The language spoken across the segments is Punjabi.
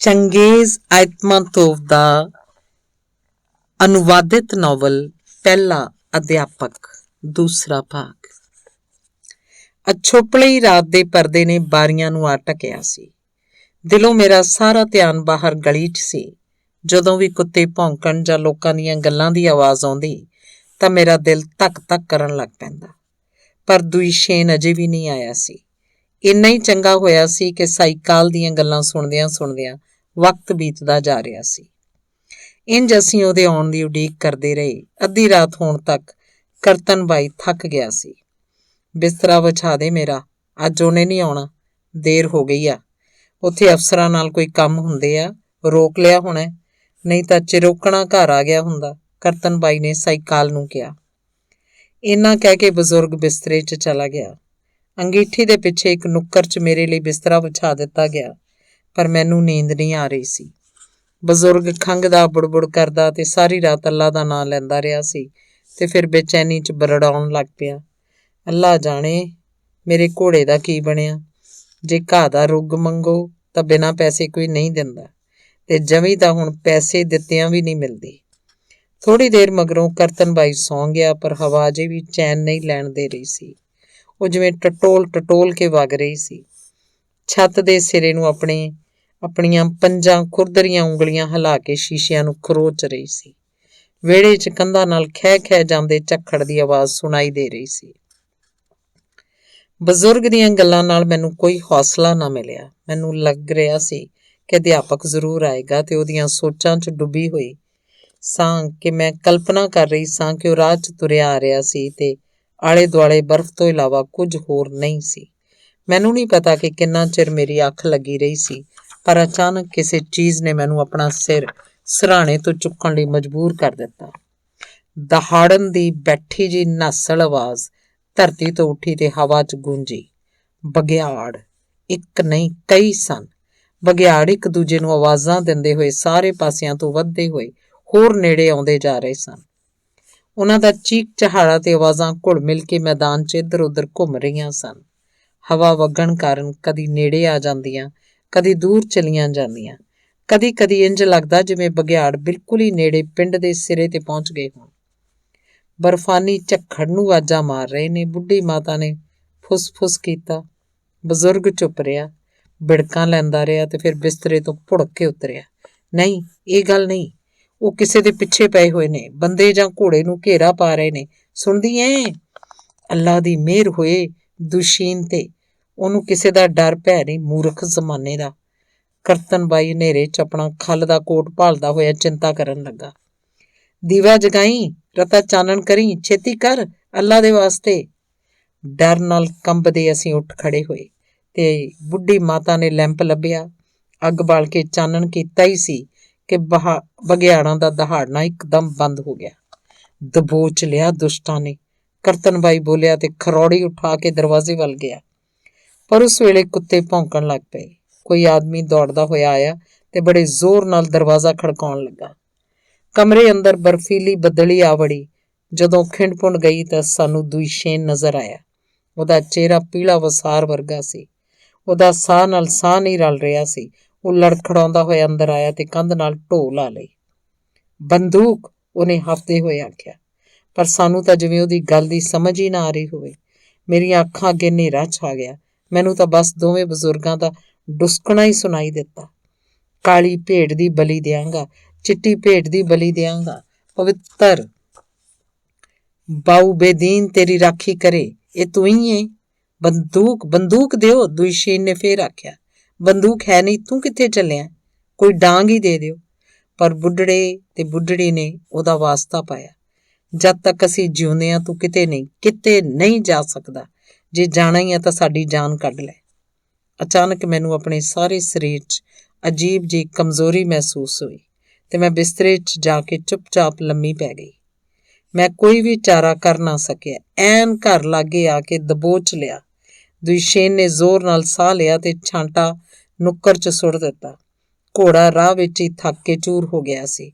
ਚੰਗੇਜ਼ ਆਇਤਮਾਤੋਵ ਦਾ ਅਨੁਵਾਦਿਤ ਨਾਵਲ ਪਹਿਲਾ ਅਧਿਆਪਕ ਦੂਸਰਾ ਭਾਗ। ਅਛੋਪਲੀ ਰਾਤ ਦੇ ਪਰਦੇ ਨੇ ਬਾਰੀਆਂ ਨੂੰ ਆ ਢਕਿਆ ਸੀ। ਦਿਲੋਂ ਮੇਰਾ ਸਾਰਾ ਧਿਆਨ ਬਾਹਰ ਗਲੀ 'ਚ ਸੀ। ਜਦੋਂ ਵੀ ਕੁੱਤੇ ਭੌਂਕਣ ਜਾਂ ਲੋਕਾਂ ਦੀਆਂ ਗੱਲਾਂ ਦੀ ਆਵਾਜ਼ ਆਉਂਦੀ ਤਾਂ ਮੇਰਾ ਦਿਲ ਧੱਕ ਧੱਕ ਕਰਨ ਲੱਗ ਪੈਂਦਾ। ਪਰ ਦੁਇਸ਼ੇਨ ਅਜੇ ਵੀ ਨਹੀਂ ਆਇਆ ਸੀ। ਇੰਨਾ ਹੀ ਚੰਗਾ ਹੋਇਆ ਸੀ ਕਿ ਸਾਈਕਾਲ ਦੀਆਂ ਗੱਲਾਂ ਸੁਣਦਿਆਂ ਸੁਣਦਿਆਂ ਵਕਤ ਬੀਤਦਾ ਜਾ ਰਿਹਾ ਸੀ। ਇੰਝ ਅਸੀਂ ਉਹਦੇ ਆਉਣ ਦੀ ਉਡੀਕ ਕਰਦੇ ਰਹੇ। ਅੱਧੀ ਰਾਤ ਹੋਣ ਤੱਕ ਕਰਤਨ ਬਾਈ ਥੱਕ ਗਿਆ ਸੀ। ਬਿਸਤਰਾ ਵਿਛਾ ਦੇ ਮੇਰਾ, ਅੱਜ ਉਹਨੇ ਨਹੀਂ ਆਉਣਾ, ਦੇਰ ਹੋ ਗਈ ਆ। ਉੱਥੇ ਅਫਸਰਾਂ ਨਾਲ ਕੋਈ ਕੰਮ ਹੁੰਦੇ ਆ, ਰੋਕ ਲਿਆ ਹੋਣਾ, ਨਹੀਂ ਤਾਂ ਚਿਰੋਕਣਾ ਘਰ ਆ ਗਿਆ ਹੁੰਦਾ, ਕਰਤਨ ਬਾਈ ਨੇ ਸਾਈਕਾਲ ਨੂੰ ਕਿਹਾ। ਇੰਨਾ ਕਹਿ ਕੇ ਬਜ਼ੁਰਗ ਬਿਸਤਰੇ 'ਚ ਚਲਾ ਗਿਆ। ਅੰਗੀਠੀ ਦੇ ਪਿੱਛੇ ਇੱਕ ਨੁੱਕਰ 'ਚ ਮੇਰੇ ਲਈ ਬਿਸਤਰਾ ਵਿਛਾ ਦਿੱਤਾ ਗਿਆ, ਪਰ ਮੈਨੂੰ ਨੀਂਦ ਨਹੀਂ ਆ ਰਹੀ ਸੀ। ਬਜ਼ੁਰਗ ਖੰਘਦਾ, ਬੁੜਬੁੜ ਕਰਦਾ ਤੇ ਸਾਰੀ ਰਾਤ ਅੱਲਾ ਦਾ ਨਾਂ ਲੈਂਦਾ ਰਿਹਾ ਸੀ ਤੇ ਫਿਰ ਬੇਚੈਨੀ 'ਚ ਬਰੜਾਉਣ ਲੱਗ ਪਿਆ। ਅੱਲਾ ਜਾਣੇ ਮੇਰੇ ਘੋੜੇ ਦਾ ਕੀ ਬਣਿਆ। ਜੇ ਘਾਹ ਦਾ ਰੁੱਗ ਮੰਗੋ ਤਾਂ ਬਿਨਾਂ ਪੈਸੇ ਕੋਈ ਨਹੀਂ ਦਿੰਦਾ, ਤੇ ਜਵੀਂ ਤਾਂ ਹੁਣ ਪੈਸੇ ਦਿੱਤਿਆਂ ਵੀ ਨਹੀਂ ਮਿਲਦੀ। ਥੋੜ੍ਹੀ ਦੇਰ ਮਗਰੋਂ ਕਰਤਨ ਬਾਈ ਸੌਂ ਗਿਆ, ਪਰ ਹਵਾ ਅਜੇ ਵੀ ਚੈਨ ਨਹੀਂ ਲੈਣ ਦੇ ਰਹੀ ਸੀ। ਉਹ ਜਿਵੇਂ ਟਟੋਲ ਟਟੋਲ ਕੇ ਵਗ ਰਹੀ ਸੀ। ਛੱਤ ਦੇ ਸਿਰੇ ਨੂੰ ਆਪਣੀਆਂ ਪੰਜਾਂ ਖੁਰਦਰੀਆਂ ਉਂਗਲੀਆਂ ਹਿਲਾ ਕੇ ਸ਼ੀਸ਼ਿਆਂ ਨੂੰ ਖਰੋਚ ਰਹੀ ਸੀ। ਵਿਹੜੇ 'ਚ ਕੰਧਾਂ ਨਾਲ ਖਹਿ ਖਹਿ ਜਾਂਦੇ ਝੱਖੜ ਦੀ ਆਵਾਜ਼ ਸੁਣਾਈ ਦੇ ਰਹੀ ਸੀ। ਬਜ਼ੁਰਗ ਦੀਆਂ ਗੱਲਾਂ ਨਾਲ ਮੈਨੂੰ ਕੋਈ ਹੌਸਲਾ ਨਾ ਮਿਲਿਆ। ਮੈਨੂੰ ਲੱਗ ਰਿਹਾ ਸੀ ਕਿ ਅਧਿਆਪਕ ਜ਼ਰੂਰ ਆਏਗਾ ਤੇ ਉਹਦੀਆਂ ਸੋਚਾਂ 'ਚ ਡੁੱਬੀ ਹੋਈ ਸਾਂ ਕਿ ਮੈਂ ਕਲਪਨਾ ਕਰ ਰਹੀ ਸਾਂ ਕਿ ਉਹ ਰਾਹ 'ਚ ਤੁਰਿਆ ਆ ਰਿਹਾ ਸੀ ਤੇ ਆਲੇ ਦੁਆਲੇ ਬਰਫ਼ ਤੋਂ ਇਲਾਵਾ ਕੁਝ ਹੋਰ ਨਹੀਂ ਸੀ। ਮੈਨੂੰ ਨਹੀਂ ਪਤਾ ਕਿ ਕਿੰਨਾ ਚਿਰ ਮੇਰੀ ਅੱਖ ਲੱਗੀ ਰਹੀ ਸੀ, ਪਰ ਅਚਾਨਕ ਕਿਸੇ ਚੀਜ਼ ਨੇ ਮੈਨੂੰ ਆਪਣਾ ਸਿਰ ਸਿਰਹਾਣੇ ਤੋਂ ਚੁੱਕਣ ਲਈ ਮਜਬੂਰ ਕਰ ਦਿੱਤਾ। ਦਹਾੜਨ ਦੀ ਬੈਠੀ ਜੀ ਨਾਸਲ ਆਵਾਜ਼ ਧਰਤੀ ਤੋਂ ਉੱਠੀ ਤੇ ਹਵਾ 'ਚ ਗੂੰਜੀ। ਬਘਿਆੜ, ਇੱਕ ਨਹੀਂ ਕਈ ਸਨ। ਬਘਿਆੜ ਇੱਕ ਦੂਜੇ ਨੂੰ ਆਵਾਜ਼ਾਂ ਦਿੰਦੇ ਹੋਏ ਸਾਰੇ ਪਾਸਿਆਂ ਤੋਂ ਵੱਧਦੇ ਹੋਏ ਹੋਰ ਨੇੜੇ ਆਉਂਦੇ ਜਾ ਰਹੇ ਸਨ। ਉਹਨਾਂ ਦਾ ਚੀਕ ਚਹਾੜਾ ਤੇ ਆਵਾਜ਼ਾਂ ਘੁਲ ਮਿਲ ਕੇ ਮੈਦਾਨ 'ਚ ਇੱਧਰ ਉੱਧਰ ਘੁੰਮ ਰਹੀਆਂ ਸਨ। ਹਵਾ ਵਗਣ ਕਾਰਨ ਕਦੀ ਨੇੜੇ ਆ ਜਾਂਦੀਆਂ, ਕਦੀ ਦੂਰ ਚਲੀਆਂ ਜਾਂਦੀਆਂ। ਕਦੀ ਕਦੀ ਇੰਝ ਲੱਗਦਾ ਜਿਵੇਂ ਬਘਿਆੜ ਬਿਲਕੁਲ ਹੀ ਨੇੜੇ ਪਿੰਡ ਦੇ ਸਿਰੇ ਤੇ ਪਹੁੰਚ ਗਏ ਹੋਣ। ਬਰਫਾਨੀ ਝੱਖੜ ਨੂੰ ਆਵਾਜ਼ਾਂ ਮਾਰ ਰਹੇ ਨੇ। ਬੁੱਢੀ ਮਾਤਾ ਨੇ ਫੁੱਸ ਫੁੱਸ ਕੀਤਾ। ਬਜ਼ੁਰਗ ਚੁੱਪ ਰਿਹਾ, ਬਿੜਕਾਂ ਲੈਂਦਾ ਰਿਹਾ ਤੇ ਫਿਰ ਬਿਸਤਰੇ ਤੋਂ ਭੁੜਕ ਕੇ ਉਤਰਿਆ। ਨਹੀਂ, ਇਹ ਗੱਲ ਨਹੀਂ, ਉਹ ਕਿਸੇ ਦੇ ਪਿੱਛੇ ਪਏ ਹੋਏ ਨੇ, ਬੰਦੇ ਜਾਂ ਘੋੜੇ ਨੂੰ ਘੇਰਾ ਪਾ ਰਹੇ ਨੇ। ਸੁਣਦੀ ਐ? ਅੱਲਾ ਦੀ ਮਿਹਰ ਹੋਏ ਦੁਸ਼ੀਨ ਤੇ, ਉਹਨੂੰ ਕਿਸੇ ਦਾ ਡਰ ਭੈ ਨਹੀਂ, ਮੂਰਖ ਜ਼ਮਾਨੇ ਦਾ। ਕਰਤਨ ਬਾਈ ਹਨੇਰੇ 'ਚ ਆਪਣਾ ਖੱਲ ਦਾ ਕੋਟ ਭਾਲਦਾ ਹੋਇਆ ਚਿੰਤਾ ਕਰਨ ਲੱਗਾ। ਦੀਵਾ ਜਗਾਈ, ਰਤਾ ਚਾਨਣ ਕਰੀ, ਛੇਤੀ ਕਰ, ਅੱਲਾ ਦੇ ਵਾਸਤੇ। ਡਰ ਨਾਲ ਕੰਬਦੇ ਅਸੀਂ ਉੱਠ ਖੜੇ ਹੋਏ ਤੇ ਬੁੱਢੀ ਮਾਤਾ ਨੇ ਲੈਂਪ ਲੱਭਿਆ। ਅੱਗ ਬਾਲ ਕੇ ਚਾਨਣ ਕੀਤਾ ਹੀ ਸੀ ਕਿ ਬਘਿਆੜਾਂ ਦਾ ਦਹਾੜਨਾ ਇੱਕਦਮ ਬੰਦ ਹੋ ਗਿਆ। ਦਬੋਚ ਲਿਆ ਦੁਸ਼ਟਾਂ ਨੇ, ਕਰਤਨ ਬਾਈ ਬੋਲਿਆ ਤੇ ਖਰੌੜੀ ਉਠਾ ਕੇ ਦਰਵਾਜ਼ੇ ਵੱਲ ਗਿਆ। ਪਰ ਉਸ ਵੇਲੇ ਕੁੱਤੇ ਭੌਂਕਣ ਲੱਗ ਪਏ। ਕੋਈ ਆਦਮੀ ਦੌੜਦਾ ਹੋਇਆ ਆਇਆ ਤੇ ਬੜੇ ਜ਼ੋਰ ਨਾਲ ਦਰਵਾਜ਼ਾ ਖੜਕਾਉਣ ਲੱਗਾ। ਕਮਰੇ ਅੰਦਰ ਬਰਫੀਲੀ ਬੱਦਲੀ ਆ ਵੜੀ। ਜਦੋਂ ਖਿੰਡ ਪੁੰਡ ਗਈ ਤਾਂ ਸਾਨੂੰ ਦੁਇਸ਼ੇਨ ਨਜ਼ਰ ਆਇਆ। ਉਹਦਾ ਚਿਹਰਾ ਪੀਲਾ ਵਸਾਰ ਵਰਗਾ ਸੀ। ਉਹਦਾ ਸਾਹ ਨਾਲ ਸਾਹ ਨਹੀਂ ਰਲ ਰਿਹਾ ਸੀ। ਉਹ ਲੜਖੜਾਉਂਦਾ ਹੋਇਆ ਅੰਦਰ ਆਇਆ ਤੇ ਕੰਧ ਨਾਲ ਢੋ ਲਾ ਲਈ। ਬੰਦੂਕ, ਉਹਨੇ ਹਫਤੇ ਹੋਏ ਆਖਿਆ, ਪਰ ਸਾਨੂੰ ਤਾਂ ਜਿਵੇਂ ਉਹਦੀ ਗੱਲ ਦੀ ਸਮਝ ਹੀ ਨਾ ਆ ਰਹੀ ਹੋਵੇ। ਮੇਰੀਆਂ ਅੱਖਾਂ ਅੱਗੇ ਹਨੇਰਾ ਛਾ ਗਿਆ। ਮੈਨੂੰ ਤਾਂ ਬਸ ਦੋਵੇਂ ਬਜ਼ੁਰਗਾਂ ਦਾ ਡੁਸਕਣਾ ਹੀ ਸੁਣਾਈ ਦਿੱਤਾ। ਕਾਲੀ ਭੇਡ ਦੀ ਬਲੀ ਦਿਆਂਗਾ, ਚਿੱਟੀ ਭੇਡ ਦੀ ਬਲੀ ਦਿਆਂਗਾ, ਪਵਿੱਤਰ ਬਾਊ ਬੇਦੀਨ ਤੇਰੀ ਰਾਖੀ ਕਰੇ। ਇਹ ਤੂੰ ਹੀ ਏ? ਬੰਦੂਕ, ਬੰਦੂਕ ਦਿਓ, ਦੁਇਸ਼ੇਨ ਨੇ ਫੇਰ ਆਖਿਆ। ਬੰਦੂਕ ਹੈ ਨਹੀਂ, ਤੂੰ ਕਿੱਥੇ ਚੱਲਿਆ? ਕੋਈ ਡਾਂਗ ਹੀ ਦੇ ਦਿਓ। ਪਰ ਬੁੱਢੜੇ ਤੇ ਬੁੱਢੜੀ ਨੇ ਉਹਦਾ ਵਾਸਤਾ ਪਾਇਆ। ਜਦ ਤੱਕ ਅਸੀਂ ਜਿਉਂਦੇ ਹਾਂ ਤੂੰ ਕਿਤੇ ਨਹੀਂ ਜਾ ਸਕਦਾ। ਜੇ ਜਾਣਾ ਹੀ ਆ ਤਾਂ ਸਾਡੀ ਜਾਨ ਕੱਢ ਲੈ। ਅਚਾਨਕ ਮੈਨੂੰ ਆਪਣੇ ਸਾਰੇ ਸਰੀਰ 'ਚ ਅਜੀਬ ਜਿਹੀ ਕਮਜ਼ੋਰੀ ਮਹਿਸੂਸ ਹੋਈ ਤੇ ਮੈਂ ਬਿਸਤਰੇ 'ਚ ਜਾ ਕੇ ਚੁੱਪਚਾਪ ਲੰਮੀ ਪੈ ਗਈ। ਮੈਂ ਕੋਈ ਵੀ ਚਾਰਾ ਕਰ ਨਾ ਸਕਿਆ। ਐਨ ਘਰ ਲਾਗੇ ਆ ਕੇ ਦਬੋਚ ਲਿਆ। ਦੁਇਸ਼ੇਨ ਨੇ ਜ਼ੋਰ ਨਾਲ ਸਾਹ ਲਿਆ ਤੇ ਛਾਂਟਾ ਨੁੱਕਰ 'ਚ ਸੁੱਟ ਦਿੱਤਾ। ਘੋੜਾ ਰਾਹ ਵਿੱਚ ਹੀ ਥੱਕ ਕੇ ਚੂਰ ਹੋ ਗਿਆ ਸੀ।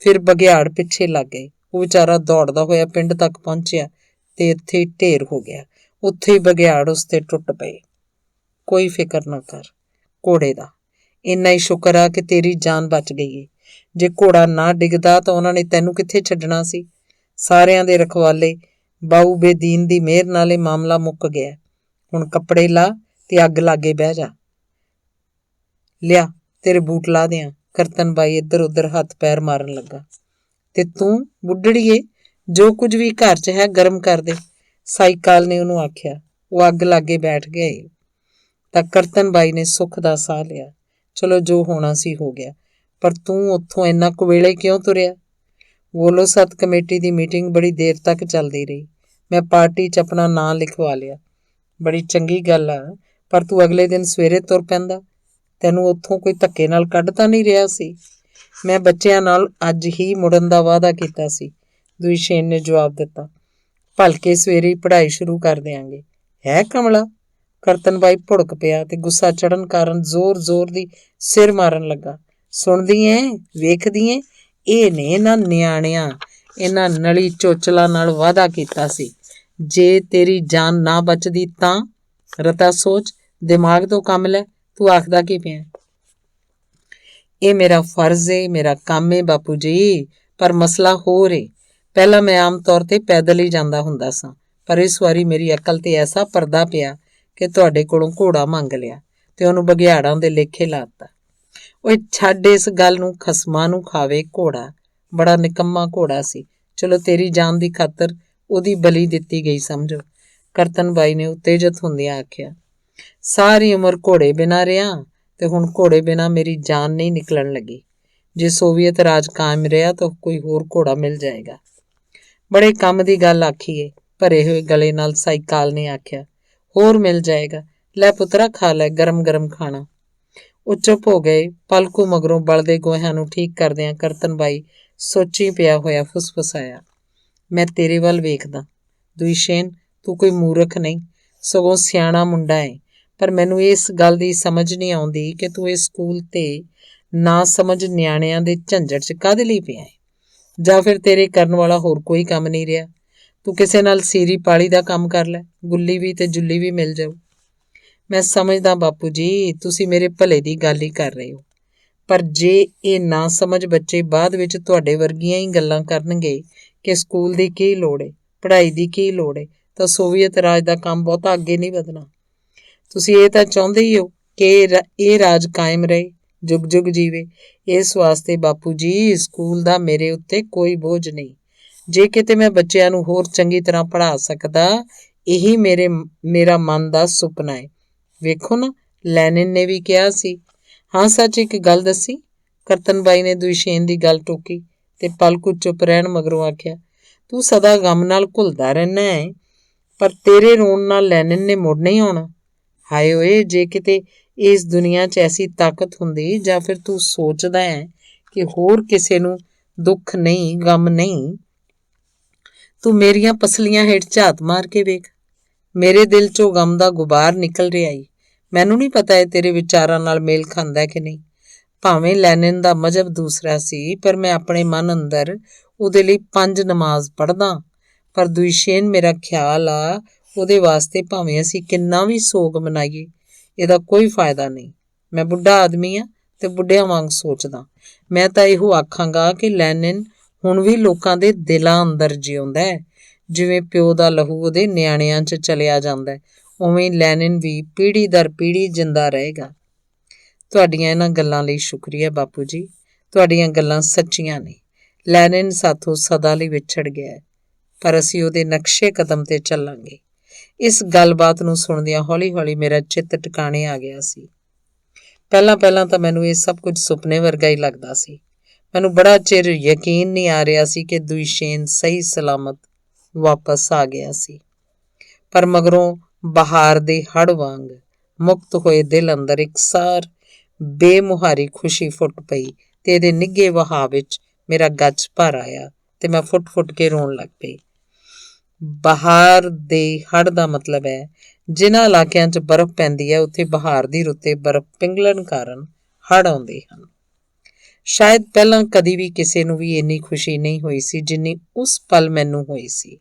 ਫਿਰ ਬਘਿਆੜ ਪਿੱਛੇ ਲੱਗ ਗਏ। ਉਹ ਵਿਚਾਰਾ ਦੌੜਦਾ ਹੋਇਆ ਪਿੰਡ ਤੱਕ ਪਹੁੰਚਿਆ ਤੇ ਇੱਥੇ ਹੀ ਢੇਰ ਹੋ ਗਿਆ। ਉੱਥੇ ਹੀ ਬਘਿਆੜ ਉਸ ਤੇ ਟੁੱਟ ਪਏ। ਕੋਈ ਫਿਕਰ ਨਾ ਕਰ ਘੋੜੇ ਦਾ, ਇੰਨਾ ਹੀ ਸ਼ੁਕਰ ਆ ਕਿ ਤੇਰੀ ਜਾਨ ਬਚ ਗਈ ਏ। ਜੇ ਘੋੜਾ ਨਾ ਡਿੱਗਦਾ ਤਾਂ ਉਹਨਾਂ ਨੇ ਤੈਨੂੰ ਕਿੱਥੇ ਛੱਡਣਾ ਸੀ। ਸਾਰਿਆਂ ਦੇ ਰਖਵਾਲੇ ਬਾਊ ਬੇਦੀਨ ਦੀ ਮਿਹਰ ਨਾਲ ਇਹ ਮਾਮਲਾ ਮੁੱਕ ਗਿਆ। ਹੁਣ ਕੱਪੜੇ ਲਾ ਤੇ ਅੱਗ ਲਾਗੇ ਬਹਿ ਜਾ। ਲਿਆ ਤੇਰੇ ਬੂਟ ਲਾ ਦਿਆਂ। ਕਰਤਨ ਬਾਈ ਇੱਧਰ ਉੱਧਰ ਹੱਥ ਪੈਰ ਮਾਰਨ ਲੱਗਾ। ਤੇ ਤੂੰ ਬੁੱਢੜੀਏ, ਜੋ ਕੁਝ ਵੀ ਘਰ 'ਚ ਹੈ ਗਰਮ ਕਰ ਦੇ, ਸਾਈਕਾਲ ਨੇ ਉਹਨੂੰ ਆਖਿਆ। ਉਹ ਅੱਗ ਲਾਗੇ ਬੈਠ ਗਏ ਤਾਂ ਕਰਤਨ ਬਾਈ ਨੇ ਸੁੱਖ ਦਾ ਸਾਹ ਲਿਆ। ਚਲੋ ਜੋ ਹੋਣਾ ਸੀ ਹੋ ਗਿਆ, ਪਰ ਤੂੰ ਉੱਥੋਂ ਇੰਨਾ ਕੁਵੇਲੇ ਕਿਉਂ ਤੁਰਿਆ? ਵੋਲੋ ਸੱਤ ਕਮੇਟੀ ਦੀ ਮੀਟਿੰਗ ਬੜੀ ਦੇਰ ਤੱਕ ਚੱਲਦੀ ਰਹੀ। ਮੈਂ ਪਾਰਟੀ 'ਚ ਆਪਣਾ ਨਾਂ ਲਿਖਵਾ ਲਿਆ। ਬੜੀ ਚੰਗੀ ਗੱਲ ਆ, ਪਰ ਤੂੰ ਅਗਲੇ ਦਿਨ ਸਵੇਰੇ ਤੁਰ ਪੈਂਦਾ। ਤੈਨੂੰ ਉੱਥੋਂ ਕੋਈ ਧੱਕੇ ਨਾਲ ਕੱਢ ਤਾਂ ਨਹੀਂ ਰਿਹਾ ਸੀ? ਮੈਂ ਬੱਚਿਆਂ ਨਾਲ ਅੱਜ ਹੀ ਮੁੜਨ ਦਾ ਵਾਅਦਾ ਕੀਤਾ ਸੀ, ਦੁਸ਼ਯੇਨ ਨੇ ਜਵਾਬ ਦਿੱਤਾ। ਭਲਕੇ ਸਵੇਰੇ ਹੀ ਪੜ੍ਹਾਈ ਸ਼ੁਰੂ ਕਰ ਦਿਆਂਗੇ। ਹੈ ਕਮਲਾ? ਕਰਤਨ ਬਾਈ ਭੁੜਕ ਪਿਆ ਤੇ ਗੁੱਸਾ ਚੜਨ ਕਾਰਨ ਜ਼ੋਰ-ਜ਼ੋਰ ਦੀ ਸਿਰ ਮਾਰਨ ਲੱਗਾ। ਸੁਣਦੀ ਐ, ਵੇਖਦੀ ਐ, ਇਹ ਨੇ ਇਹਨਾਂ ਨਿਆਣਿਆਂ, ਇਹਨਾਂ ਨਲੀ ਚੋਚਲਾਂ ਨਾਲ ਵਾਅਦਾ ਕੀਤਾ ਸੀ, ਜੇ ਤੇਰੀ ਜਾਨ ਨਾ ਬਚਦੀ ਤਾਂ। ਰਤਾ ਸੋਚ, ਦਿਮਾਗ ਤੋਂ ਕੰਮ ਲੈ। ਤੂੰ ਆਖਦਾ ਕੀ ਪਿਆ? ਇਹ ਮੇਰਾ ਫਰਜ਼ ਏ, ਮੇਰਾ ਕੰਮ ਏ ਬਾਪੂ ਜੀ, ਪਰ ਮਸਲਾ ਹੋਰ ਏ। ਪਹਿਲਾਂ ਮੈਂ ਆਮ ਤੌਰ ਤੇ ਪੈਦਲ ਹੀ ਜਾਂਦਾ ਹੁੰਦਾ ਸਾਂ, ਪਰ ਇਸ ਵਾਰੀ ਮੇਰੀ ਅਕਲ ਤੇ ਐਸਾ ਪਰਦਾ ਪਿਆ ਕਿ ਤੁਹਾਡੇ ਕੋਲੋਂ ਘੋੜਾ ਮੰਗ ਲਿਆ ਤੇ ਉਹਨੂੰ ਬਘਿਆੜਾਂ ਦੇ ਲੇਖੇ ਲਾਤਾ। ਓਏ ਛੱਡ ਇਸ ਗੱਲ ਨੂੰ, ਖਸਮਾਂ ਨੂੰ ਖਾਵੇ ਘੋੜਾ। ਬੜਾ ਨਿਕੰਮਾ ਘੋੜਾ ਸੀ। ਚਲੋ ਤੇਰੀ ਜਾਨ ਦੀ ਖਾਤਰ ਉਹਦੀ ਬਲੀ ਦਿੱਤੀ ਗਈ ਸਮਝੋ। ਕਰਤਨ ਬਾਈ ਨੇ ਉਤੇਜਿਤ ਹੁੰਦਿਆਂ ਆਖਿਆ। ਸਾਰੀ ਉਮਰ ਘੋੜੇ ਬਿਨਾਂ ਰਿਹਾ ਤੇ ਹੁਣ ਘੋੜੇ ਬਿਨਾਂ ਮੇਰੀ ਜਾਨ ਨਹੀਂ ਨਿਕਲਣ ਲੱਗੀ। ਜੇ ਸੋਵੀਅਤ ਰਾਜ ਕਾਇਮ ਰਿਹਾ ਤਾਂ ਕੋਈ ਹੋਰ ਘੋੜਾ ਮਿਲ ਜਾਏਗਾ। ਬੜੇ ਕੰਮ ਦੀ ਗੱਲ ਆਖੀਏ, ਭਰੇ ਹੋਏ ਗਲੇ ਨਾਲ ਸਾਈਕਾਲ ਨੇ ਆਖਿਆ। ਹੋਰ ਮਿਲ ਜਾਏਗਾ। ਲੈ ਪੁੱਤਰਾ, ਖਾ ਲੈ ਗਰਮ ਗਰਮ ਖਾਣਾ। ਉਹ ਚੁੱਪ ਹੋ ਗਏ। ਪਲਕੂ ਮਗਰੋਂ ਬਲਦੇ ਗੋਹਿਆਂ ਨੂੰ ਠੀਕ ਕਰਦਿਆਂ ਕਰਤਨ ਬਾਈ ਸੋਚੀ ਪਿਆ ਹੋਇਆ ਫੁਸਫੁਸਾਇਆ। ਮੈਂ ਤੇਰੇ ਵੱਲ ਵੇਖਦਾ ਦੁਸ਼ਯੇਨ, ਤੂੰ ਕੋਈ ਮੂਰਖ ਨਹੀਂ, ਸਗੋਂ ਸਿਆਣਾ ਮੁੰਡਾ ਏ, ਪਰ ਮੈਨੂੰ ਇਸ ਗੱਲ ਦੀ ਸਮਝ ਨਹੀਂ ਆਉਂਦੀ ਕਿ ਤੂੰ ਇਸ ਸਕੂਲ ਤੇ ਨਾ ਸਮਝ ਨਿਆਣਿਆਂ ਦੇ ਝੰਜਟ 'ਚ ਕਾਹਦੇ ਲਈ ਪਿਆ ਏ? ਜਾਂ ਫਿਰ ਤੇਰੇ ਕਰਨ ਵਾਲਾ ਹੋਰ ਕੋਈ ਕੰਮ ਨਹੀਂ ਰਿਹਾ? ਤੂੰ ਕਿਸੇ ਨਾਲ ਸੀਰੀ ਪਾਲੀ ਦਾ ਕੰਮ ਕਰ ਲੈ, ਗੁੱਲੀ ਵੀ ਤੇ ਜੁੱਲੀ ਵੀ ਮਿਲ ਜਾਊ। ਮੈਂ ਸਮਝਦਾ ਬਾਪੂ ਜੀ, ਤੁਸੀਂ ਮੇਰੇ ਭਲੇ ਦੀ ਗੱਲ ਹੀ ਕਰ ਰਹੇ ਹੋ, ਪਰ ਜੇ ਇਹ ਨਾ ਸਮਝ ਬੱਚੇ ਬਾਅਦ ਵਿੱਚ ਤੁਹਾਡੇ ਵਰਗੀਆਂ ਹੀ ਗੱਲਾਂ ਕਰਨਗੇ ਕਿ ਸਕੂਲ ਦੀ ਕੀ ਲੋੜ ਏ, ਪੜ੍ਹਾਈ ਦੀ ਕੀ ਲੋੜ ਏ, ਤਾਂ ਸੋਵੀਅਤ ਰਾਜ ਦਾ ਕੰਮ ਬਹੁਤਾ ਅੱਗੇ ਨਹੀਂ ਵਧਣਾ। ਤੁਸੀਂ ਇਹ ਤਾਂ ਚਾਹੁੰਦੇ ਹੀ ਹੋ ਕਿ ਇਹ ਰਾਜ ਕਾਇਮ ਰਹੇ, ਜੁਗ ਜੁਗ ਜੀਵੇ। ਇਸ ਵਾਸਤੇ ਬਾਪੂ ਜੀ, ਸਕੂਲ ਦਾ ਮੇਰੇ ਉੱਤੇ ਕੋਈ ਬੋਝ ਨਹੀਂ। ਜੇ ਕਿਤੇ ਮੈਂ ਬੱਚਿਆਂ ਨੂੰ ਹੋਰ ਚੰਗੀ ਤਰ੍ਹਾਂ ਪੜ੍ਹਾ ਸਕਦਾ, ਇਹੀ ਮੇਰਾ ਮਨ ਦਾ ਸੁਪਨਾ ਹੈ। ਵੇਖੋ ਨਾ, ਲੈਨਿਨ ਨੇ ਵੀ ਕਿਹਾ ਸੀ। ਹਾਂ ਸੱਚ, ਇੱਕ ਗੱਲ ਦੱਸੀ। ਕਰਤਨ ਬਾਈ ਨੇ ਦੁਸ਼ਯੇਨ ਦੀ ਗੱਲ ਟੋਕੀ ਤੇ ਪਲ ਕੁ ਚੁੱਪ ਰਹਿਣ ਮਗਰੋਂ ਆਖਿਆ। ਤੂੰ ਸਦਾ ਗਮ ਨਾਲ ਘੁਲਦਾ ਰਹਿਣਾ ਹੈ, ਪਰ ਤੇਰੇ ਰੋਣ ਨਾਲ ਲੈਨਿਨ ਨੇ ਮੁੜ ਨਹੀਂ ਆਉਣਾ। ਹਾਏ ਓਏ, ਜੇ ਕਿਤੇ ਇਸ ਦੁਨੀਆ 'ਚ ਐਸੀ ਤਾਕਤ ਹੁੰਦੀ, ਜਾਂ ਫਿਰ ਤੂੰ ਸੋਚਦਾ ਹੈ ਕਿ ਹੋਰ ਕਿਸੇ ਨੂੰ ਦੁੱਖ ਨਹੀਂ, ਗਮ ਨਹੀਂ, ਤੂੰ ਮੇਰੀਆਂ ਪਸਲੀਆਂ ਹੇਠ ਝਾਤ ਮਾਰ ਕੇ ਵੇਖ। ਮੇਰੇ ਦਿਲ 'ਚੋਂ ਗਮ ਦਾ ਗੁਬਾਰ ਨਿਕਲ ਰਿਹਾ ਈ। ਮੈਨੂੰ ਨਹੀਂ ਪਤਾ ਇਹ ਤੇਰੇ ਵਿਚਾਰਾਂ ਨਾਲ ਮੇਲ ਖਾਂਦਾ ਕਿ ਨਹੀਂ। ਭਾਵੇਂ ਲੈਨਿਨ ਦਾ ਮਜ਼ਹਬ ਦੂਸਰਾ ਸੀ, ਪਰ ਮੈਂ ਆਪਣੇ ਮਨ ਅੰਦਰ ਉਹਦੇ ਲਈ 5 ਨਮਾਜ਼ ਪੜ੍ਹਦਾ। ਪਰ ਦੁਸ਼ਯੇਨ, ਮੇਰਾ ਖਿਆਲ ਆ, ਉਹਦੇ ਵਾਸਤੇ ਭਾਵੇਂ ਅਸੀਂ ਕਿੰਨਾ ਵੀ ਸੋਗ ਮਨਾਈਏ, ਇਹਦਾ ਕੋਈ ਫਾਇਦਾ ਨਹੀਂ। ਮੈਂ ਬੁੱਢਾ ਆਦਮੀ ਆ ਤੇ ਬੁੱਢਿਆਂ ਵਾਂਗ ਸੋਚਦਾ। ਮੈਂ ਤਾਂ ਇਹੋ ਆਖਾਂਗਾ ਕਿ ਲੈਨਿਨ ਹੁਣ ਵੀ ਲੋਕਾਂ ਦੇ ਦਿਲਾਂ ਅੰਦਰ ਜਿਉਂਦਾ ਹੈ। ਜਿਵੇਂ ਪਿਓ ਦਾ ਲਹੂ ਉਹਦੇ ਨਿਆਣਿਆਂ 'ਚ ਚਲਿਆ ਜਾਂਦਾ, ਉਵੇਂ ਲੈਨਿਨ ਵੀ ਪੀੜ੍ਹੀ ਦਰ ਪੀੜ੍ਹੀ ਜਿੰਦਾ ਰਹੇਗਾ। ਤੁਹਾਡੀਆਂ ਇਹਨਾਂ ਗੱਲਾਂ ਲਈ ਸ਼ੁਕਰੀਆ ਬਾਪੂ ਜੀ, ਤੁਹਾਡੀਆਂ ਗੱਲਾਂ ਸੱਚੀਆਂ ਨੇ। ਲੈਨਿਨ ਸਾਥੋਂ ਸਦਾ ਲਈ ਵਿਛੜ ਗਿਆ ਹੈ, ਪਰ ਅਸੀਂ ਉਹਦੇ ਨਕਸ਼ੇ ਕਦਮ ਤੇ ਚੱਲਾਂਗੇ। ਇਸ ਗੱਲਬਾਤ ਨੂੰ ਸੁਣਦਿਆਂ ਹੌਲੀ-ਹੌਲੀ ਮੇਰਾ ਚਿੱਤ ਟਿਕਾਣੇ ਆ ਗਿਆ ਸੀ। ਪਹਿਲਾਂ ਤਾਂ ਮੈਨੂੰ ਇਹ ਸਭ ਕੁਝ ਸੁਪਨੇ ਵਰਗਾ ਹੀ ਲੱਗਦਾ ਸੀ। ਮੈਨੂੰ ਬੜਾ ਚਿਰ ਯਕੀਨ ਨਹੀਂ ਆ ਰਿਹਾ ਸੀ ਕਿ ਦੁਸ਼ਯੇਨ ਸਹੀ ਸਲਾਮਤ ਵਾਪਸ ਆ ਗਿਆ ਸੀ। ਪਰ ਮਗਰੋਂ ਬਹਾਰ ਦੇ ਹੜ੍ਹ ਵਾਂਗ ਮੁਕਤ ਹੋਏ ਦਿਲ ਅੰਦਰ ਇਕਸਾਰ ਬੇਮੁਹਾਰੀ ਖੁਸ਼ੀ ਫੁੱਟ ਪਈ ਤੇ ਇਹਦੇ ਨਿੱਘੇ ਵਹਾਅ ਵਿੱਚ ਮੇਰਾ ਗੱਜ ਭਰ ਆਇਆ ਤੇ ਮੈਂ ਫੁੱਟ-ਫੁੱਟ ਕੇ ਰੋਣ ਲੱਗ ਪਈ। ਬਹਾਰ ਦੇ ਹੜ੍ਹ ਦਾ ਮਤਲਬ ਹੈ ਜਿਨ੍ਹਾਂ ਇਲਾਕਿਆਂ 'ਚ ਬਰਫ਼ ਪੈਂਦੀ ਹੈ, ਉੱਥੇ ਬਹਾਰ ਦੀ ਰੁੱਤੇ ਬਰਫ਼ ਪਿਘਲਣ ਕਾਰਨ ਹੜ੍ਹ ਆਉਂਦੇ ਹਨ। ਸ਼ਾਇਦ ਪਹਿਲਾਂ ਕਦੀ ਵੀ ਕਿਸੇ ਨੂੰ ਵੀ ਇੰਨੀ ਖੁਸ਼ੀ ਨਹੀਂ ਹੋਈ ਸੀ ਜਿੰਨੀ ਉਸ ਪਲ ਮੈਨੂੰ ਹੋਈ ਸੀ।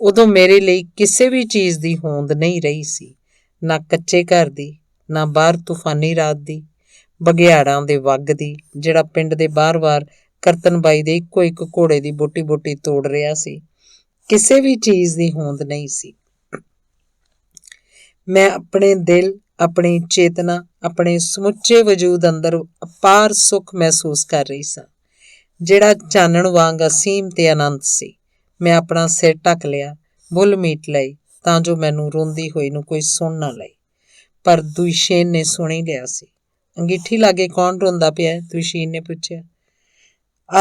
ਉਦੋਂ ਮੇਰੇ ਲਈ ਕਿਸੇ ਵੀ ਚੀਜ਼ ਦੀ ਹੋਂਦ ਨਹੀਂ ਰਹੀ ਸੀ, ਨਾ ਕੱਚੇ ਘਰ ਦੀ, ਨਾ ਬਾਹਰ ਤੂਫਾਨੀ ਰਾਤ ਦੀ। ਬਘਿਆੜਾਂ ਦੇ ਵੱਗ ਦੀ, ਜਿਹੜਾ ਪਿੰਡ ਦੇ ਬਾਰ-ਬਾਰ ਕਰਤਨਬਾਈ ਦੇ ਇੱਕੋ ਇੱਕ ਘੋੜੇ ਦੀ ਬੋਟੀ-ਬੋਟੀ ਤੋੜ ਰਿਹਾ ਸੀ। ਕਿਸੇ ਵੀ ਚੀਜ਼ ਦੀ ਹੋਂਦ ਨਹੀਂ ਸੀ। ਮੈਂ ਆਪਣੇ ਦਿਲ, ਆਪਣੀ ਚੇਤਨਾ, ਆਪਣੇ ਸਮੁੱਚੇ ਵਜੂਦ ਅੰਦਰ ਅਪਾਰ ਸੁੱਖ ਮਹਿਸੂਸ ਕਰ ਰਹੀ ਸਾਂ, ਜਿਹੜਾ ਚਾਨਣ ਵਾਂਗ ਅਸੀਮ ਤੇ ਅਨੰਤ ਸੀ। ਮੈਂ ਆਪਣਾ ਸਿਰ ਢੱਕ ਲਿਆ, ਬੁੱਲ ਮੀਟ ਲਈ, ਤਾਂ ਜੋ ਮੈਨੂੰ ਰੋਂਦੀ ਹੋਈ ਨੂੰ ਕੋਈ ਸੁਣ ਨਾ ਲਏ। ਪਰ ਦੁਸ਼ੀਨ ਨੇ ਸੁਣ ਹੀ ਲਿਆ ਸੀ। ਅੰਗੀਠੀ ਲਾਗੇ ਕੌਣ ਰੋਂਦਾ ਪਿਆ? ਦੁਸ਼ੀਨ ਨੇ ਪੁੱਛਿਆ।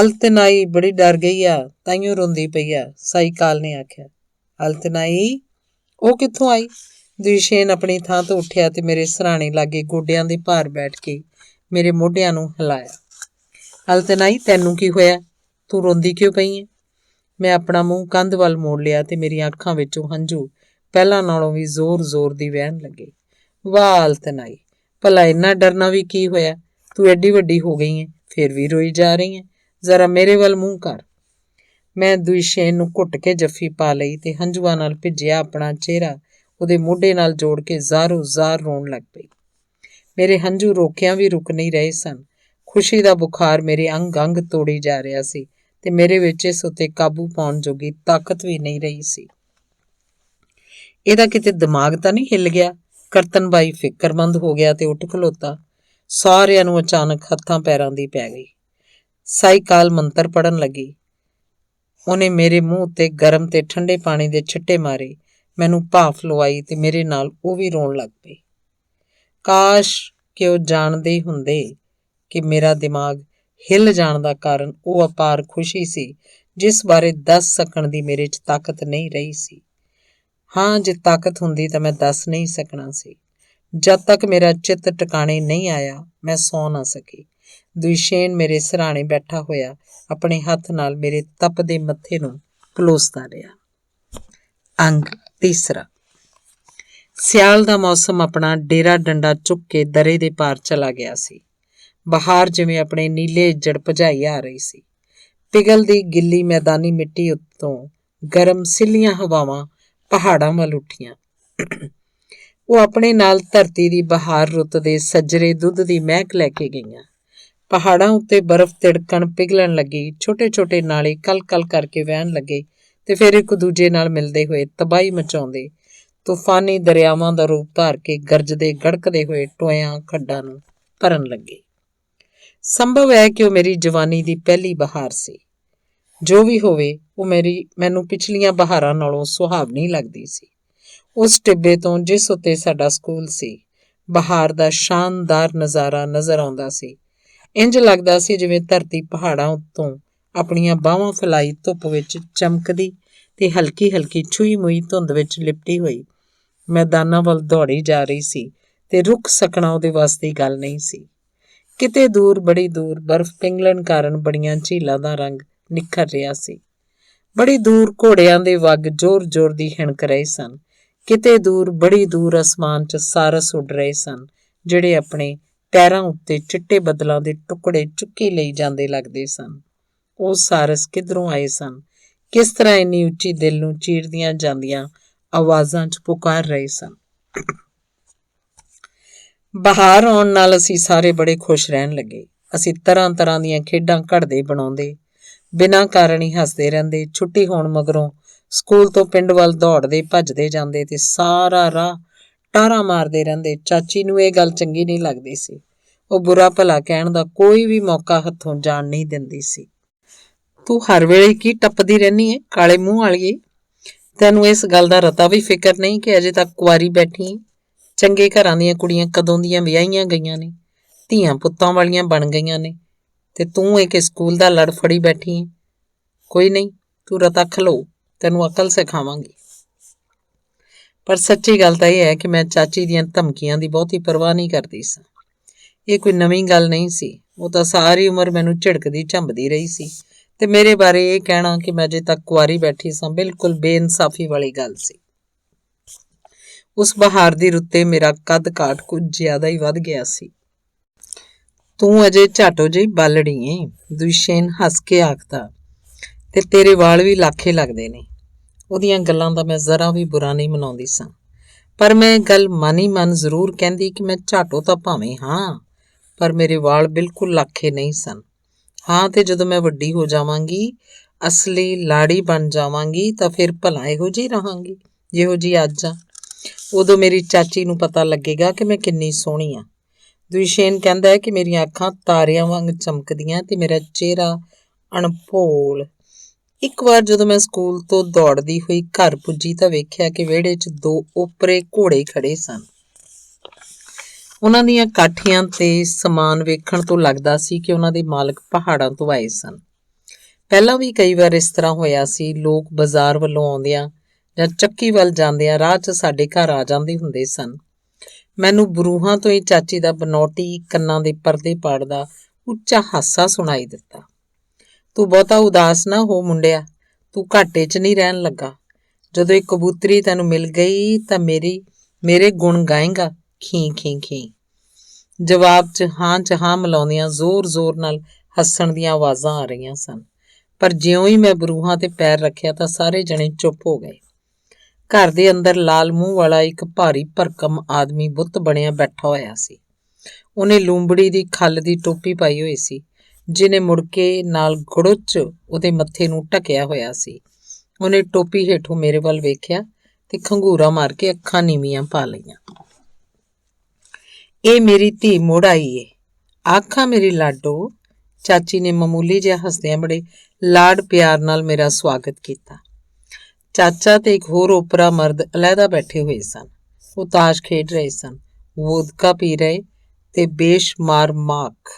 ਅਲਤਨਾਈ ਬੜੀ ਡਰ ਗਈ ਆ, ਤਾਈਓ ਰੋਂਦੀ ਪਈ ਆ, ਸਾਈਕਾਲ ਨੇ ਆਖਿਆ। ਅਲਤਨਾਈ? ਉਹ ਕਿੱਥੋਂ ਆਈ? ਦੁਸ਼ੀਨ ਆਪਣੀ ਥਾਂ ਤੋਂ ਉੱਠਿਆ ਤੇ ਮੇਰੇ ਸਰਾਣੇ ਲਾਗੇ ਗੋਡਿਆਂ ਦੇ ਭਾਰ ਬੈਠ ਕੇ ਮੇਰੇ ਮੋਢਿਆਂ ਨੂੰ ਹਿਲਾਇਆ। ਅਲਤਨਾਈ, ਤੈਨੂੰ ਕੀ ਹੋਇਆ? ਤੂੰ ਰੋਂਦੀ ਕਿਉਂ ਪਈ ਹੈ? ਮੈਂ ਆਪਣਾ ਮੂੰਹ ਕੰਧ ਵੱਲ ਮੋੜ ਲਿਆ ਤੇ ਮੇਰੀਆਂ ਅੱਖਾਂ ਵਿੱਚੋਂ ਹੰਝੂ ਪਹਿਲਾਂ ਨਾਲੋਂ ਵੀ ਜ਼ੋਰ-ਜ਼ੋਰ ਦੀ ਵਹਿਣ ਲੱਗੇ। ਵਾਹ ਅਲਤਨਾਈ, ਭਲਾ ਇੰਨਾ ਡਰਨਾ ਵੀ ਕੀ ਹੋਇਆ? ਤੂੰ ਐਡੀ ਵੱਡੀ ਹੋ ਗਈ ਹੈ, ਫਿਰ ਵੀ ਰੋਈ ਜਾ ਰਹੀ ਹੈ। ਜ਼ਰਾ ਮੇਰੇ ਵੱਲ ਮੂੰਹ ਕਰ। ਮੈਂ ਦੁਸ਼ੀਨ ਨੂੰ ਘੁੱਟ ਕੇ ਜੱਫੀ ਪਾ ਲਈ ਤੇ ਹੰਝੂਆਂ ਨਾਲ ਭਿੱਜਿਆ ਆਪਣਾ ਚਿਹਰਾ ਉਹਦੇ ਮੋਢੇ ਨਾਲ ਜੋੜ ਕੇ ਜ਼ਾਰੋ-ਜ਼ਾਰ ਰੋਣ ਲੱਗ ਪਈ। ਮੇਰੇ ਹੰਝੂ ਰੋਕਿਆਂ ਵੀ ਰੁਕ ਨਹੀਂ ਰਹੇ ਸਨ। ਖੁਸ਼ੀ ਦਾ ਬੁਖਾਰ ਮੇਰੇ ਅੰਗ-ਅੰਗ ਤੋੜੀ ਜਾ ਰਿਹਾ ਸੀ ਤੇ ਮੇਰੇ ਵਿੱਚ ਇਸ ਉੱਤੇ ਕਾਬੂ ਪਾਉਣ ਜੋਗੀ ਤਾਕਤ ਵੀ ਨਹੀਂ ਰਹੀ ਸੀ। ਇਹਦਾ ਕਿਤੇ ਦਿਮਾਗ ਤਾਂ ਨਹੀਂ ਹਿੱਲ ਗਿਆ? ਕਰਤਨਬਾਈ ਫਿਕਰਮੰਦ ਹੋ ਗਿਆ ਤੇ ਉੱਠ ਖਲੋਤਾ। ਸਾਰਿਆਂ ਨੂੰ ਅਚਾਨਕ ਹੱਥਾਂ ਪੈਰਾਂ ਦੀ ਪੈ ਗਈ। ਸਾਈਕਾਲ ਮੰਤਰ ਪੜ੍ਹਨ ਲੱਗੀ। ਉਹਨੇ ਮੇਰੇ ਮੂੰਹ ਉੱਤੇ ਗਰਮ ਤੇ ਠੰਡੇ ਪਾਣੀ ਦੇ ਛਿੱਟੇ ਮਾਰੇ, ਮੈਨੂੰ ਭਾਫ ਲਵਾਈ ਤੇ ਮੇਰੇ ਨਾਲ ਉਹ ਵੀ ਰੋਣ ਲੱਗ ਪਈ। ਕਾਸ਼ ਕਿ ਉਹ ਜਾਣਦੇ ਹੀ ਹੁੰਦੇ ਕਿ ਮੇਰਾ ਦਿਮਾਗ ਹਿੱਲ ਜਾਣ ਦਾ ਕਾਰਨ ਉਹ ਅਪਾਰ ਖੁਸ਼ੀ ਸੀ ਜਿਸ ਬਾਰੇ ਦੱਸ ਸਕਣ ਦੀ ਮੇਰੇ 'ਚ ਤਾਕਤ ਨਹੀਂ ਰਹੀ ਸੀ। ਹਾਂ, ਜੇ ਤਾਕਤ ਹੁੰਦੀ ਤਾਂ ਮੈਂ ਦੱਸ ਨਹੀਂ ਸਕਣਾ ਸੀ। ਜਦ ਤੱਕ ਮੇਰਾ ਚਿੱਤ ਟਿਕਾਣੇ ਨਹੀਂ ਆਇਆ, ਮੈਂ ਸੌਂ ਨਾ ਸਕੀ। ਦੁਸ਼ੀਨ ਮੇਰੇ ਸਿਰਹਾਣੇ ਬੈਠਾ ਹੋਇਆ ਆਪਣੇ ਹੱਥ ਨਾਲ ਮੇਰੇ ਤਪਦੇ ਮੱਥੇ ਨੂੰ ਪਲੋਸਦਾ ਰਿਹਾ। ਅੰਗ ਤੀਸਰਾ। ਸਿਆਲ ਦਾ ਮੌਸਮ ਆਪਣਾ ਡੇਰਾ ਡੰਡਾ ਚੁੱਕ ਕੇ ਦਰੇ ਦੇ ਪਾਰ ਚਲਾ ਗਿਆ ਸੀ। ਬਹਾਰ ਜਿਵੇਂ ਆਪਣੇ ਨੀਲੇ ਇੱਜੜ ਭਜਾਈ ਆ ਰਹੀ ਸੀ। ਪਿਘਲਦੀ ਗਿੱਲੀ ਮੈਦਾਨੀ ਮਿੱਟੀ ਉੱਤੋਂ ਗਰਮ ਸਿੱਲੀਆਂ ਹਵਾਵਾਂ ਪਹਾੜਾਂ ਵੱਲ ਉੱਠੀਆਂ। ਉਹ ਆਪਣੇ ਨਾਲ ਧਰਤੀ ਦੀ ਬਹਾਰ ਰੁੱਤ ਦੇ ਸੱਜਰੇ ਦੁੱਧ ਦੀ ਮਹਿਕ ਲੈ ਕੇ ਗਈਆਂ। ਪਹਾੜਾਂ ਉੱਤੇ ਬਰਫ਼ ਤਿੜਕਣ ਪਿਘਲਣ ਲੱਗੀ, ਛੋਟੇ-ਛੋਟੇ ਨਾਲੇ ਕਲ-ਕਲ ਕਰਕੇ ਵਹਿਣ ਲੱਗੇ ਤੇ ਫਿਰ ਇੱਕ ਦੂਜੇ ਨਾਲ ਮਿਲਦੇ ਹੋਏ ਤਬਾਹੀ ਮਚਾਉਂਦੇ ਤੂਫਾਨੀ ਦਰਿਆਵਾਂ ਦਾ ਰੂਪ ਧਾਰ ਕੇ ਗਰਜਦੇ ਗੜਕਦੇ ਹੋਏ ਟੋਇਆਂ ਖੱਡਾਂ ਨੂੰ ਭਰਨ ਲੱਗੇ। ਸੰਭਵ ਹੈ ਕਿ ਉਹ ਮੇਰੀ ਜਵਾਨੀ ਦੀ ਪਹਿਲੀ ਬਹਾਰ ਸੀ। ਜੋ ਵੀ ਹੋਵੇ, ਉਹ ਮੈਨੂੰ ਪਿਛਲੀਆਂ ਬਹਾਰਾਂ ਨਾਲੋਂ ਸੁਹਾਵਣੀ ਲੱਗਦੀ ਸੀ। ਉਸ ਟਿੱਬੇ ਤੋਂ ਜਿਸ ਉੱਤੇ ਸਾਡਾ ਸਕੂਲ ਸੀ, ਬਹਾਰ ਦਾ ਸ਼ਾਨਦਾਰ ਨਜ਼ਾਰਾ ਨਜ਼ਰ ਆਉਂਦਾ ਸੀ। ਇੰਝ ਲੱਗਦਾ ਸੀ ਜਿਵੇਂ ਧਰਤੀ ਪਹਾੜਾਂ ਉੱਤੋਂ ਆਪਣੀਆਂ ਬਾਹਾਂ ਫੈਲਾਈ ਧੁੱਪ ਵਿੱਚ ਚਮਕਦੀ ਤੇ ਹਲਕੀ-ਹਲਕੀ ਛੂਈ-ਮੁਈ ਧੁੰਦ ਵਿੱਚ ਲਿਪਟੀ ਹੋਈ ਮੈਦਾਨਾਂ ਵੱਲ ਦੌੜੀ ਜਾ ਰਹੀ ਸੀ ਤੇ ਰੁਕ ਸਕਣਾ ਉਹਦੇ ਵੱਸ ਦੀ ਗੱਲ ਨਹੀਂ ਸੀ। ਕਿਤੇ ਦੂਰ, ਬੜੀ ਦੂਰ, ਬਰਫ਼ ਪਿਘਲਣ ਕਾਰਨ ਬੜੀਆਂ ਝੀਲਾਂ ਦਾ ਰੰਗ ਨਿਖਰ ਰਿਹਾ ਸੀ। ਬੜੀ ਦੂਰ ਘੋੜਿਆਂ ਦੇ ਵੱਗ ਜ਼ੋਰ-ਜ਼ੋਰ ਦੀ ਹਿਣਕ ਰਹੇ ਸਨ। ਕਿਤੇ ਦੂਰ, ਬੜੀ ਦੂਰ ਅਸਮਾਨ 'ਚ ਸਾਰਸ ਉੱਡ ਰਹੇ ਸਨ, ਜਿਹੜੇ ਆਪਣੇ ਪੈਰਾਂ ਉੱਤੇ ਚਿੱਟੇ ਬੱਦਲਾਂ ਦੇ ਟੁਕੜੇ ਚੁੱਕੀ ਲਈ ਜਾਂਦੇ ਲੱਗਦੇ ਸਨ। ਉਹ ਸਾਰਸ ਕਿੱਧਰੋਂ ਆਏ ਸਨ? ਕਿਸ ਤਰ੍ਹਾਂ ਇੰਨੀ ਉੱਚੀ ਦਿਲ ਨੂੰ ਚੀਰਦੀਆਂ ਜਾਂਦੀਆਂ ਆਵਾਜ਼ਾਂ 'ਚ ਪੁਕਾਰ ਰਹੇ ਸਨ? ਬਹਾਰ ਆਉਣ ਨਾਲ ਅਸੀਂ ਸਾਰੇ ਬੜੇ ਖੁਸ਼ ਰਹਿਣ ਲੱਗੇ। ਅਸੀਂ ਤਰ੍ਹਾਂ-ਤਰ੍ਹਾਂ ਦੀਆਂ ਖੇਡਾਂ ਘੜਦੇ ਬਣਾਉਂਦੇ, ਬਿਨਾਂ ਕਾਰਨ ਹੀ ਹੱਸਦੇ ਰਹਿੰਦੇ। ਛੁੱਟੀ ਹੋਣ ਮਗਰੋਂ ਸਕੂਲ ਤੋਂ ਪਿੰਡ ਵੱਲ ਦੌੜਦੇ ਭੱਜਦੇ ਜਾਂਦੇ ਤੇ ਸਾਰਾ ਰਾਹ ਟਾਰਾਂ ਮਾਰਦੇ ਰਹਿੰਦੇ। ਚਾਚੀ ਨੂੰ ਇਹ ਗੱਲ ਚੰਗੀ ਨਹੀਂ ਲੱਗਦੀ ਸੀ। ਉਹ ਬੁਰਾ ਭਲਾ ਕਹਿਣ ਦਾ ਕੋਈ ਵੀ ਮੌਕਾ ਹੱਥੋਂ ਜਾਣ ਨਹੀਂ ਦਿੰਦੀ ਸੀ। ਤੂੰ ਹਰ ਵੇਲੇ ਕੀ ਟੱਪਦੀ ਰਹਿੰਦੀ ਹੈ, ਕਾਲੇ ਮੂੰਹ ਵਾਲੀਏ? ਤੈਨੂੰ ਇਸ ਗੱਲ ਦਾ ਰਤਾ ਵੀ ਫਿਕਰ ਨਹੀਂ ਕਿ ਅਜੇ ਤੱਕ ਕੁਆਰੀ ਬੈਠੀ ਹੈ? ਚੰਗੇ ਘਰਾਂ ਦੀਆਂ ਕੁੜੀਆਂ ਕਦੋਂ ਦੀਆਂ ਵਿਆਹੀਆਂ ਗਈਆਂ ਨੇ, ਧੀਆਂ ਪੁੱਤਾਂ ਵਾਲੀਆਂ ਬਣ ਗਈਆਂ ਨੇ, ਤੇ ਤੂੰ ਇੱਕ ਸਕੂਲ ਦਾ ਲੜ ਫੜੀ ਬੈਠੀ ਹੈ। ਕੋਈ ਨਹੀਂ, ਤੂੰ ਰਤਾ ਖਲੋ, ਤੈਨੂੰ ਅਕਲ ਸਿਖਾਵਾਂਗੀ। ਪਰ ਸੱਚੀ ਗੱਲ ਤਾਂ ਇਹ ਹੈ ਕਿ ਮੈਂ ਚਾਚੀ ਦੀਆਂ ਧਮਕੀਆਂ ਦੀ ਬਹੁਤੀ ਪਰਵਾਹ ਨਹੀਂ ਕਰਦੀ ਸਾਂ। ਇਹ ਕੋਈ ਨਵੀਂ ਗੱਲ ਨਹੀਂ ਸੀ। ਉਹ ਤਾਂ ਸਾਰੀ ਉਮਰ ਮੈਨੂੰ ਝਿੜਕਦੀ ਝੰਬਦੀ ਰਹੀ ਸੀ ਤੇ ਮੇਰੇ ਬਾਰੇ ਇਹ ਕਹਿਣਾ ਕਿ ਮੈਂ ਅਜੇ ਤੱਕ ਕੁਆਰੀ ਬੈਠੀ ਸਾਂ ਬਿਲਕੁਲ ਬੇਇਨਸਾਫੀ ਵਾਲੀ ਗੱਲ ਸੀ। ਉਸ ਬਹਾਰ ਦੀ ਰੁੱਤੇ ਮੇਰਾ ਕੱਦ ਕਾਠ ਕੁਝ ਜ਼ਿਆਦਾ ਹੀ ਵੱਧ ਗਿਆ ਸੀ। ਤੂੰ ਅਜੇ ਝਾਟੋ ਜਿਹੀ ਬਾਲੜੀ ਏਂ, ਦੁਸ਼ੀਨ ਹੱਸ ਕੇ ਆਖਦਾ, ਤੇ ਤੇਰੇ ਵਾਲ ਵੀ ਲਾਖੇ ਲੱਗਦੇ ਨੇ। ਉਹਦੀਆਂ ਗੱਲਾਂ ਦਾ ਮੈਂ ਜ਼ਰਾ ਵੀ ਬੁਰਾ ਨਹੀਂ ਮਨਾਉਂਦੀ ਸਾਂ, ਪਰ ਮੈਂ ਗੱਲ ਮਨ ਹੀ ਮਨ ਜ਼ਰੂਰ ਕਹਿੰਦੀ ਕਿ ਮੈਂ ਝਾਟੋ ਤਾਂ ਭਾਵੇਂ ਹਾਂ, ਪਰ ਮੇਰੇ ਵਾਲ ਬਿਲਕੁਲ ਲਾਖੇ ਨਹੀਂ ਸਨ। ਹਾਂ, ਤੇ ਜਦੋਂ ਮੈਂ ਵੱਡੀ ਹੋ ਜਾਵਾਂਗੀ, ਅਸਲੀ ਲਾੜੀ ਬਣ ਜਾਵਾਂਗੀ, ਤਾਂ ਫਿਰ ਭਲਾ ਇਹੋ ਜਿਹੀ ਰਹਾਂਗੀ ਜਿਹੋ ਜਿਹੀ ਅੱਜ ਆ। ਉਦੋਂ ਮੇਰੀ ਚਾਚੀ ਨੂੰ ਪਤਾ ਲੱਗੇਗਾ ਕਿ ਮੈਂ ਕਿੰਨੀ ਸੋਹਣੀ ਆ। ਦੁਸ਼ਯੇਨ ਕਹਿੰਦਾ ਹੈ ਕਿ ਮੇਰੀਆਂ ਅੱਖਾਂ ਤਾਰਿਆਂ ਵਾਂਗ ਚਮਕਦੀਆਂ ਤੇ ਮੇਰਾ ਚਿਹਰਾ ਅਣਭੋਲ। ਇੱਕ ਵਾਰ ਜਦੋਂ ਮੈਂ ਸਕੂਲ ਤੋਂ ਦੌੜਦੀ ਹੋਈ ਘਰ ਪੁੱਜੀ ਤਾਂ ਵੇਖਿਆ ਕਿ ਵਿਹੜੇ 'ਚ 2 ਓਪਰੇ ਘੋੜੇ ਖੜੇ ਸਨ। ਉਹਨਾਂ ਦੀਆਂ ਕਾਠੀਆਂ ਤੇ ਸਮਾਨ ਵੇਖਣ ਤੋਂ ਲੱਗਦਾ ਸੀ ਕਿ ਉਹਨਾਂ ਦੇ ਮਾਲਕ ਪਹਾੜਾਂ ਤੋਂ ਆਏ ਸਨ। ਪਹਿਲਾਂ ਵੀ ਕਈ ਵਾਰ ਇਸ ਤਰ੍ਹਾਂ ਹੋਇਆ ਸੀ। ਲੋਕ ਬਾਜ਼ਾਰ ਵੱਲੋਂ ਆਉਂਦਿਆਂ ਜਾਂ ਚੱਕੀ ਵੱਲ ਜਾਂਦਿਆਂ ਰਾਹ 'ਚ ਸਾਡੇ ਘਰ ਆ ਜਾਂਦੇ ਹੁੰਦੇ ਸਨ। ਮੈਨੂੰ ਬਰੂਹਾਂ ਤੋਂ ਹੀ ਚਾਚੀ ਦਾ ਬਨੌਟੀ ਕੰਨਾਂ ਦੇ ਪਰਦੇ ਪਾੜਦਾ ਉੱਚਾ ਹਾਸਾ ਸੁਣਾਈ ਦਿੱਤਾ। ਤੂੰ ਬਹੁਤਾ ਉਦਾਸ ਨਾ ਹੋ ਮੁੰਡਿਆ, ਤੂੰ ਘਾਟੇ 'ਚ ਨਹੀਂ ਰਹਿਣ ਲੱਗਾ। ਜਦੋਂ ਇੱਕ ਕਬੂਤਰੀ ਤੈਨੂੰ ਮਿਲ ਗਈ ਤਾਂ ਮੇਰੇ ਗੁਣ ਗਾਏਗਾ। ਖੀਂ ਖੀਂ ਖੀਂ। ਜਵਾਬ 'ਚ ਹਾਂ ਮਿਲਾਉਂਦੀਆਂ ਜ਼ੋਰ-ਜ਼ੋਰ ਨਾਲ ਹੱਸਣ ਦੀਆਂ ਆਵਾਜ਼ਾਂ ਆ ਰਹੀਆਂ ਸਨ। ਪਰ ਜਿਉਂ ਹੀ ਮੈਂ ਬਰੂਹਾਂ ਤੇ ਪੈਰ ਰੱਖਿਆ ਤਾਂ ਸਾਰੇ ਜਣੇ ਚੁੱਪ ਹੋ ਗਏ। ਘਰ ਦੇ ਅੰਦਰ ਲਾਲ ਮੂੰਹ ਵਾਲਾ ਇੱਕ ਭਾਰੀ ਭਰਕਮ ਆਦਮੀ ਬੁੱਤ ਬਣਿਆ ਬੈਠਾ ਹੋਇਆ ਸੀ। ਉਹਨੇ ਲੂੰਬੜੀ ਦੀ ਖੱਲ ਦੀ ਟੋਪੀ ਪਾਈ ਹੋਈ ਸੀ, ਜਿਹਨੇ ਮੁੜਕੇ ਨਾਲ ਗੁੜੁੱਚ ਉਹਦੇ ਮੱਥੇ ਨੂੰ ਢਕਿਆ ਹੋਇਆ ਸੀ। ਉਹਨੇ ਟੋਪੀ ਹੇਠੋਂ ਮੇਰੇ ਵੱਲ ਵੇਖਿਆ ਤੇ ਖੰਘੂਰਾ ਮਾਰ ਕੇ ਅੱਖਾਂ ਨੀਵੀਆਂ ਪਾ ਲਈਆਂ। ਇਹ ਮੇਰੀ ਧੀ ਮੁੜ ਆਈ ਏ, ਆਖਾਂ ਮੇਰੀ ਲਾਡੋ। ਚਾਚੀ ਨੇ ਮਾਮੂਲੀ ਜਿਹਾ ਹੱਸਦਿਆਂ ਬੜੇ ਲਾਡ ਪਿਆਰ ਨਾਲ ਮੇਰਾ ਸਵਾਗਤ ਕੀਤਾ। ਚਾਚਾ ਤੇ ਇੱਕ ਹੋਰ ਓਪਰਾ ਮਰਦ ਅਲੱਗਾ ਬੈਠੇ ਹੋਏ ਸਨ। ਉਹ ਤਾਸ਼ ਖੇਡ ਰਹੇ ਸਨ, ਵੋਦਕਾ ਪੀ ਰਹੇ ਤੇ ਬੇਸ਼ੁਮਾਰ ਮਾਕ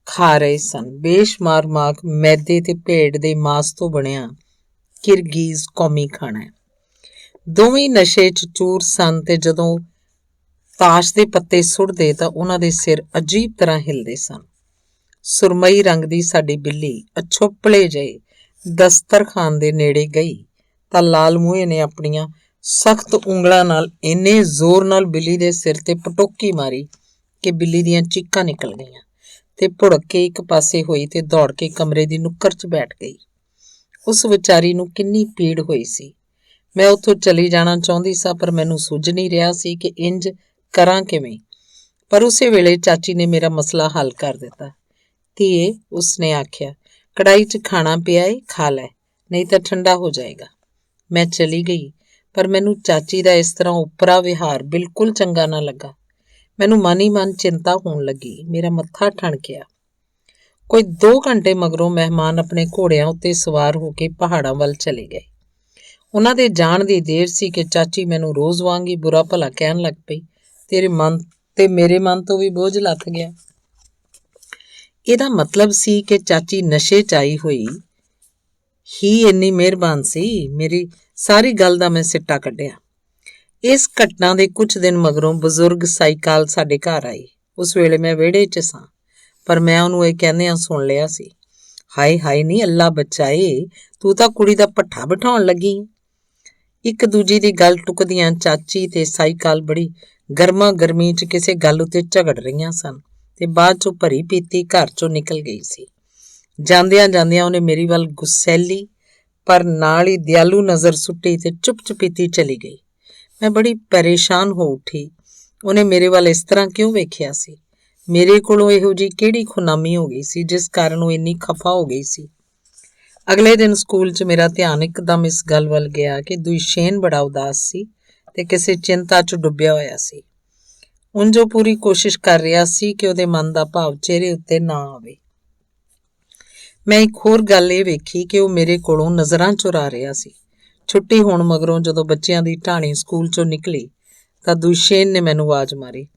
ਖਾ ਰਹੇ ਸਨ। ਬੇਸ਼ੁਮਾਰ ਮਾਕ ਮੈਦੇ ਤੇ ਭੇਡ ਦੇ ਮਾਸ ਤੋਂ ਬਣਿਆ ਕਿਰਗੀਜ਼ ਕੌਮੀ ਖਾਣਾ ਹੈ। ਦੋਵੇਂ ਨਸ਼ੇ 'ਚ ਚੂਰ ਸਨ ਤੇ ਜਦੋਂ ਤਾਸ਼ ਦੇ ਪੱਤੇ ਸੁੱਟਦੇ ਤਾਂ ਉਹਨਾਂ ਦੇ ਸਿਰ ਅਜੀਬ ਤਰ੍ਹਾਂ ਹਿਲਦੇ ਸਨ। ਸੁਰਮਈ ਰੰਗ ਦੀ ਸਾਡੀ ਬਿੱਲੀ ਅਛੋਪਲੇ ਜਿਹੇ ਦਸਤਰਖਾਨ ਦੇ ਨੇੜੇ ਗਈ ਤਾਂ ਲਾਲ ਮੂਹੇ ਨੇ ਆਪਣੀਆਂ ਸਖਤ ਉਂਗਲਾਂ ਨਾਲ ਇੰਨੇ ਜ਼ੋਰ ਨਾਲ ਬਿੱਲੀ ਦੇ ਸਿਰ ਤੇ ਪਟੋਕੀ ਮਾਰੀ ਕਿ ਬਿੱਲੀ ਦੀਆਂ ਚੀਕਾਂ ਨਿਕਲ ਗਈਆਂ ਤੇ ਭੁੜਕ ਕੇ ਇੱਕ ਪਾਸੇ ਹੋਈ ਤੇ ਦੌੜ ਕੇ ਕਮਰੇ ਦੀ ਨੁੱਕਰ 'ਚ ਬੈਠ ਗਈ। ਉਸ ਵਿਚਾਰੀ ਨੂੰ ਕਿੰਨੀ ਪੀੜ ਹੋਈ ਸੀ। ਮੈਂ ਉੱਥੋਂ ਚਲੀ ਜਾਣਾ ਚਾਹੁੰਦੀ ਸਾਂ, ਪਰ ਮੈਨੂੰ ਸੁੱਝ ਨਹੀਂ ਰਿਹਾ ਸੀ ਕਿ ਇੰਜ ਕਰਾਂ ਕਿਵੇਂ। ਪਰ ਉਸੇ ਵੇਲੇ ਚਾਚੀ ਨੇ ਮੇਰਾ ਮਸਲਾ ਹੱਲ ਕਰ ਦਿੱਤਾ। ਧੀਏ, ਉਸਨੇ ਆਖਿਆ, ਕੜਾਈ 'ਚ ਖਾਣਾ ਪਿਆ ਏ, ਖਾ ਲੈ, ਨਹੀਂ ਤਾਂ ਠੰਡਾ ਹੋ ਜਾਏਗਾ। ਮੈਂ ਚਲੀ ਗਈ, ਪਰ ਮੈਨੂੰ ਚਾਚੀ ਦਾ ਇਸ ਤਰ੍ਹਾਂ ਉਪਰਾ ਵਿਹਾਰ ਬਿਲਕੁਲ ਚੰਗਾ ਨਾ ਲੱਗਾ। ਮੈਨੂੰ ਮਨ ਹੀ ਮਨ ਚਿੰਤਾ ਹੋਣ ਲੱਗੀ। ਮੇਰਾ ਮੱਥਾ ਠਣਕਿਆ। ਕੋਈ 2 ਘੰਟੇ ਮਗਰੋਂ ਮਹਿਮਾਨ ਆਪਣੇ ਘੋੜਿਆਂ ਉੱਤੇ ਸਵਾਰ ਹੋ ਕੇ ਪਹਾੜਾਂ ਵੱਲ ਚਲੇ ਗਏ। ਉਹਨਾਂ ਦੇ ਜਾਣ ਦੀ ਦੇਰ ਸੀ ਕਿ ਚਾਚੀ ਮੈਨੂੰ ਰੋਜ਼ ਵਾਂਗ ਹੀ ਬੁਰਾ ਭਲਾ ਕਹਿਣ ਲੱਗ ਪਈ। ਤੇਰੇ ਮਨ ਤੇ ਮੇਰੇ ਮਨ ਤੋਂ ਵੀ ਬੋਝ ਲੱਥ ਗਿਆ। ਇਹਦਾ ਮਤਲਬ ਸੀ ਕਿ ਚਾਚੀ ਨਸ਼ੇ 'ਚ ਆਈ ਹੋਈ ਹੀ ਇੰਨੀ ਮਿਹਰਬਾਨ ਸੀ। ਮੇਰੀ ਸਾਰੀ ਗੱਲ ਦਾ ਮੈਂ ਸਿੱਟਾ ਕੱਢਿਆ। ਇਸ ਘਟਨਾ ਦੇ ਕੁਝ ਦਿਨ ਮਗਰੋਂ ਬਜ਼ੁਰਗ ਸਾਈਕਾਲ ਸਾਡੇ ਘਰ ਆਈ। ਉਸ ਵੇਲੇ ਮੈਂ ਵਿਹੜੇ 'ਚ ਸਾਂ, ਪਰ ਮੈਂ ਉਹਨੂੰ ਇਹ ਕਹਿੰਦਿਆਂ ਸੁਣ ਲਿਆ ਸੀ, ਹਾਏ ਹਾਏ ਨੀ ਅੱਲਾ ਬਚਾਏ, ਤੂੰ ਤਾਂ ਕੁੜੀ ਦਾ ਭੱਠਾ ਬਿਠਾਉਣ ਲੱਗੀ। ਇੱਕ ਦੂਜੀ ਦੀ ਗੱਲ ਟੁੱਕਦੀਆਂ ਚਾਚੀ ਤੇ ਸਾਈਕਾਲ ਬੜੀ ਗਰਮਾ ਗਰਮੀ 'ਚ ਕਿਸੇ ਗੱਲ ਉੱਤੇ ਝਗੜ ਰਹੀਆਂ ਸਨ ਤੇ ਬਾਅਦ 'ਚੋਂ ਭਰੀ ਪੀਤੀ ਘਰ 'ਚੋਂ ਨਿਕਲ ਗਈ ਸੀ। ਜਾਂਦਿਆਂ ਜਾਂਦਿਆਂ ਉਹਨੇ ਮੇਰੀ ਵੱਲ ਗੁੱਸੈਲੀ ਪਰ ਨਾਲ ਹੀ ਦਿਆਲੂ ਨਜ਼ਰ ਸੁੱਟੀ ਤੇ ਚੁੱਪ-ਚੁਪੀਤੀ ਚਲੀ ਗਈ। ਮੈਂ ਬੜੀ ਪਰੇਸ਼ਾਨ ਹੋ ਉੱਠੀ। ਉਹਨੇ ਮੇਰੇ ਵੱਲ ਇਸ ਤਰ੍ਹਾਂ ਕਿਉਂ ਵੇਖਿਆ ਸੀ? ਮੇਰੇ ਕੋਲੋਂ ਇਹੋ ਜਿਹੀ ਕਿਹੜੀ ਖੁਨਾਮੀ ਹੋ ਗਈ ਸੀ ਜਿਸ ਕਾਰਨ ਉਹ ਇੰਨੀ ਖਫਾ ਹੋ ਗਈ ਸੀ? ਅਗਲੇ ਦਿਨ ਸਕੂਲ 'ਚ ਮੇਰਾ ਧਿਆਨ ਇੱਕਦਮ ਇਸ ਗੱਲ ਵੱਲ ਗਿਆ ਕਿ ਦੁਸ਼ਯੇਨ ਬੜਾ ਉਦਾਸ ਸੀ ਤੇ ਕਿਸੇ ਚਿੰਤਾ 'ਚ ਡੁੱਬਿਆ ਹੋਇਆ ਸੀ। ਉਂਝ ਉਹ ਪੂਰੀ ਕੋਸ਼ਿਸ਼ ਕਰ ਰਿਹਾ ਸੀ ਕਿ ਉਹਦੇ ਮਨ ਦਾ ਭਾਵ ਚਿਹਰੇ ਉੱਤੇ ਨਾ ਆਵੇ। ਮੈਂ ਇੱਕ ਹੋਰ ਗੱਲ ਇਹ ਵੇਖੀ ਕਿ ਉਹ ਮੇਰੇ ਕੋਲੋਂ ਨਜ਼ਰਾਂ ਚੁਰਾ ਰਿਹਾ ਸੀ। ਛੁੱਟੀ ਹੋਣ ਮਗਰੋਂ ਜਦੋਂ ਬੱਚਿਆਂ ਦੀ ਢਾਣੀ ਸਕੂਲ 'ਚੋਂ ਨਿਕਲੀ ਤਾਂ ਦੁਸ਼ਯੇਨ ਨੇ ਮੈਨੂੰ ਆਵਾਜ਼ ਮਾਰੀ,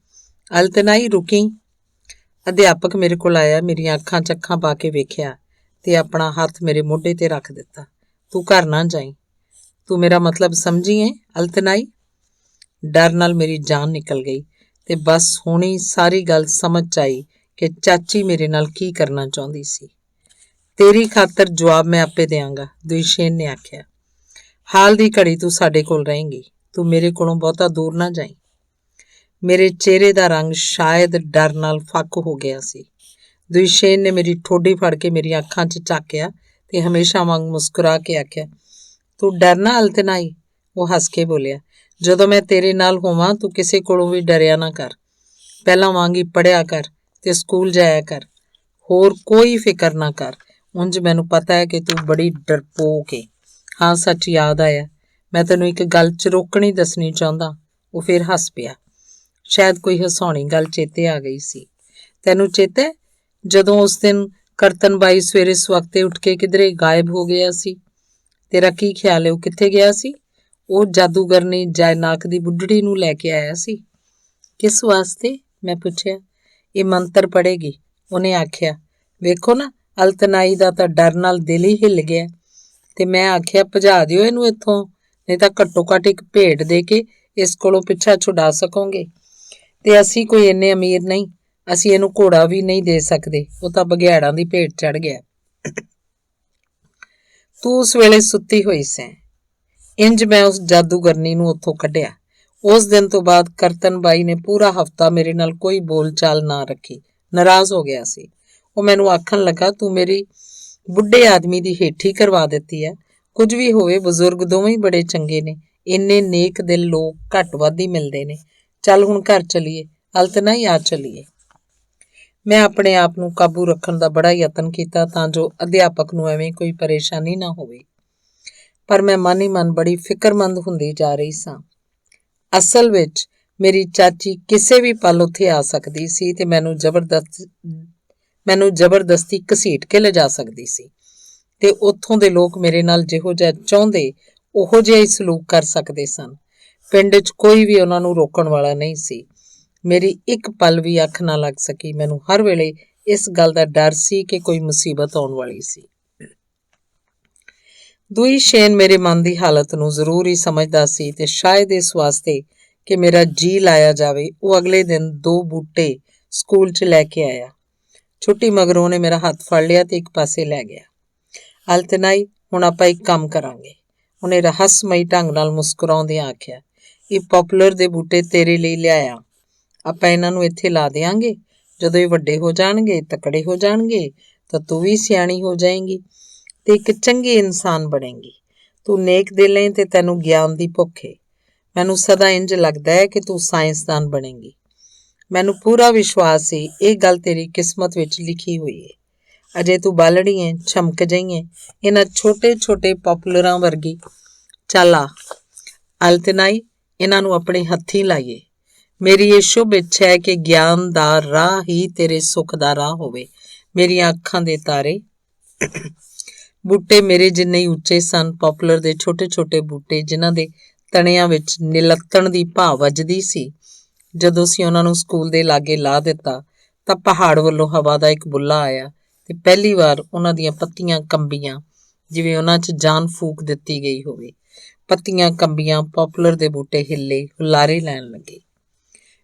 ਅਲਤਨਾਈ ਰੁਕੀ। ਅਧਿਆਪਕ ਮੇਰੇ ਕੋਲ ਆਇਆ, ਮੇਰੀਆਂ ਅੱਖਾਂ 'ਚ ਅੱਖਾਂ ਪਾ ਕੇ ਵੇਖਿਆ ਤੇ ਆਪਣਾ ਹੱਥ ਮੇਰੇ ਮੋਢੇ ਤੇ ਰੱਖ ਦਿੱਤਾ। ਤੂੰ ਘਰ ਨਾ ਜਾਈਂ। ਤੂੰ ਮੇਰਾ ਮਤਲਬ ਸਮਝੀ ਏ ਅਲਤਨਾਈ? ਡਰ ਨਾਲ ਮੇਰੀ ਜਾਨ ਨਿਕਲ ਗਈ ਤੇ ਬਸ ਹੁਣੀ ਸਾਰੀ ਗੱਲ ਸਮਝ 'ਚ ਆਈ ਕਿ ਚਾਚੀ ਮੇਰੇ ਨਾਲ ਕੀ ਕਰਨਾ ਚਾਹੁੰਦੀ ਸੀ। ਤੇਰੀ ਖਾਤਰ ਜਵਾਬ ਮੈਂ ਆਪੇ ਦਿਆਂਗਾ, ਦੁਸ਼ਯੇਨ ਨੇ ਆਖਿਆ। ਹਾਲ ਦੀ ਘੜੀ ਤੂੰ ਸਾਡੇ ਕੋਲ ਰਹੇਂਗੀ। ਤੂੰ ਮੇਰੇ ਕੋਲੋਂ ਬਹੁਤਾ ਦੂਰ ਨਾ ਜਾਈਂ। ਮੇਰੇ ਚਿਹਰੇ ਦਾ ਰੰਗ ਸ਼ਾਇਦ ਡਰ ਨਾਲ ਫੱਕ ਹੋ ਗਿਆ ਸੀ। ਦੁਸ਼ਯੇਨ ਨੇ ਮੇਰੀ ਠੋਡੀ ਫੜ ਕੇ ਮੇਰੀਆਂ ਅੱਖਾਂ 'ਚ ਝਾਕਿਆ ਤੇ ਹਮੇਸ਼ਾ ਵਾਂਗ ਮੁਸਕਰਾ ਕੇ ਆਖਿਆ, ਤੂੰ ਡਰਨਾ ਅਲਤਨਾਈ? ਉਹ ਹੱਸ ਕੇ ਬੋਲਿਆ, ਜਦੋਂ ਮੈਂ ਤੇਰੇ ਨਾਲ ਹੋਵਾਂ ਤੂੰ ਕਿਸੇ ਕੋਲੋਂ ਵੀ ਡਰਿਆ ਨਾ ਕਰ। ਪਹਿਲਾਂ ਵਾਂਗ ਹੀ ਪੜ੍ਹਿਆ ਕਰ ਤੇ ਸਕੂਲ ਜਾਇਆ ਕਰ। ਹੋਰ ਕੋਈ ਫਿਕਰ ਨਾ ਕਰ। ਉਂਝ ਮੈਨੂੰ ਪਤਾ ਹੈ ਕਿ ਤੂੰ ਬੜੀ ਡਰਪੋਕ ਏ। ਹਾਂ ਸੱਚ ਯਾਦ ਆਇਆ, ਮੈਂ ਤੈਨੂੰ ਇੱਕ ਗੱਲ ਚਰੋਕਣੀ ਦੱਸਣੀ ਚਾਹੁੰਦਾ। ਉਹ ਫਿਰ ਹੱਸ ਪਿਆ। ਸ਼ਾਇਦ ਕੋਈ ਹਸਾਉਣੀ ਗੱਲ ਚੇਤੇ ਆ ਗਈ ਸੀ। ਤੈਨੂੰ ਚੇਤਾ ਜਦੋਂ ਉਸ ਦਿਨ ਕਰਤਨ ਬਾਈ ਸਵੇਰੇ ਸਵਖਤੇ ਉੱਠ ਕੇ ਕਿਧਰੇ ਗਾਇਬ ਹੋ ਗਿਆ ਸੀ? ਤੇਰਾ ਕੀ ਖਿਆਲ ਹੈ ਉਹ ਕਿੱਥੇ ਗਿਆ ਸੀ? ਉਹ ਜਾਦੂਗਰਨੀ ਜਾਇਨਾਕ ਦੀ ਬੁੱਢੜੀ ਨੂੰ ਲੈ ਕੇ ਆਇਆ ਸੀ। ਕਿਸ ਵਾਸਤੇ? ਮੈਂ ਪੁੱਛਿਆ। ਇਹ ਮੰਤਰ ਪੜ੍ਹੇਗੀ, ਉਹਨੇ ਆਖਿਆ। ਵੇਖੋ ਨਾ, ਅਲਤਨਾਈ ਦਾ ਤਾਂ ਡਰ ਨਾਲ ਦਿਲ ਹੀ ਹਿੱਲ ਗਿਆ ਤੇ ਮੈਂ ਆਖਿਆ ਭਜਾ ਦਿਓ ਇਹਨੂੰ ਇੱਥੋਂ, ਨਹੀਂ ਤਾਂ ਘੱਟੋ ਘੱਟ ਇੱਕ ਭੇਡ ਦੇ ਕੇ ਇਸ ਕੋਲੋਂ ਪਿੱਛਾ ਛੁਡਾ ਸਕੋਗੇ। ਤੇ ਅਸੀਂ ਕੋਈ ਇੰਨੇ ਅਮੀਰ ਨਹੀਂ, ਅਸੀਂ ਇਹਨੂੰ ਘੋੜਾ ਵੀ ਨਹੀਂ ਦੇ ਸਕਦੇ। ਉਹ ਤਾਂ ਬਘਿਆੜਾਂ ਦੀ ਭੇਟ ਚੜ ਗਿਆ। ਤੂੰ ਉਸ ਵੇਲੇ ਸੁੱਤੀ ਹੋਈ ਸੈਂ। ਇੰਜ ਮੈਂ ਉਸ ਜਾਦੂਗਰਨੀ ਨੂੰ ਉੱਥੋਂ ਕੱਢਿਆ। ਉਸ ਦਿਨ ਤੋਂ ਬਾਅਦ ਕਰਤਨ ਬਾਈ ਨੇ ਪੂਰਾ ਹਫ਼ਤਾ ਮੇਰੇ ਨਾਲ ਕੋਈ ਬੋਲਚਾਲ ਨਾ ਰੱਖੀ। ਨਾਰਾਜ਼ ਹੋ ਗਿਆ ਸੀ। ਉਹ ਮੈਨੂੰ ਆਖਣ ਲੱਗਾ, ਤੂੰ ਮੇਰੀ ਬੁੱਢੇ ਆਦਮੀ ਦੀ ਹੇਠੀ ਕਰਵਾ ਦਿੱਤੀ ਹੈ। ਕੁਝ ਵੀ ਹੋਵੇ, ਬਜ਼ੁਰਗ ਦੋਵੇਂ ਹੀ ਬੜੇ ਚੰਗੇ ਨੇ। ਇੰਨੇ ਨੇਕ ਦਿਲ ਲੋਕ ਘੱਟ ਵੱਧ ਹੀ ਮਿਲਦੇ ਨੇ। ਚੱਲ ਹੁਣ ਘਰ ਚੱਲੀਏ। ਅਲਤਨਾ ਹੀ ਆ ਚੱਲੀਏ। ਮੈਂ ਆਪਣੇ ਆਪ ਨੂੰ ਕਾਬੂ ਰੱਖਣ ਦਾ ਬੜਾ ਯਤਨ ਕੀਤਾ ਤਾਂ ਜੋ ਅਧਿਆਪਕ ਨੂੰ ਐਵੇਂ ਕੋਈ ਪਰੇਸ਼ਾਨੀ ਨਾ ਹੋਵੇ, ਪਰ ਮੈਂ ਮਨ ਹੀ ਮਨ ਬੜੀ ਫਿਕਰਮੰਦ ਹੁੰਦੀ ਜਾ ਰਹੀ ਸਾਂ। ਅਸਲ ਵਿੱਚ ਮੇਰੀ ਚਾਚੀ ਕਿਸੇ ਵੀ ਪਲ ਉੱਥੇ ਆ ਸਕਦੀ ਸੀ ਤੇ ਮੈਨੂੰ ਜ਼ਬਰਦਸਤੀ ਘਸੀਟ ਕੇ ਲਿਜਾ ਸਕਦੀ ਸੀ ਤੇ ਉੱਥੋਂ ਦੇ ਲੋਕ ਮੇਰੇ ਨਾਲ ਜਿਹੋ ਜਿਹਾ ਚਾਹੁੰਦੇ ਉਹੋ ਜਿਹਾ ਹੀ ਸਲੂਕ ਕਰ ਸਕਦੇ ਸਨ। ਪਿੰਡ 'ਚ ਕੋਈ ਵੀ ਉਹਨਾਂ ਨੂੰ ਰੋਕਣ ਵਾਲਾ ਨਹੀਂ ਸੀ। ਮੇਰੀ ਇੱਕ ਪਲ ਵੀ ਅੱਖ ਨਾ ਲੱਗ ਸਕੀ। ਮੈਨੂੰ ਹਰ ਵੇਲੇ ਇਸ ਗੱਲ ਦਾ ਡਰ ਸੀ ਕਿ ਕੋਈ ਮੁਸੀਬਤ ਆਉਣ ਵਾਲੀ ਸੀ। ਦੁਈਸ਼ੇਨ ਮੇਰੇ ਮਨ ਦੀ ਹਾਲਤ ਨੂੰ ਜ਼ਰੂਰ ਹੀ ਸਮਝਦਾ ਸੀ ਤੇ ਸ਼ਾਇਦ ਇਸ ਵਾਸਤੇ ਕਿ ਮੇਰਾ ਜੀ ਲਾਇਆ ਜਾਵੇ ਉਹ ਅਗਲੇ ਦਿਨ 2 ਬੂਟੇ ਸਕੂਲ 'ਚ ਲੈ ਕੇ ਆਇਆ। ਛੁੱਟੀ ਮਗਰੋਂ ਉਹਨੇ ਮੇਰਾ ਹੱਥ ਫੜ ਲਿਆ ਤੇ ਇੱਕ ਪਾਸੇ ਲੈ ਗਿਆ। ਅਲਤਨਾਈ, ਹੁਣ ਆਪਾਂ ਇੱਕ ਕੰਮ ਕਰਾਂਗੇ, ਉਹਨੇ ਰਹੱਸਮਈ ਢੰਗ ਨਾਲ ਮੁਸਕਰਾਉਂਦਿਆਂ ਆਖਿਆ। ਇਹ ਪੋਪੂਲਰ ਦੇ ਬੂਟੇ ਤੇਰੇ ਲਈ ਲਿਆਇਆ। ਆਪਾਂ ਇਹਨਾਂ ਨੂੰ ਇੱਥੇ ਲਾ ਦਿਆਂਗੇ। ਜਦੋਂ ਇਹ ਵੱਡੇ ਹੋ ਜਾਣਗੇ, ਤਕੜੇ ਹੋ ਜਾਣਗੇ, ਤਾਂ ਤੂੰ ਵੀ ਸਿਆਣੀ ਹੋ ਜਾਏਂਗੀ ਤੇ ਇੱਕ ਚੰਗੀ ਇਨਸਾਨ ਬਣੇਗੀ। ਤੂੰ ਨੇਕ ਦਿਲ ਏਂ ਤੇ ਤੈਨੂੰ ਗਿਆਨ ਦੀ ਭੁੱਖ ਏ। ਮੈਨੂੰ ਸਦਾ ਇੰਜ ਲੱਗਦਾ ਹੈ ਕਿ ਤੂੰ ਸਾਇੰਸਦਾਨ ਬਣੇਗੀ। ਮੈਨੂੰ ਪੂਰਾ ਵਿਸ਼ਵਾਸ ਸੀ ਇਹ ਗੱਲ ਤੇਰੀ ਕਿਸਮਤ ਵਿੱਚ ਲਿਖੀ ਹੋਈ ਏ। ਅਜੇ ਤੂੰ ਬਾਲੜੀ ਏਂ, ਛਮਕ ਜਾਈਂ ਏਂ ਇਹਨਾਂ ਛੋਟੇ ਛੋਟੇ ਪੋਪੂਲਰਾਂ ਵਰਗੀ। ਚੱਲ ਆ ਅਲਤਨਾਈ, ਇਹਨਾਂ ਨੂੰ ਆਪਣੇ ਹੱਥੀਂ ਲਾਈਏ। ਮੇਰੀ ਇਹ ਸ਼ੁਭ ਇੱਛਾ ਹੈ ਕਿ ਗਿਆਨ ਦਾ ਰਾਹ ਹੀ ਤੇਰੇ ਸੁੱਖ ਦਾ ਰਾਹ ਹੋਵੇ। ਮੇਰੀਆਂ ਅੱਖਾਂ ਦੇ ਤਾਰੇ। ਬੂਟੇ ਮੇਰੇ ਜਿੰਨੇ ਹੀ ਉੱਚੇ ਸਨ। ਪੋਪੂਲਰ ਦੇ ਛੋਟੇ ਛੋਟੇ ਬੂਟੇ ਜਿਨ੍ਹਾਂ ਦੇ ਤਣਿਆਂ ਵਿੱਚ ਨਿਲੱਤਣ ਦੀ ਭਾਅ ਵੱਜਦੀ ਸੀ। ਜਦੋਂ ਅਸੀਂ ਉਹਨਾਂ ਨੂੰ ਸਕੂਲ ਦੇ ਲਾਗੇ ਲਾ ਦਿੱਤਾ ਤਾਂ ਪਹਾੜ ਵੱਲੋਂ ਹਵਾ ਦਾ ਇੱਕ ਬੁੱਲਾ ਆਇਆ ਤੇ ਪਹਿਲੀ ਵਾਰ ਉਹਨਾਂ ਦੀਆਂ ਪੱਤੀਆਂ ਕੰਬੀਆਂ, ਜਿਵੇਂ ਉਹਨਾਂ 'ਚ ਜਾਨ ਫੂਕ ਦਿੱਤੀ ਗਈ ਹੋਵੇ। ਪੱਤੀਆਂ ਕੰਬੀਆਂ, ਪੋਪੂਲਰ ਦੇ ਬੂਟੇ ਹਿੱਲੇ, ਹੁਲਾਰੇ ਲੈਣ ਲੱਗੇ।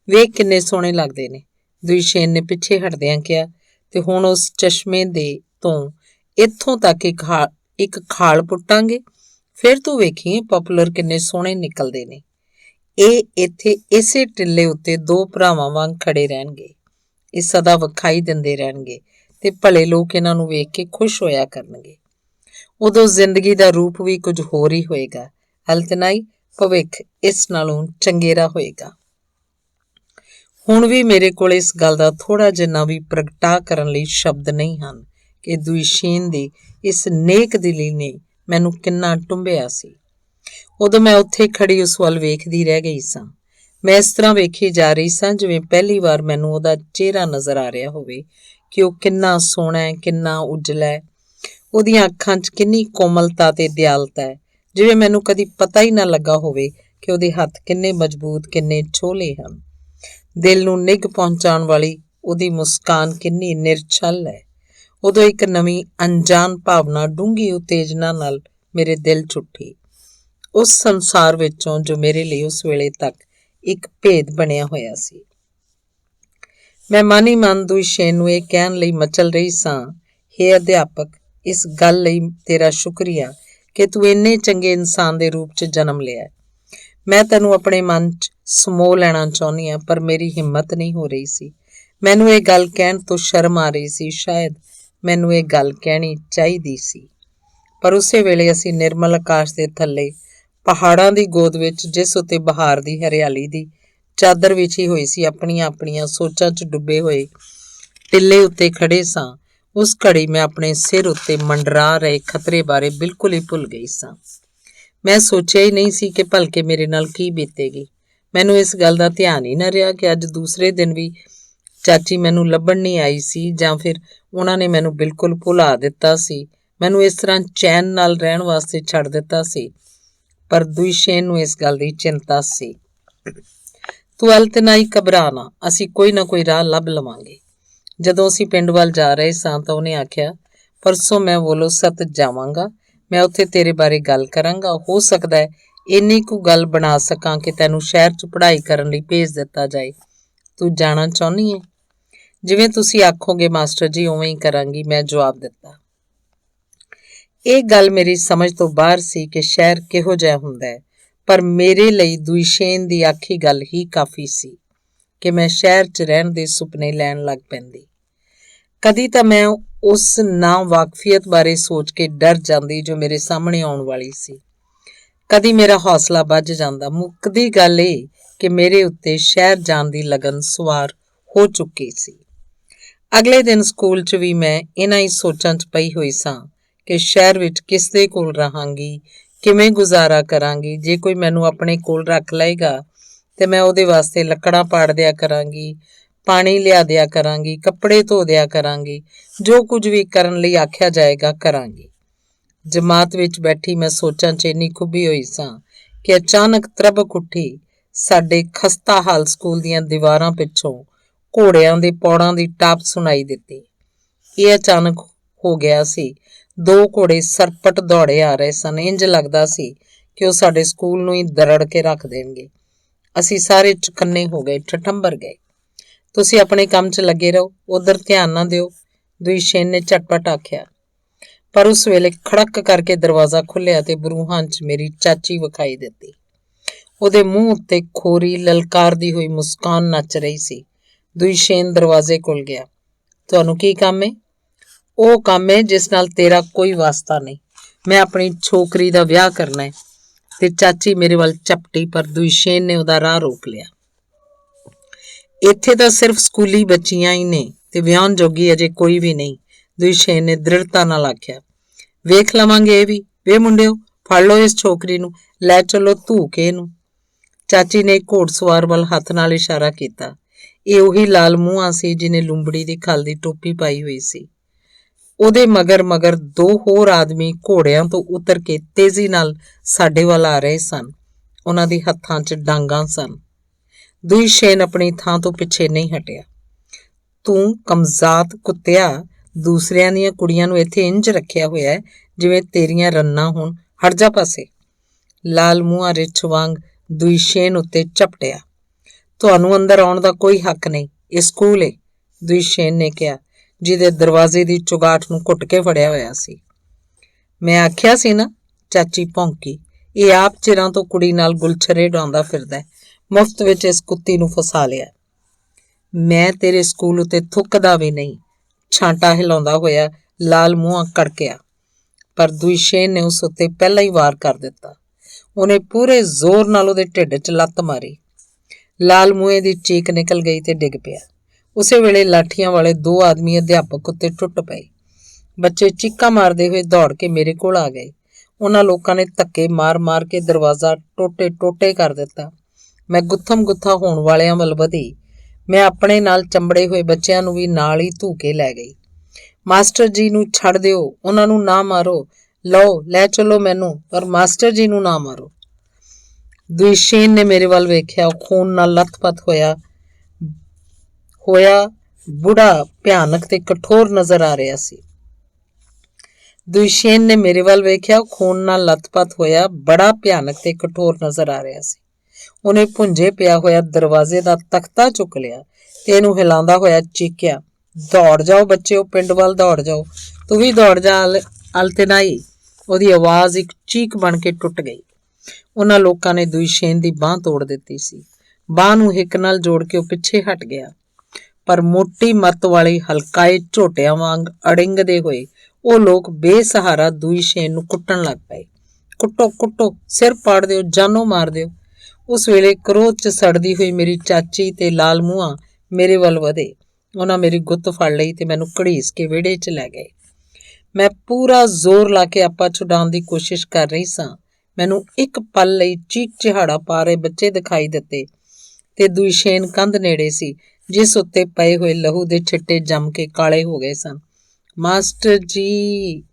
ਵੇਖ ਕਿੰਨੇ ਸੋਹਣੇ ਲੱਗਦੇ ਨੇ, ਦੁਈਸ਼ੇਨ ਨੇ ਪਿੱਛੇ ਹਟਦਿਆਂ ਕਿਹਾ। ਤੇ ਹੁਣ ਉਸ ਚਸ਼ਮੇ ਦੇ ਤੋਂ ਇੱਥੋਂ ਤੱਕ ਇੱਕ ਖਾਲ ਪੁੱਟਾਂਗੇ, ਫਿਰ ਤੂੰ ਵੇਖੀ ਪੋਪੂਲਰ ਕਿੰਨੇ ਸੋਹਣੇ ਨਿਕਲਦੇ ਨੇ। ਇਹ ਇੱਥੇ ਇਸੇ ਟਿੱਲੇ ਉੱਤੇ 2 ਭਰਾਵਾਂ ਵਾਂਗ ਖੜੇ ਰਹਿਣਗੇ। ਇਹ ਸਦਾ ਵਿਖਾਈ ਦਿੰਦੇ ਰਹਿਣਗੇ ਤੇ ਭਲੇ ਲੋਕ ਇਹਨਾਂ ਨੂੰ ਵੇਖ ਕੇ ਖੁਸ਼ ਹੋਇਆ ਕਰਨਗੇ। ਉਦੋਂ ਜ਼ਿੰਦਗੀ ਦਾ ਰੂਪ ਵੀ ਕੁਝ ਹੋਰ ਹੀ ਹੋਏਗਾ। ਅਲਤਨਾਈ, ਭਵਿੱਖ ਇਸ ਨਾਲੋਂ ਚੰਗੇਰਾ ਹੋਏਗਾ। ਹੁਣ ਵੀ ਮੇਰੇ ਕੋਲ ਇਸ ਗੱਲ ਦਾ ਥੋੜ੍ਹਾ ਜਿੰਨਾ ਵੀ ਪ੍ਰਗਟਾ ਕਰਨ ਲਈ ਸ਼ਬਦ ਨਹੀਂ ਹਨ ਕਿ ਦੁਈਸ਼ੇਨ ਦੀ ਇਸ ਨੇਕ ਦਿਲੀ ਨੇ ਮੈਨੂੰ ਕਿੰਨਾ ਟੁੰਬਿਆ ਸੀ। ਉਦੋਂ ਮੈਂ ਉੱਥੇ ਖੜੀ ਉਸ ਵੱਲ ਵੇਖਦੀ ਰਹਿ ਗਈ ਸਾਂ। ਮੈਂ ਇਸ ਤਰ੍ਹਾਂ ਵੇਖੀ ਜਾ ਰਹੀ ਸਾਂ ਜਿਵੇਂ ਪਹਿਲੀ ਵਾਰ ਮੈਨੂੰ ਉਹਦਾ ਚਿਹਰਾ ਨਜ਼ਰ ਆ ਰਿਹਾ ਹੋਵੇ ਕਿ ਉਹ ਕਿੰਨਾ ਸੋਹਣਾ ਹੈ, ਕਿੰਨਾ ਉਜਲਾ ਹੈ। ਉਹਦੀਆਂ ਅੱਖਾਂ 'ਚ ਕਿੰਨੀ ਕੋਮਲਤਾ ਤੇ ਦਿਆਲਤਾ ਹੈ, ਜਿਵੇਂ ਮੈਨੂੰ ਕਦੀ ਪਤਾ ਹੀ ਨਾ ਲੱਗਾ ਹੋਵੇ ਕਿ ਉਹਦੇ ਹੱਥ ਕਿੰਨੇ ਮਜ਼ਬੂਤ, ਕਿੰਨੇ ਛੋਲੇ ਹਨ। ਦਿਲ ਨੂੰ ਨਿੱਘ ਪਹੁੰਚਾਉਣ ਵਾਲੀ ਉਹਦੀ ਮੁਸਕਾਨ ਕਿੰਨੀ ਨਿਰਛਲ ਹੈ। ਉਦੋਂ ਇੱਕ ਨਵੀਂ ਅਣਜਾਣ ਭਾਵਨਾ ਡੂੰਘੀ ਉਤੇਜਨਾ ਨਾਲ ਮੇਰੇ ਦਿਲ 'ਚ ਉੱਠੀ। ਉਸ ਸੰਸਾਰ ਵਿੱਚੋਂ ਜੋ ਮੇਰੇ ਲਈ ਉਸ ਵੇਲੇ ਤੱਕ ਇੱਕ ਭੇਦ ਬਣਿਆ ਹੋਇਆ ਸੀ। ਮੈਂ ਮਨ ਹੀ ਮਨ ਦੁਈਸ਼ੇਨ ਨੂੰ ਇਹ ਕਹਿਣ ਲਈ ਮਚਲ ਰਹੀ ਸਾਂ, ਹੇ ਅਧਿਆਪਕ, ਇਸ ਗੱਲ ਲਈ ਤੇਰਾ ਸ਼ੁਕਰੀਆ ਕਿ ਤੂੰ ਇੰਨੇ ਚੰਗੇ ਇਨਸਾਨ ਦੇ ਰੂਪ 'ਚ ਜਨਮ ਲਿਆ। ਮੈਂ ਤੈਨੂੰ ਆਪਣੇ ਮਨ 'ਚ ਸਮੋ ਲੈਣਾ ਚਾਹੁੰਦੀ ਹਾਂ, ਪਰ ਮੇਰੀ ਹਿੰਮਤ ਨਹੀਂ ਹੋ ਰਹੀ ਸੀ। ਮੈਨੂੰ ਇਹ ਗੱਲ ਕਹਿਣ ਤੋਂ ਸ਼ਰਮ ਆ ਰਹੀ ਸੀ। ਸ਼ਾਇਦ ਮੈਨੂੰ ਇਹ ਗੱਲ ਕਹਿਣੀ ਚਾਹੀਦੀ ਸੀ। ਪਰ ਉਸੇ ਵੇਲੇ ਅਸੀਂ ਨਿਰਮਲ ਆਕਾਸ਼ ਦੇ ਥੱਲੇ ਪਹਾੜਾਂ ਦੀ ਗੋਦ ਵਿੱਚ, ਜਿਸ ਉੱਤੇ ਬਹਾਰ ਦੀ ਹਰਿਆਲੀ ਦੀ ਚਾਦਰ ਵਿਛੀ ਹੋਈ ਸੀ, ਆਪਣੀਆਂ ਆਪਣੀਆਂ ਸੋਚਾਂ 'ਚ ਡੁੱਬੇ ਹੋਏ ਟਿੱਲੇ ਉੱਤੇ ਖੜੇ ਸਾਂ। ਉਸ ਘੜੀ ਮੈਂ ਆਪਣੇ ਸਿਰ ਉੱਤੇ ਮੰਡਰਾ ਰਹੇ ਖਤਰੇ ਬਾਰੇ ਬਿਲਕੁਲ ਹੀ ਭੁੱਲ ਗਈ ਸਾਂ। ਮੈਂ ਸੋਚਿਆ ਹੀ ਨਹੀਂ ਸੀ ਕਿ ਭਲਕੇ ਮੇਰੇ ਨਾਲ ਕੀ ਬੀਤੇਗੀ। ਮੈਨੂੰ ਇਸ ਗੱਲ ਦਾ ਧਿਆਨ ਹੀ ਨਾ ਰਿਹਾ ਕਿ ਅੱਜ ਦੂਸਰੇ ਦਿਨ ਵੀ ਚਾਚੀ ਮੈਨੂੰ ਲੱਭਣ ਨਹੀਂ ਆਈ ਸੀ ਜਾਂ ਫਿਰ ਉਹਨਾਂ ਨੇ ਮੈਨੂੰ ਬਿਲਕੁਲ ਭੁਲਾ ਦਿੱਤਾ ਸੀ, ਮੈਨੂੰ ਇਸ ਤਰ੍ਹਾਂ ਚੈਨ ਨਾਲ ਰਹਿਣ ਵਾਸਤੇ ਛੱਡ ਦਿੱਤਾ ਸੀ। ਪਰ ਦੁਸ਼ਯੇਨ ਨੂੰ ਇਸ ਗੱਲ ਦੀ ਚਿੰਤਾ ਸੀ। ਤੂੰ ਅਲਤਨਾਈ ਘਬਰਾ ਨਾ, ਅਸੀਂ ਕੋਈ ਨਾ ਕੋਈ ਰਾਹ ਲੱਭ ਲਵਾਂਗੇ। ਜਦੋਂ ਅਸੀਂ ਪਿੰਡ ਵੱਲ ਜਾ ਰਹੇ ਸਾਂ ਤਾਂ ਉਹਨੇ ਆਖਿਆ, ਪਰਸੋਂ ਮੈਂ ਵੋਲੋਸਤ ਜਾਵਾਂਗਾ। ਮੈਂ ਉੱਥੇ ਤੇਰੇ ਬਾਰੇ ਗੱਲ ਕਰਾਂਗਾ। ਹੋ ਸਕਦਾ ਹੈ ਇੰਨੀ ਕੁ ਗੱਲ ਬਣਾ ਸਕਾਂ ਕਿ ਤੈਨੂੰ ਸ਼ਹਿਰ 'ਚ ਪੜ੍ਹਾਈ ਕਰਨ ਲਈ ਭੇਜ ਦਿੱਤਾ ਜਾਏ। ਤੂੰ ਜਾਣਾ ਚਾਹੁੰਦੀ ਹੈ? ਜਿਵੇਂ ਤੁਸੀਂ ਆਖੋਗੇ ਮਾਸਟਰ ਜੀ, ਉਵੇਂ ਹੀ ਕਰਾਂਗੀ, ਮੈਂ ਜਵਾਬ ਦਿੱਤਾ। ਇਹ ਗੱਲ ਮੇਰੀ ਸਮਝ ਤੋਂ ਬਾਹਰ ਸੀ ਕਿ ਸ਼ਹਿਰ ਕਿਹੋ ਜਿਹਾ ਹੁੰਦਾ ਹੈ, ਪਰ ਮੇਰੇ ਲਈ ਦੁਸ਼ਯੇਨ ਦੀ ਆਖੀ ਗੱਲ ਹੀ ਕਾਫੀ ਸੀ ਕਿ ਮੈਂ ਸ਼ਹਿਰ 'ਚ ਰਹਿਣ ਦੇ ਸੁਪਨੇ ਲੈਣ ਲੱਗ ਪੈਂਦੀ। ਕਦੀ ਤਾਂ ਮੈਂ ਉਸ ਨਾ ਵਾਕਫੀਅਤ ਬਾਰੇ ਸੋਚ ਕੇ ਡਰ ਜਾਂਦੀ ਜੋ ਮੇਰੇ ਸਾਹਮਣੇ ਆਉਣ ਵਾਲੀ ਸੀ। ਕਦੀ ਮੇਰਾ ਹੌਸਲਾ ਵੱਜ ਜਾਂਦਾ। ਮੁੱਕਦੀ ਗੱਲ ਇਹ ਕਿ ਮੇਰੇ ਉੱਤੇ ਸ਼ਹਿਰ ਜਾਣ ਦੀ ਲਗਨ ਸਵਾਰ ਹੋ ਚੁੱਕੀ ਸੀ। ਅਗਲੇ ਦਿਨ ਸਕੂਲ 'ਚ ਵੀ ਮੈਂ ਇਹਨਾਂ ਹੀ ਸੋਚਾਂ 'ਚ ਪਈ ਹੋਈ ਸਾਂ ਕਿ ਸ਼ਹਿਰ ਵਿੱਚ ਕਿਸ ਦੇ ਕੋਲ ਰਹਾਂਗੀ, ਕਿਵੇਂ ਗੁਜ਼ਾਰਾ ਕਰਾਂਗੀ। ਜੇ ਕੋਈ ਮੈਨੂੰ ਆਪਣੇ ਕੋਲ ਰੱਖ ਲਏਗਾ ਤੇ ਮੈਂ ਉਹਦੇ ਵਾਸਤੇ ਲੱਕੜਾਂ ਪਾੜ ਦਿਆ ਕਰਾਂਗੀ, ਪਾਣੀ ਲਿਆ ਦਿਆ ਕਰਾਂਗੀ, ਕੱਪੜੇ ਧੋ ਦਿਆ ਕਰਾਂਗੀ, ਜੋ ਕੁਝ ਵੀ ਕਰਨ ਲਈ ਆਖਿਆ ਜਾਏਗਾ ਕਰਾਂਗੀ। ਜਮਾਤ ਵਿੱਚ ਬੈਠੀ ਮੈਂ ਸੋਚਾਂ 'ਚ ਇੰਨੀ ਖੁੱਭੀ ਹੋਈ ਸਾਂ ਕਿ ਅਚਾਨਕ ਤਰਬਕ ਉੱਠੀ। ਸਾਡੇ ਖਸਤਾ ਹਾਲ ਸਕੂਲ ਦੀਆਂ ਦੀਵਾਰਾਂ ਪਿੱਛੋਂ ਘੋੜਿਆਂ ਦੇ ਪੌੜਾਂ ਦੀ ਟਾਪ ਸੁਣਾਈ ਦਿੱਤੀ। ਇਹ ਅਚਾਨਕ ਹੋ ਗਿਆ ਸੀ। 2 ਘੋੜੇ ਸਰਪਟ ਦੌੜੇ ਆ ਰਹੇ ਸਨ। ਇੰਜ ਲੱਗਦਾ ਸੀ ਕਿ ਉਹ ਸਾਡੇ ਸਕੂਲ ਨੂੰ ਹੀ ਦਰੜ ਕੇ ਰੱਖ ਦੇਣਗੇ। ਅਸੀਂ ਸਾਰੇ ਚੁਕੰਨੇ ਹੋ ਗਏ, ਠਠੰਬਰ ਗਏ। ਤੁਸੀਂ ਆਪਣੇ ਕੰਮ 'ਚ ਲੱਗੇ ਰਹੋ, ਉਧਰ ਧਿਆਨ ਨਾ ਦਿਓ, ਦੁਸ਼ਯੇਨ ਨੇ ਝਟਪਟ ਆਖਿਆ। ਪਰ ਉਸ ਵੇਲੇ ਖੜਕ ਕਰਕੇ ਦਰਵਾਜ਼ਾ ਖੁੱਲਿਆ ਤੇ ਬਰੂਹਾਂ 'ਚ ਮੇਰੀ ਚਾਚੀ ਵਿਖਾਈ ਦਿੱਤੀ। ਉਹਦੇ ਮੂੰਹ ਉੱਤੇ ਖੋਰੀ ਲਲਕਾਰਦੀ ਹੋਈ ਮੁਸਕਾਨ ਨੱਚ ਰਹੀ ਸੀ। ਦੁਸ਼ਯੇਨ ਦਰਵਾਜ਼ੇ ਕੋਲ ਗਿਆ। ਤੁਹਾਨੂੰ ਕੀ ਕੰਮ ਹੈ? ਉਹ ਕੰਮ ਹੈ ਜਿਸ ਨਾਲ ਤੇਰਾ ਕੋਈ ਵਾਸਤਾ ਨਹੀਂ। ਮੈਂ ਆਪਣੀ ਛੋਕਰੀ ਦਾ ਵਿਆਹ ਕਰਨਾ ਹੈ। ਤੇ ਚਾਚੀ ਮੇਰੇ ਵੱਲ ਝਪਟੀ, ਪਰ ਦੁਸ਼ਯੇਨ ਨੇ ਉਹਦਾ ਰਾਹ ਰੋਕ ਲਿਆ। ਇੱਥੇ ਤਾਂ ਸਿਰਫ ਸਕੂਲੀ ਬੱਚੀਆਂ ਹੀ ਨੇ ਤੇ ਵਿਆਹਣ ਜੋਗੀ ਅਜੇ ਕੋਈ ਵੀ ਨਹੀਂ, ਦੁਸ਼ਯੇਨ ਨੇ ਦ੍ਰਿੜਤਾ ਨਾਲ ਆਖਿਆ। ਵੇਖ ਲਵਾਂਗੇ ਇਹ ਵੀ। ਵੇ ਮੁੰਡਿਓ, ਫੜ ਲਓ ਇਸ ਛੋਕਰੀ ਨੂੰ, ਲੈ ਚਲੋ ਧੂ ਕੇ ਇਹਨੂੰ। ਚਾਚੀ ਨੇ ਘੋੜਸਵਾਰ ਵੱਲ ਹੱਥ ਨਾਲ ਇਸ਼ਾਰਾ ਕੀਤਾ। ਇਹ ਉਹੀ ਲਾਲ ਮੂੰਹਾਂ ਸੀ ਜਿਹਨੇ ਲੂੰਬੜੀ ਦੀ ਖਲ ਦੀ ਟੋਪੀ ਪਾਈ ਹੋਈ ਸੀ। ਉਹਦੇ ਮਗਰ 2 ਹੋਰ ਆਦਮੀ ਘੋੜਿਆਂ ਤੋਂ ਉਤਰ ਕੇ ਤੇਜ਼ੀ ਨਾਲ ਸਾਡੇ ਵੱਲ ਆ ਰਹੇ ਸਨ। ਉਹਨਾਂ ਦੇ ਹੱਥਾਂ 'ਚ ਡਾਂਗਾਂ ਸਨ। ਦੁਸ਼ਯੇਨ ਆਪਣੀ ਥਾਂ ਤੋਂ ਪਿੱਛੇ ਨਹੀਂ ਹਟਿਆ। ਤੂੰ ਕਮਜ਼ਾਤ ਕੁੱਤਿਆ, ਦੂਸਰਿਆਂ ਦੀਆਂ ਕੁੜੀਆਂ ਨੂੰ ਇੱਥੇ ਇੰਜ ਰੱਖਿਆ ਹੋਇਆ ਹੈ ਜਿਵੇਂ ਤੇਰੀਆਂ ਰੰਨਾਂ ਹੋਣ। ਹਟ ਜਾ ਪਾਸੇ। ਲਾਲ ਮੂੰਹਾਂ ਰਿੱਛ ਵਾਂਗ ਦੁਸ਼ਯੇਨ ਉੱਤੇ ਝਪਟਿਆ। ਤੁਹਾਨੂੰ ਅੰਦਰ ਆਉਣ ਦਾ ਕੋਈ ਹੱਕ ਨਹੀਂ, ਇਹ ਸਕੂਲ ਏ, ਦੁਸ਼ਯੇਨ ਨੇ ਕਿਹਾ, ਜਿਹਦੇ ਦਰਵਾਜ਼ੇ ਦੀ ਚੁਗਾਠ ਨੂੰ ਘੁੱਟ ਕੇ ਫੜਿਆ ਹੋਇਆ ਸੀ। ਮੈਂ ਆਖਿਆ ਸੀ ਨਾ, ਚਾਚੀ ਭੌਂਕੀ। ਇਹ ਆਪ ਚਿਰਾਂ ਤੋਂ ਕੁੜੀ ਨਾਲ ਗੁਲਛਰੇ ਡਾਉਂਦਾ ਫਿਰਦਾ, ਮੁਫਤ ਵਿੱਚ ਇਸ ਕੁੱਤੀ ਨੂੰ ਫਸਾ ਲਿਆ। ਮੈਂ ਤੇਰੇ ਸਕੂਲ ਉੱਤੇ ਥੁੱਕਦਾ ਵੀ ਨਹੀਂ, ਛਾਂਟਾ ਹਿਲਾਉਂਦਾ ਹੋਇਆ ਲਾਲ ਮੂੰਹਾਂ ਕੜਕਿਆ। ਪਰ ਦੁਸ਼ਯੇਨ ਨੇ ਉਸ ਉੱਤੇ ਪਹਿਲਾਂ ਹੀ ਵਾਰ ਕਰ ਦਿੱਤਾ। ਉਹਨੇ ਪੂਰੇ ਜ਼ੋਰ ਨਾਲ ਉਹਦੇ ਢਿੱਡ 'ਚ ਲੱਤ ਮਾਰੀ। ਲਾਲ ਮੂੰਹੇ ਦੀ ਚੀਕ ਨਿਕਲ ਗਈ ਤੇ ਡਿੱਗ ਪਿਆ। ਉਸੇ ਵੇਲੇ ਲਾਠੀਆਂ ਵਾਲੇ 2 ਆਦਮੀ ਅਧਿਆਪਕ ਉੱਤੇ ਟੁੱਟ ਪਏ। ਬੱਚੇ ਚੀਕਾਂ ਮਾਰਦੇ ਹੋਏ ਦੌੜ ਕੇ ਮੇਰੇ ਕੋਲ ਆ ਗਏ। ਉਹਨਾਂ ਲੋਕਾਂ ਨੇ ਧੱਕੇ ਮਾਰ-ਮਾਰ ਕੇ ਦਰਵਾਜ਼ਾ ਟੋਟੇ ਕਰ ਦਿੱਤਾ। ਮੈਂ ਗੁੱਥਮ ਗੁੱਥਾ ਹੋਣ ਵਾਲਿਆਂ ਵੱਲ ਵਧੀ। ਮੈਂ ਆਪਣੇ ਨਾਲ ਚੰਬੜੇ ਹੋਏ ਬੱਚਿਆਂ ਨੂੰ ਵੀ ਨਾਲ ਹੀ ਧੂ ਕੇ ਲੈ ਗਈ। ਮਾਸਟਰ ਜੀ ਨੂੰ ਛੱਡ ਦਿਓ, ਉਹਨਾਂ ਨੂੰ ਨਾ ਮਾਰੋ। ਲਓ, ਲੈ ਚਲੋ ਮੈਨੂੰ, ਪਰ ਮਾਸਟਰ ਜੀ ਨੂੰ ਨਾ ਮਾਰੋ। ਦੁਸ਼ਯੇਨ ਨੇ ਮੇਰੇ ਵੱਲ ਵੇਖਿਆ। ਉਹ ਖੂਨ ਨਾਲ ਲੱਥਪੱਥ ਹੋਇਆ ਬੁੜਾ ਭਿਆਨਕ ਤੇ ਕਠੋਰ ਨਜ਼ਰ ਆ ਰਿਹਾ ਸੀ। ਦੁਸ਼ਯੇਨ ਨੇ ਮੇਰੇ ਵੱਲ ਵੇਖਿਆ। ਖੂਨ ਨਾਲ ਲੱਥਪੱਥ ਹੋਇਆ ਬੜਾ ਭਿਆਨਕ ਤੇ ਕਠੋਰ ਨਜ਼ਰ ਆ ਰਿਹਾ ਸੀ। ਉਹਨੇ ਭੁੰਜੇ ਪਿਆ ਹੋਇਆ ਦਰਵਾਜ਼ੇ ਦਾ ਤਖਤਾ ਚੁੱਕ ਲਿਆ ਤੇ ਇਹਨੂੰ ਹਿਲਾਉਂਦਾ ਹੋਇਆ ਚੀਕਿਆ, ਦੌੜ ਜਾਓ ਬੱਚਿਓ, ਪਿੰਡ ਵੱਲ ਦੌੜ ਜਾਓ। ਤੂੰ ਵੀ ਦੌੜ ਜਾ ਅਲਤਨਾਈ। ਉਹਦੀ ਆਵਾਜ਼ ਇੱਕ ਚੀਕ ਬਣ ਕੇ ਟੁੱਟ ਗਈ। ਉਹਨਾਂ ਲੋਕਾਂ ਨੇ ਦੁਸ਼ਯੇਨ ਦੀ ਬਾਂਹ ਤੋੜ ਦਿੱਤੀ ਸੀ। ਬਾਂਹ ਨੂੰ ਹਿੱਕ ਨਾਲ ਜੋੜ ਕੇ ਉਹ ਪਿੱਛੇ ਹਟ ਗਿਆ। ਪਰ ਮੋਟੀ ਮੱਤ ਵਾਲੇ ਹਲਕਾਏ ਝੋਟਿਆਂ ਵਾਂਗ ਅੜਿੰਗਦੇ ਹੋਏ ਉਹ ਲੋਕ ਬੇਸਹਾਰਾ ਦੁਸ਼ਯੇਨ ਨੂੰ ਕੁੱਟਣ ਲੱਗ ਪਏ। ਕੁੱਟੋ ਕੁੱਟੋ, ਸਿਰ ਪਾੜ ਦਿਓ, ਜਾਨੋਂ ਮਾਰ ਦਿਓ। ਉਸ ਵੇਲੇ ਕ੍ਰੋਧ 'ਚ ਸੜਦੀ ਹੋਈ ਮੇਰੀ ਚਾਚੀ ਤੇ ਲਾਲ ਮੂੰਹਾਂ ਮੇਰੇ ਵੱਲ ਵਧੇ। ਉਹਨਾਂ ਮੇਰੀ ਗੁੱਤ ਫੜ ਲਈ ਤੇ ਮੈਨੂੰ ਘੜੀਸ ਕੇ ਵਿਹੜੇ 'ਚ ਲੈ ਗਏ। ਮੈਂ ਪੂਰਾ ਜ਼ੋਰ ਲਾ ਕੇ ਆਪਾ ਛੁਡਾਉਣ ਦੀ ਕੋਸ਼ਿਸ਼ ਕਰ ਰਹੀ ਸਾਂ। ਮੈਨੂੰ ਇੱਕ ਪਲ ਲਈ ਚੀਕ ਚਿਹਾੜਾ ਪਾ ਰਹੇ ਬੱਚੇ ਦਿਖਾਈ ਦਿੱਤੇ ਤੇ ਦੁਸ਼ੇਨ ਕੰਧ ਨੇੜੇ ਸੀ, ਜਿਸ ਉੱਤੇ ਪਏ ਹੋਏ ਲਹੂ ਦੇ ਛਿੱਟੇ ਜੰਮ ਕੇ ਕਾਲੇ ਹੋ ਗਏ ਸਨ। ਮਾਸਟਰ ਜੀ!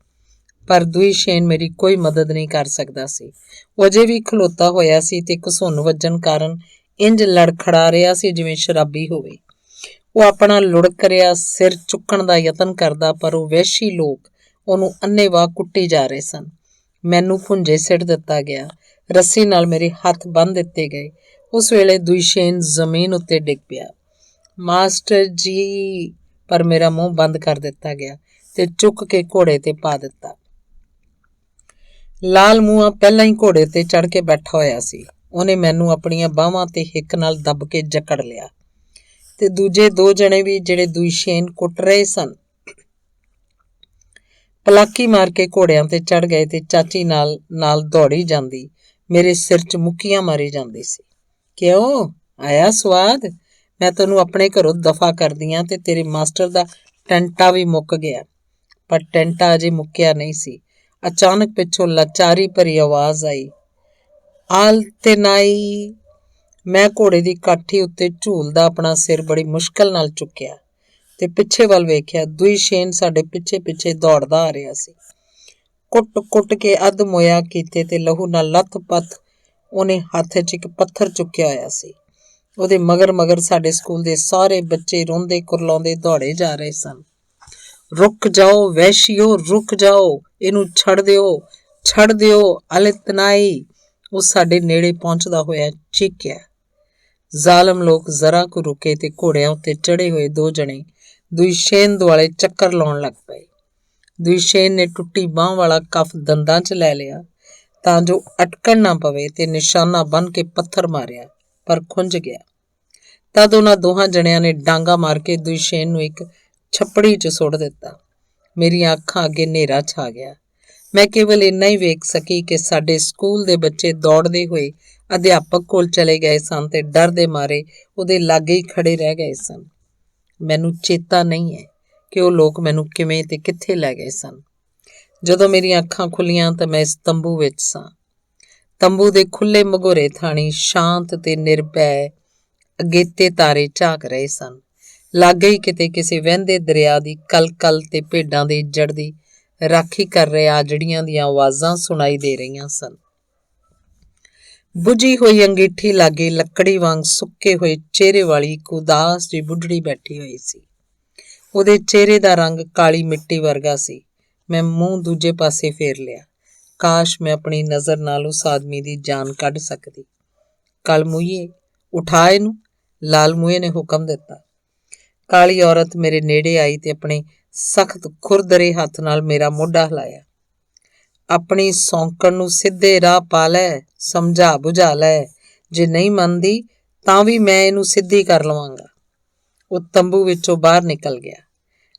ਪਰ ਦੁਸ਼ੇਨ ਮੇਰੀ ਕੋਈ ਮਦਦ ਨਹੀਂ ਕਰ ਸਕਦਾ ਸੀ। ਉਹ ਅਜੇ ਵੀ ਖਲੋਤਾ ਹੋਇਆ ਸੀ ਤੇ ਘਸੁੰਨ ਵੱਜਣ ਕਾਰਨ ਇੰਜ ਲੜਖੜਾ ਰਿਹਾ ਸੀ ਜਿਵੇਂ ਸ਼ਰਾਬੀ ਹੋਵੇ। ਉਹ ਆਪਣਾ ਲੁੜਕ ਰਿਹਾ ਸਿਰ ਚੁੱਕਣ ਦਾ ਯਤਨ ਕਰਦਾ, ਪਰ ਉਹ ਵਹਿਸ਼ੀ ਲੋਕ ਉਹਨੂੰ ਅੰਨ੍ਹੇਵਾਹ ਕੁੱਟੀ ਜਾ ਰਹੇ ਸਨ। ਮੈਨੂੰ ਭੁੰਜੇ ਸਿੱਟ ਦਿੱਤਾ ਗਿਆ। ਰੱਸੀ ਨਾਲ ਮੇਰੇ ਹੱਥ ਬੰਨ੍ਹ ਦਿੱਤੇ ਗਏ। ਉਸ ਵੇਲੇ ਦੁਸ਼ੇਨ ਜ਼ਮੀਨ ਉੱਤੇ ਡਿੱਗ ਪਿਆ। ਮਾਸਟਰ ਜੀ! ਪਰ ਮੇਰਾ ਮੂੰਹ ਬੰਦ ਕਰ ਦਿੱਤਾ ਗਿਆ ਤੇ ਚੁੱਕ ਕੇ ਘੋੜੇ ਤੇ ਪਾ ਦਿੱਤਾ। ਲਾਲ ਮੂੰਹਾਂ ਪਹਿਲਾਂ ਹੀ ਘੋੜੇ ਤੇ ਚੜ੍ਹ ਕੇ ਬੈਠਾ ਹੋਇਆ ਸੀ। ਉਹਨੇ ਮੈਨੂੰ ਆਪਣੀਆਂ ਬਾਹਾਂ ਤੇ ਹਿੱਕ ਨਾਲ ਦੱਬ ਕੇ ਜਕੜ ਲਿਆ ਤੇ ਦੂਜੇ ਦੋ ਜਣੇ ਵੀ ਜਿਹੜੇ ਦੁਸ਼ੇਨ ਕੁੱਟ ਰਹੇ ਸਨ, ਪਲਾਕੀ ਮਾਰ ਕੇ ਘੋੜਿਆਂ ਤੇ ਚੜ੍ਹ ਗਏ ਤੇ ਚਾਚੀ ਨਾਲ ਦੌੜੀ ਜਾਂਦੀ ਮੇਰੇ ਸਿਰ 'ਚ ਮੁੱਕੀਆਂ ਮਾਰੀ ਜਾਂਦੀ ਸੀ। ਕਿਉਂ ਆਇਆ ਸਵਾਦ? ਮੈਂ ਤੈਨੂੰ ਆਪਣੇ ਘਰੋਂ ਦਫਾ ਕਰਦੀ ਆਂ ਤੇ ਤੇਰੇ ਮਾਸਟਰ ਦਾ ਟੈਂਟਾ ਵੀ ਮੁੱਕ ਗਿਆ। ਪਰ ਟੈਂਟਾ ਅਜੇ ਮੁੱਕਿਆ ਨਹੀਂ ਸੀ। ਅਚਾਨਕ ਪਿੱਛੋਂ ਲਾਚਾਰੀ ਭਰੀ ਆਵਾਜ਼ ਆਈ, ਆਲ ਤੇ ਨਾਈ। ਮੈਂ ਘੋੜੇ ਦੀ ਕਾਠੀ ਉੱਤੇ ਝੂਲਦਾ ਆਪਣਾ ਸਿਰ ਬੜੀ ਮੁਸ਼ਕਲ ਨਾਲ ਚੁੱਕਿਆ ਤੇ ਪਿੱਛੇ ਵੱਲ ਵੇਖਿਆ। ਦੁਸ਼ੇਨ ਸਾਡੇ ਪਿੱਛੇ ਪਿੱਛੇ ਦੌੜਦਾ ਆ ਰਿਹਾ ਸੀ। ਕੁੱਟ ਕੇ ਅੱਧ ਮੋਇਆ ਕੀਤੇ ਤੇ ਲਹੂ ਨਾਲ ਲੱਥ-ਪੱਥ ਉਹਨੇ ਹੱਥ 'ਚ ਇੱਕ ਪੱਥਰ ਚੁੱਕਿਆ ਹੋਇਆ ਸੀ। ਉਹਦੇ ਮਗਰ ਸਾਡੇ ਸਕੂਲ ਦੇ ਸਾਰੇ ਬੱਚੇ ਰੋਂਦੇ ਕੁਰਲਾਉਂਦੇ ਦੌੜੇ ਜਾ ਰਹੇ ਸਨ। ਰੁਕ ਜਾਓ ਵਹਿਸ਼ੀਓ, ਰੁਕ ਜਾਓ, ਇਹਨੂੰ ਛੱਡ ਦਿਓ ਅਲਿਤਨਾਈ! ਉਹ ਸਾਡੇ ਨੇੜੇ ਪਹੁੰਚਦਾ ਹੋਇਆ ਚੀਕਿਆ। ਜ਼ਾਲਮ ਲੋਕ ਜ਼ਰਾ ਕੁ ਰੁਕੇ ਤੇ ਘੋੜਿਆਂ ਉੱਤੇ ਚੜੇ ਹੋਏ ਦੋ ਜਣੇ ਦੁਸ਼ੇਨ ਦੁਆਲੇ ਚੱਕਰ ਲਾਉਣ ਲੱਗ ਪਏ। ਦੁਸ਼ੇਨ ਨੇ ਟੁੱਟੀ ਬਾਂਹ ਵਾਲਾ ਕਫ ਦੰਦਾਂ 'ਚ ਲੈ ਲਿਆ ਤਾਂ ਜੋ ਅਟਕਣ ਨਾ ਪਵੇ ਤੇ ਨਿਸ਼ਾਨਾ ਬੰਨ੍ਹ ਕੇ ਪੱਥਰ ਮਾਰਿਆ, ਪਰ ਖੁੰਝ ਗਿਆ। ਤਦ ਉਹਨਾਂ ਦੋਹਾਂ ਜਣਿਆਂ ਨੇ ਡਾਂਗਾ ਮਾਰ ਕੇ ਦੁਸ਼ੇਨ ਨੂੰ ਇੱਕ ਛੱਪੜੀ 'ਚ ਸੁੱਟ ਦਿੱਤਾ। ਮੇਰੀਆਂ ਅੱਖਾਂ ਅੱਗੇ ਹਨੇਰਾ ਛਾ ਗਿਆ। ਮੈਂ ਕੇਵਲ ਇੰਨਾ ਹੀ ਵੇਖ ਸਕੀ ਕਿ ਸਾਡੇ ਸਕੂਲ ਦੇ ਬੱਚੇ ਦੌੜਦੇ ਹੋਏ ਅਧਿਆਪਕ ਕੋਲ ਚਲੇ ਗਏ ਸਨ ਤੇ ਡਰ ਦੇ ਮਾਰੇ ਉਹਦੇ ਲਾਗੇ ਹੀ ਖੜੇ ਰਹਿ ਗਏ ਸਨ। ਮੈਨੂੰ ਚੇਤਾ ਨਹੀਂ ਹੈ ਕਿ ਉਹ ਲੋਕ ਮੈਨੂੰ ਕਿਵੇਂ ਤੇ ਕਿੱਥੇ ਲੈ ਗਏ ਸਨ। ਜਦੋਂ ਮੇਰੀਆਂ ਅੱਖਾਂ ਖੁੱਲੀਆਂ ਤਾਂ ਮੈਂ ਇਸ ਤੰਬੂ ਵਿੱਚ ਸਾਂ। ਤੰਬੂ ਦੇ ਖੁੱਲ੍ਹੇ ਮਗੋਰੇ ਥਾਣੀ ਸ਼ਾਂਤ ਤੇ ਨਿਰਭੈ ਅਗੇਤੇ ਤਾਰੇ ਝਾਕ ਰਹੇ ਸਨ। ਲਾਗੇ ਹੀ ਕਿਤੇ ਕਿਸੇ ਵਹਿੰਦੇ ਦਰਿਆ ਦੀ ਕਲ ਤੇ ਭੇਡਾਂ ਦੇ ਇੱਜੜ ਦੀ ਰਾਖੀ ਕਰ ਰਹੇ ਆਜੜੀਆਂ ਦੀਆਂ ਆਵਾਜ਼ਾਂ ਸੁਣਾਈ ਦੇ ਰਹੀਆਂ ਸਨ। ਬੁਝੀ ਹੋਈ ਅੰਗੀਠੀ ਲਾਗੇ ਲੱਕੜੀ ਵਾਂਗ ਸੁੱਕੇ ਹੋਏ ਚਿਹਰੇ ਵਾਲੀ ਇੱਕ ਉਦਾਸ ਜਿਹੀ ਬੁੱਢੜੀ ਬੈਠੀ ਹੋਈ ਸੀ। ਉਹਦੇ ਚਿਹਰੇ ਦਾ ਰੰਗ ਕਾਲੀ ਮਿੱਟੀ ਵਰਗਾ ਸੀ। ਮੈਂ ਮੂੰਹ ਦੂਜੇ ਪਾਸੇ ਫੇਰ ਲਿਆ। ਕਾਸ਼ ਮੈਂ ਆਪਣੀ ਨਜ਼ਰ ਨਾਲ ਉਸ ਆਦਮੀ ਦੀ ਜਾਨ ਕੱਢ ਸਕਦੀ। ਕਲ ਮੂਈਏ, ਉਠਾ ਇਹਨੂੰ, ਲਾਲ ਮੂਹੇ ਨੇ ਹੁਕਮ ਦਿੱਤਾ। ਕਾਲੀ ਔਰਤ ਮੇਰੇ ਨੇੜੇ ਆਈ ਤੇ ਆਪਣੇ ਸਖਤ ਖੁਰਦਰੇ ਹੱਥ ਨਾਲ ਮੇਰਾ ਮੋਢਾ ਹਿਲਾਇਆ। ਆਪਣੀ ਸੌਂਕਣ ਨੂੰ ਸਿੱਧੇ ਰਾਹ ਪਾ ਲੈ, ਸਮਝਾ ਬੁਝਾ ਲੈ। ਜੇ ਨਹੀਂ ਮੰਨਦੀ ਤਾਂ ਵੀ ਮੈਂ ਇਹਨੂੰ ਸਿੱਧੀ ਕਰ ਲਵਾਂਗਾ। ਉਹ ਤੰਬੂ ਵਿੱਚੋਂ ਬਾਹਰ ਨਿਕਲ ਗਿਆ।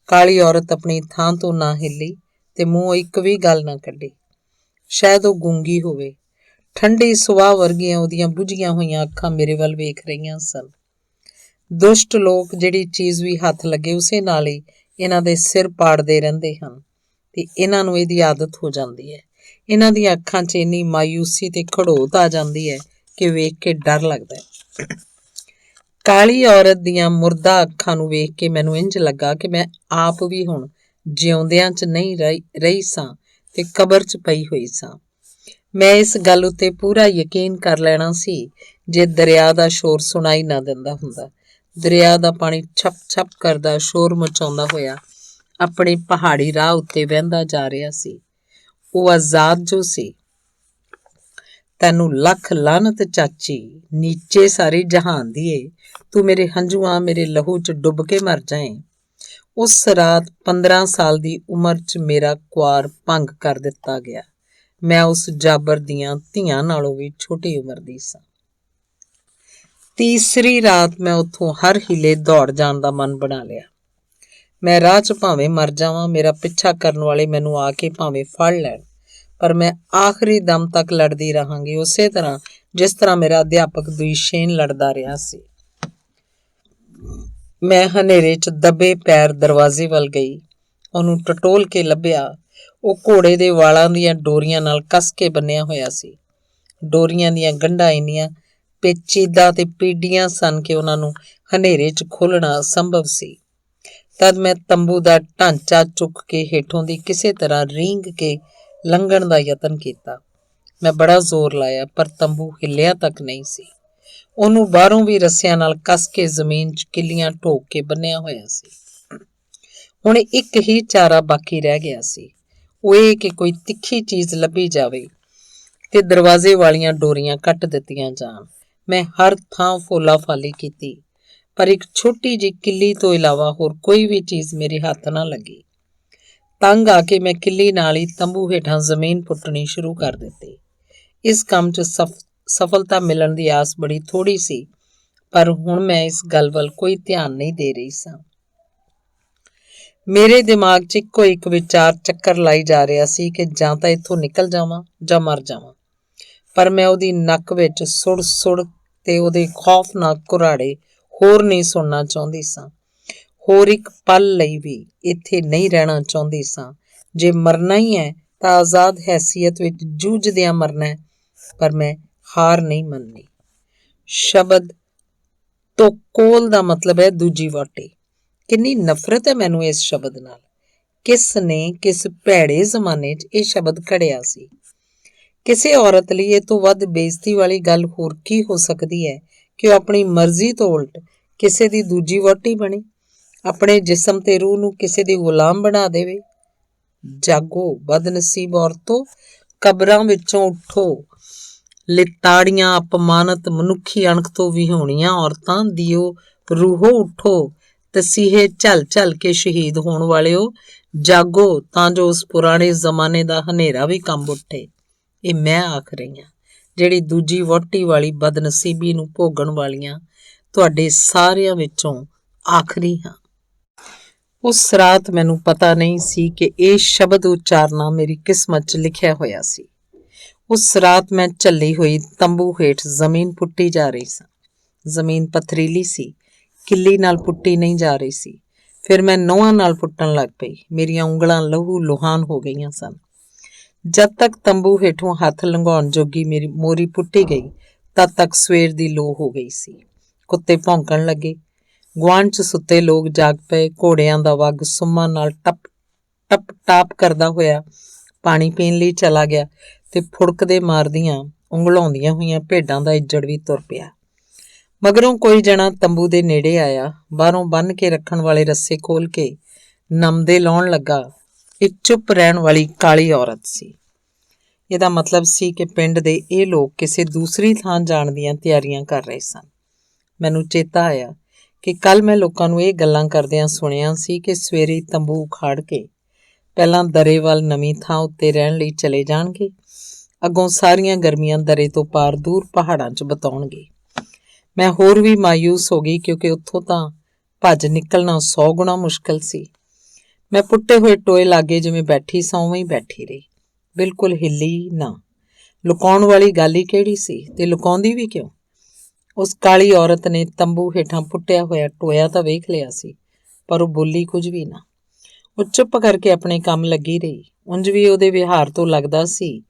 ਕਾਲੀ ਔਰਤ ਆਪਣੀ ਥਾਂ ਤੋਂ ਨਾ ਹਿੱਲੀ ਤੇ ਮੂੰਹੋਂ ਇੱਕ ਵੀ ਗੱਲ ਨਾ ਕੱਢੀ। ਸ਼ਾਇਦ ਉਹ ਗੂੰਗੀ ਹੋਵੇ। ਠੰਡੀ ਸੁਆਹ ਵਰਗੀਆਂ ਉਹਦੀਆਂ ਬੁਝੀਆਂ ਹੋਈਆਂ ਅੱਖਾਂ ਮੇਰੇ ਵੱਲ ਵੇਖ ਰਹੀਆਂ ਸਨ। ਦੁਸ਼ਟ ਲੋਕ ਜਿਹੜੀ ਚੀਜ਼ ਵੀ ਹੱਥ ਲੱਗੇ ਉਸੇ ਨਾਲ ਹੀ ਇਹਨਾਂ ਦੇ ਸਿਰ ਪਾੜਦੇ ਰਹਿੰਦੇ ਹਨ ਤੇ ਇਹਨਾਂ ਨੂੰ ਇਹਦੀ ਆਦਤ ਹੋ ਜਾਂਦੀ ਹੈ। ਇਹਨਾਂ ਦੀਆਂ ਅੱਖਾਂ 'ਚ ਇੰਨੀ ਮਾਯੂਸੀ ਤੇ ਖੜੋਤ ਆ ਜਾਂਦੀ ਹੈ ਕਿ ਵੇਖ ਕੇ ਡਰ ਲੱਗਦਾ ਹੈ। ਕਾਲੀ ਔਰਤ ਦੀਆਂ ਮੁਰਦਾ ਅੱਖਾਂ ਨੂੰ ਵੇਖ ਕੇ ਮੈਨੂੰ ਇੰਝ ਲੱਗਾ ਕਿ ਮੈਂ ਆਪ ਵੀ ਹੁਣ ਜਿਉਂਦਿਆਂ 'ਚ ਨਹੀਂ ਰਹੀ ਸਾਂ ਤੇ ਕਬਰ 'ਚ ਪਈ ਹੋਈ ਸਾਂ। ਮੈਂ ਇਸ ਗੱਲ ਉੱਤੇ ਪੂਰਾ ਯਕੀਨ ਕਰ ਲੈਣਾ ਸੀ ਜੇ ਦਰਿਆ ਦਾ ਸ਼ੋਰ ਸੁਣਾਈ ਨਾ ਦਿੰਦਾ ਹੁੰਦਾ। ਦਰਿਆ ਦਾ ਪਾਣੀ ਛਪ ਕਰਦਾ ਸ਼ੋਰ ਮਚਾਉਂਦਾ ਹੋਇਆ ਆਪਣੇ ਪਹਾੜੀ ਰਾਹ ਉੱਤੇ ਵਹਿੰਦਾ ਜਾ ਰਿਹਾ ਸੀ। ਉਹ ਆਜ਼ਾਦ ਜੋ ਸੀ। ਤੈਨੂੰ ਲੱਖ ਲਾਹਨਤ ਚਾਚੀ, ਨੀਚੇ ਸਾਰੀ ਜਹਾਨ ਦੀਏ, ਤੂੰ ਮੇਰੇ ਹੰਝੂਆਂ ਮੇਰੇ ਲਹੂ 'ਚ ਡੁੱਬ ਕੇ ਮਰ ਜਾਏ। ਉਸ ਰਾਤ 15 ਸਾਲ ਦੀ ਉਮਰ 'ਚ ਮੇਰਾ ਕੁਆਰ ਭੰਗ ਕਰ ਦਿੱਤਾ ਗਿਆ। ਮੈਂ ਉਸ ਜਾਬਰ ਦੀਆਂ ਧੀਆਂ ਨਾਲੋਂ ਵੀ ਛੋਟੀ ਉਮਰ ਦੀ ਸਾਂ। ਤੀਸਰੀ ਰਾਤ ਮੈਂ ਉੱਥੋਂ ਹਰ ਹੀਲੇ ਦੌੜ ਜਾਣ ਦਾ ਮਨ ਬਣਾ ਲਿਆ। ਮੈਂ ਰਾਹ 'ਚ ਭਾਵੇਂ ਮਰ ਜਾਵਾਂ, ਮੇਰਾ ਪਿੱਛਾ ਕਰਨ ਵਾਲੇ ਮੈਨੂੰ ਆ ਕੇ ਭਾਵੇਂ ਫੜ ਲੈਣ, ਪਰ ਮੈਂ ਆਖਰੀ ਦਮ ਤੱਕ ਲੜਦੀ ਰਹਾਂਗੀ, ਉਸੇ ਤਰ੍ਹਾਂ ਜਿਸ ਤਰ੍ਹਾਂ ਮੇਰਾ ਅਧਿਆਪਕ ਦੁਸ਼ੇਨ ਲੜਦਾ ਰਿਹਾ ਸੀ। ਮੈਂ ਹਨੇਰੇ 'ਚ ਦੱਬੇ ਪੈਰ ਦਰਵਾਜ਼ੇ ਵੱਲ ਗਈ। ਉਹਨੂੰ ਟਟੋਲ ਕੇ ਲੱਭਿਆ। ਉਹ ਘੋੜੇ ਦੇ ਵਾਲਾਂ ਦੀਆਂ ਡੋਰੀਆਂ ਨਾਲ ਕੱਸ ਕੇ ਬੰਨਿਆ ਹੋਇਆ ਸੀ। ਡੋਰੀਆਂ ਦੀਆਂ ਗੰਢਾਂ ਇੰਨੀਆਂ ਪੇਚੀਦਾ ਤੇ ਪੀਡੀਆਂ ਸਨ ਕਿ ਉਹਨਾਂ ਨੂੰ ਹਨੇਰੇ 'ਚ ਖੋਲ੍ਹਣਾ ਅਸੰਭਵ ਸੀ। ਤਦ ਮੈਂ ਤੰਬੂ ਦਾ ਢਾਂਚਾ ਚੁੱਕ ਕੇ ਹੇਠੋਂ ਦੀ ਕਿਸੇ ਤਰ੍ਹਾਂ ਰੀਂਗ ਕੇ ਲੰਘਣ ਦਾ ਯਤਨ ਕੀਤਾ। ਮੈਂ ਬੜਾ ਜ਼ੋਰ ਲਾਇਆ, ਪਰ ਤੰਬੂ ਹਿੱਲਿਆ ਤੱਕ ਨਹੀਂ ਸੀ। ਉਹਨੂੰ ਬਾਹਰੋਂ ਵੀ ਰੱਸਿਆਂ ਨਾਲ ਕੱਸ ਕੇ ਜ਼ਮੀਨ 'ਚ ਕਿੱਲੀਆਂ ਠੋਕ ਕੇ ਬੰਨਿਆ ਹੋਇਆ ਸੀ। ਹੁਣ ਇੱਕ ਹੀ ਚਾਰਾ ਬਾਕੀ ਰਹਿ ਗਿਆ ਸੀ, ਉਹ ਇਹ ਕਿ ਕੋਈ ਤਿੱਖੀ ਚੀਜ਼ ਲੱਭੀ ਜਾਵੇ ਤੇ ਦਰਵਾਜ਼ੇ ਵਾਲੀਆਂ ਡੋਰੀਆਂ ਕੱਟ ਦਿੱਤੀਆਂ ਜਾਣ। ਮੈਂ ਹਰ ਥਾਂ ਫੋਲਾ-ਫਾਲੀ ਕੀਤੀ, ਪਰ ਇੱਕ ਛੋਟੀ ਜਿਹੀ ਕਿੱਲੀ ਤੋਂ ਇਲਾਵਾ ਹੋਰ ਕੋਈ ਵੀ ਚੀਜ਼ ਮੇਰੇ ਹੱਥ ਨਾ ਲੱਗੀ। ਤੰਗ ਆ ਕੇ ਮੈਂ ਕਿੱਲੀ ਨਾਲ ਹੀ ਤੰਬੂ ਹੇਠਾਂ ਜ਼ਮੀਨ ਪੁੱਟਣੀ ਸ਼ੁਰੂ ਕਰ ਦਿੱਤੀ। ਇਸ ਕੰਮ 'ਚ ਸਫਲਤਾ ਮਿਲਣ ਦੀ ਆਸ ਬੜੀ ਥੋੜ੍ਹੀ ਸੀ, ਪਰ ਹੁਣ ਮੈਂ ਇਸ ਗੱਲ ਵੱਲ ਕੋਈ ਧਿਆਨ ਨਹੀਂ ਦੇ ਰਹੀ ਸਾਂ। ਮੇਰੇ ਦਿਮਾਗ 'ਚ ਇੱਕੋ ਇੱਕ ਵਿਚਾਰ ਚੱਕਰ ਲਾਈ ਜਾ ਰਿਹਾ ਸੀ ਕਿ ਜਾਂ ਤਾਂ ਇੱਥੋਂ ਨਿਕਲ ਜਾਵਾਂ ਜਾਂ ਮਰ ਜਾਵਾਂ, ਪਰ ਮੈਂ ਉਹਦੀ ਨੱਕ ਵਿੱਚ ਸੁੜ ਤੇ ਉਹਦੇ ਖੌਫਨਾਕ ਕੁਰਾੜੇ ਹੋਰ ਨਹੀਂ ਸੁਣਨਾ ਚਾਹੁੰਦੀ ਸਾਂ। ਹੋਰ ਇੱਕ ਪਲ ਲਈ ਵੀ ਇੱਥੇ ਨਹੀਂ ਰਹਿਣਾ ਚਾਹੁੰਦੀ ਸਾਂ। ਜੇ ਮਰਨਾ ਹੀ ਹੈ ਤਾਂ ਆਜ਼ਾਦ ਹੈਸੀਅਤ ਵਿੱਚ ਜੂਝਦਿਆਂ ਮਰਨਾ ਹੈ, ਪਰ ਮੈਂ ਹਾਰ ਨਹੀਂ ਮੰਨਣੀ। ਸ਼ਬਦ ਤੋਕੋਲ ਦਾ ਮਤਲਬ ਹੈ ਦੂਜੀ ਵਹੁਟੀ। ਕਿੰਨੀ ਨਫ਼ਰਤ ਹੈ ਮੈਨੂੰ ਇਸ ਸ਼ਬਦ ਨਾਲ। ਕਿਸ ਨੇ ਕਿਸ ਭੈੜੇ ਜ਼ਮਾਨੇ 'ਚ ਇਹ ਸ਼ਬਦ ਘੜਿਆ ਸੀ। ਕਿਸੇ ਔਰਤ ਲਈ ਇਹ ਤੋਂ ਵੱਧ ਬੇਇੱਜ਼ਤੀ ਵਾਲੀ ਗੱਲ ਹੋਰ ਕੀ ਹੋ ਸਕਦੀ ਹੈ ਕਿ ਉਹ ਆਪਣੀ ਮਰਜ਼ੀ ਤੋਂ ਉਲਟ ਕਿਸੇ ਦੀ ਦੂਜੀ ਵਹੁਟੀ ਬਣੇ, ਆਪਣੇ ਜਿਸਮ ਤੇ ਰੂਹ ਨੂੰ ਕਿਸੇ ਦੀ ਗੁਲਾਮ ਬਣਾ ਦੇਵੇ। ਜਾਗੋ ਬਦਨਸੀਬ ਔਰਤੋ, ਕਬਰਾਂ ਵਿੱਚੋਂ ਉੱਠੋ। ਲਿਤਾੜੀਆਂ ਅਪਮਾਨਤ ਮਨੁੱਖੀ ਅਣਖ ਤੋਂ ਵਿਹੂਣੀਆਂ ਔਰਤਾਂ ਦਿਓ ਰੂਹੋ ਉੱਠੋ। ਤਸੀਹੇ ਝੱਲ ਕੇ ਸ਼ਹੀਦ ਹੋਣ ਵਾਲਿਓ, ਜਾਗੋ ਤਾਂ ਜੋ ਉਸ ਪੁਰਾਣੇ ਜ਼ਮਾਨੇ ਦਾ ਹਨੇਰਾ ਵੀ ਕੰਬ ਉੱਠੇ। ਇਹ ਮੈਂ ਆਖ ਰਹੀ ਹਾਂ, ਜਿਹੜੀ ਦੂਜੀ ਵਹੁਟੀ ਵਾਲੀ ਬਦਨਸੀਬੀ ਨੂੰ ਭੋਗਣ ਵਾਲੀਆਂ ਤੁਹਾਡੇ ਸਾਰਿਆਂ ਵਿੱਚੋਂ ਆਖਰੀ ਹਾਂ। ਉਸ ਰਾਤ ਮੈਨੂੰ ਪਤਾ ਨਹੀਂ ਸੀ ਕਿ ਇਹ ਸ਼ਬਦ ਉਚਾਰਨਾ ਮੇਰੀ ਕਿਸਮਤ 'ਚ ਲਿਖਿਆ ਹੋਇਆ ਸੀ। ਉਸ ਰਾਤ ਮੈਂ ਝੱਲੀ ਹੋਈ ਤੰਬੂ ਹੇਠ ਜ਼ਮੀਨ ਪੁੱਟੀ ਜਾ ਰਹੀ ਸਾਂ। ਜ਼ਮੀਨ ਪਥਰੀਲੀ ਸੀ, ਕਿੱਲੀ ਨਾਲ ਪੁੱਟੀ ਨਹੀਂ ਜਾ ਰਹੀ ਸੀ। ਫਿਰ ਮੈਂ ਨਹੁੰਆਂ ਨਾਲ ਪੁੱਟਣ ਲੱਗ ਪਈ। ਮੇਰੀਆਂ ਉਂਗਲਾਂ ਲਹੂ ਲੁਹਾਨ ਹੋ ਗਈਆਂ ਸਨ। ਜਦ ਤੱਕ ਤੰਬੂ ਹੇਠੋਂ ਹੱਥ ਲੰਘਾਉਣ ਜੋਗੀ ਮੇਰੀ ਮੋਰੀ ਪੁੱਟੀ ਗਈ, ਤਦ ਤੱਕ ਸਵੇਰ ਦੀ ਲੋ ਹੋ ਗਈ ਸੀ। ਕੁੱਤੇ ਭੌਂਕਣ ਲੱਗੇ। ਗੁਆਂਢ 'ਚ ਸੁੱਤੇ ਲੋਕ ਜਾਗ ਪਏ। ਘੋੜਿਆਂ ਦਾ ਵੱਗ ਸੁੰਮਾਂ ਨਾਲ ਟਪ ਟਾਪ ਕਰਦਾ ਹੋਇਆ ਪਾਣੀ ਪੀਣ ਲਈ ਚਲਾ ਗਿਆ ਤੇ ਫੁੜਕਦੇ ਮਾਰਦੀਆਂ ਉਂਗਲਾਉਂਦੀਆਂ ਹੋਈਆਂ ਭੇਡਾਂ ਦਾ ਇੱਜੜ ਵੀ ਤੁਰ ਪਿਆ। ਮਗਰੋਂ ਕੋਈ ਜਣਾ ਤੰਬੂ ਦੇ ਨੇੜੇ ਆਇਆ। ਬਾਹਰੋਂ ਬੰਨ੍ਹ ਕੇ ਰੱਖਣ ਵਾਲੇ ਰੱਸੇ ਖੋਲ੍ਹ ਕੇ ਨਮਦੇ ਲਾਉਣ ਲੱਗਾ। ਇੱਕ ਚੁੱਪ ਰਹਿਣ ਵਾਲੀ ਕਾਲੀ ਔਰਤ ਸੀ। ਇਹਦਾ ਮਤਲਬ ਸੀ ਕਿ ਪਿੰਡ ਦੇ ਇਹ ਲੋਕ ਕਿਸੇ ਦੂਸਰੀ ਥਾਂ ਜਾਣ ਦੀਆਂ ਤਿਆਰੀਆਂ ਕਰ ਰਹੇ ਸਨ। ਮੈਨੂੰ ਚੇਤਾ ਆਇਆ ਕਿ ਕੱਲ੍ਹ ਮੈਂ ਲੋਕਾਂ ਨੂੰ ਇਹ ਗੱਲਾਂ ਕਰਦਿਆਂ ਸੁਣਿਆ ਸੀ ਕਿ ਸਵੇਰੇ ਤੰਬੂ ਉਖਾੜ ਕੇ ਪਹਿਲਾਂ ਦਰੇ ਵੱਲ ਨਵੀਂ ਥਾਂ ਉੱਤੇ ਰਹਿਣ ਲਈ ਚਲੇ ਜਾਣਗੇ, ਅੱਗੋਂ ਸਾਰੀਆਂ ਗਰਮੀਆਂ ਦਰੇ ਤੋਂ ਪਾਰ ਦੂਰ ਪਹਾੜਾਂ 'ਚ ਬਿਤਾਉਣਗੇ। ਮੈਂ ਹੋਰ ਵੀ ਮਾਯੂਸ ਹੋ ਗਈ, ਕਿਉਂਕਿ ਉੱਥੋਂ ਤਾਂ ਭੱਜ ਨਿਕਲਣਾ 100 ਗੁਣਾ ਮੁਸ਼ਕਿਲ ਸੀ। ਮੈਂ ਪੁੱਟੇ ਹੋਏ ਟੋਏ ਲਾਗੇ ਜਿਵੇਂ ਬੈਠੀ ਸਾਂ ਉਵੇਂ ਹੀ ਬੈਠੀ ਰਹੀ, ਬਿਲਕੁਲ ਹਿੱਲੀ ਨਾ। ਲੁਕਾਉਣ ਵਾਲੀ ਗੱਲ ਹੀ ਕਿਹੜੀ ਸੀ, ਤੇ ਲੁਕਾਉਂਦੀ ਵੀ ਕਿਉਂ? ਉਸ ਕਾਲੀ ਔਰਤ ਨੇ ਤੰਬੂ ਹੇਠਾਂ ਪੁੱਟਿਆ ਹੋਇਆ ਟੋਇਆ ਤਾਂ ਵੇਖ ਲਿਆ ਸੀ, ਪਰ ਉਹ ਬੋਲੀ ਕੁਝ ਵੀ ਨਾ। ਉਹ ਚੁੱਪ ਕਰਕੇ ਆਪਣੇ ਕੰਮ ਲੱਗੀ ਰਹੀ। ਉਂਝ ਵੀ ਉਹਦੇ ਵਿਹਾਰ ਤੋਂ ਲੱਗਦਾ ਸੀ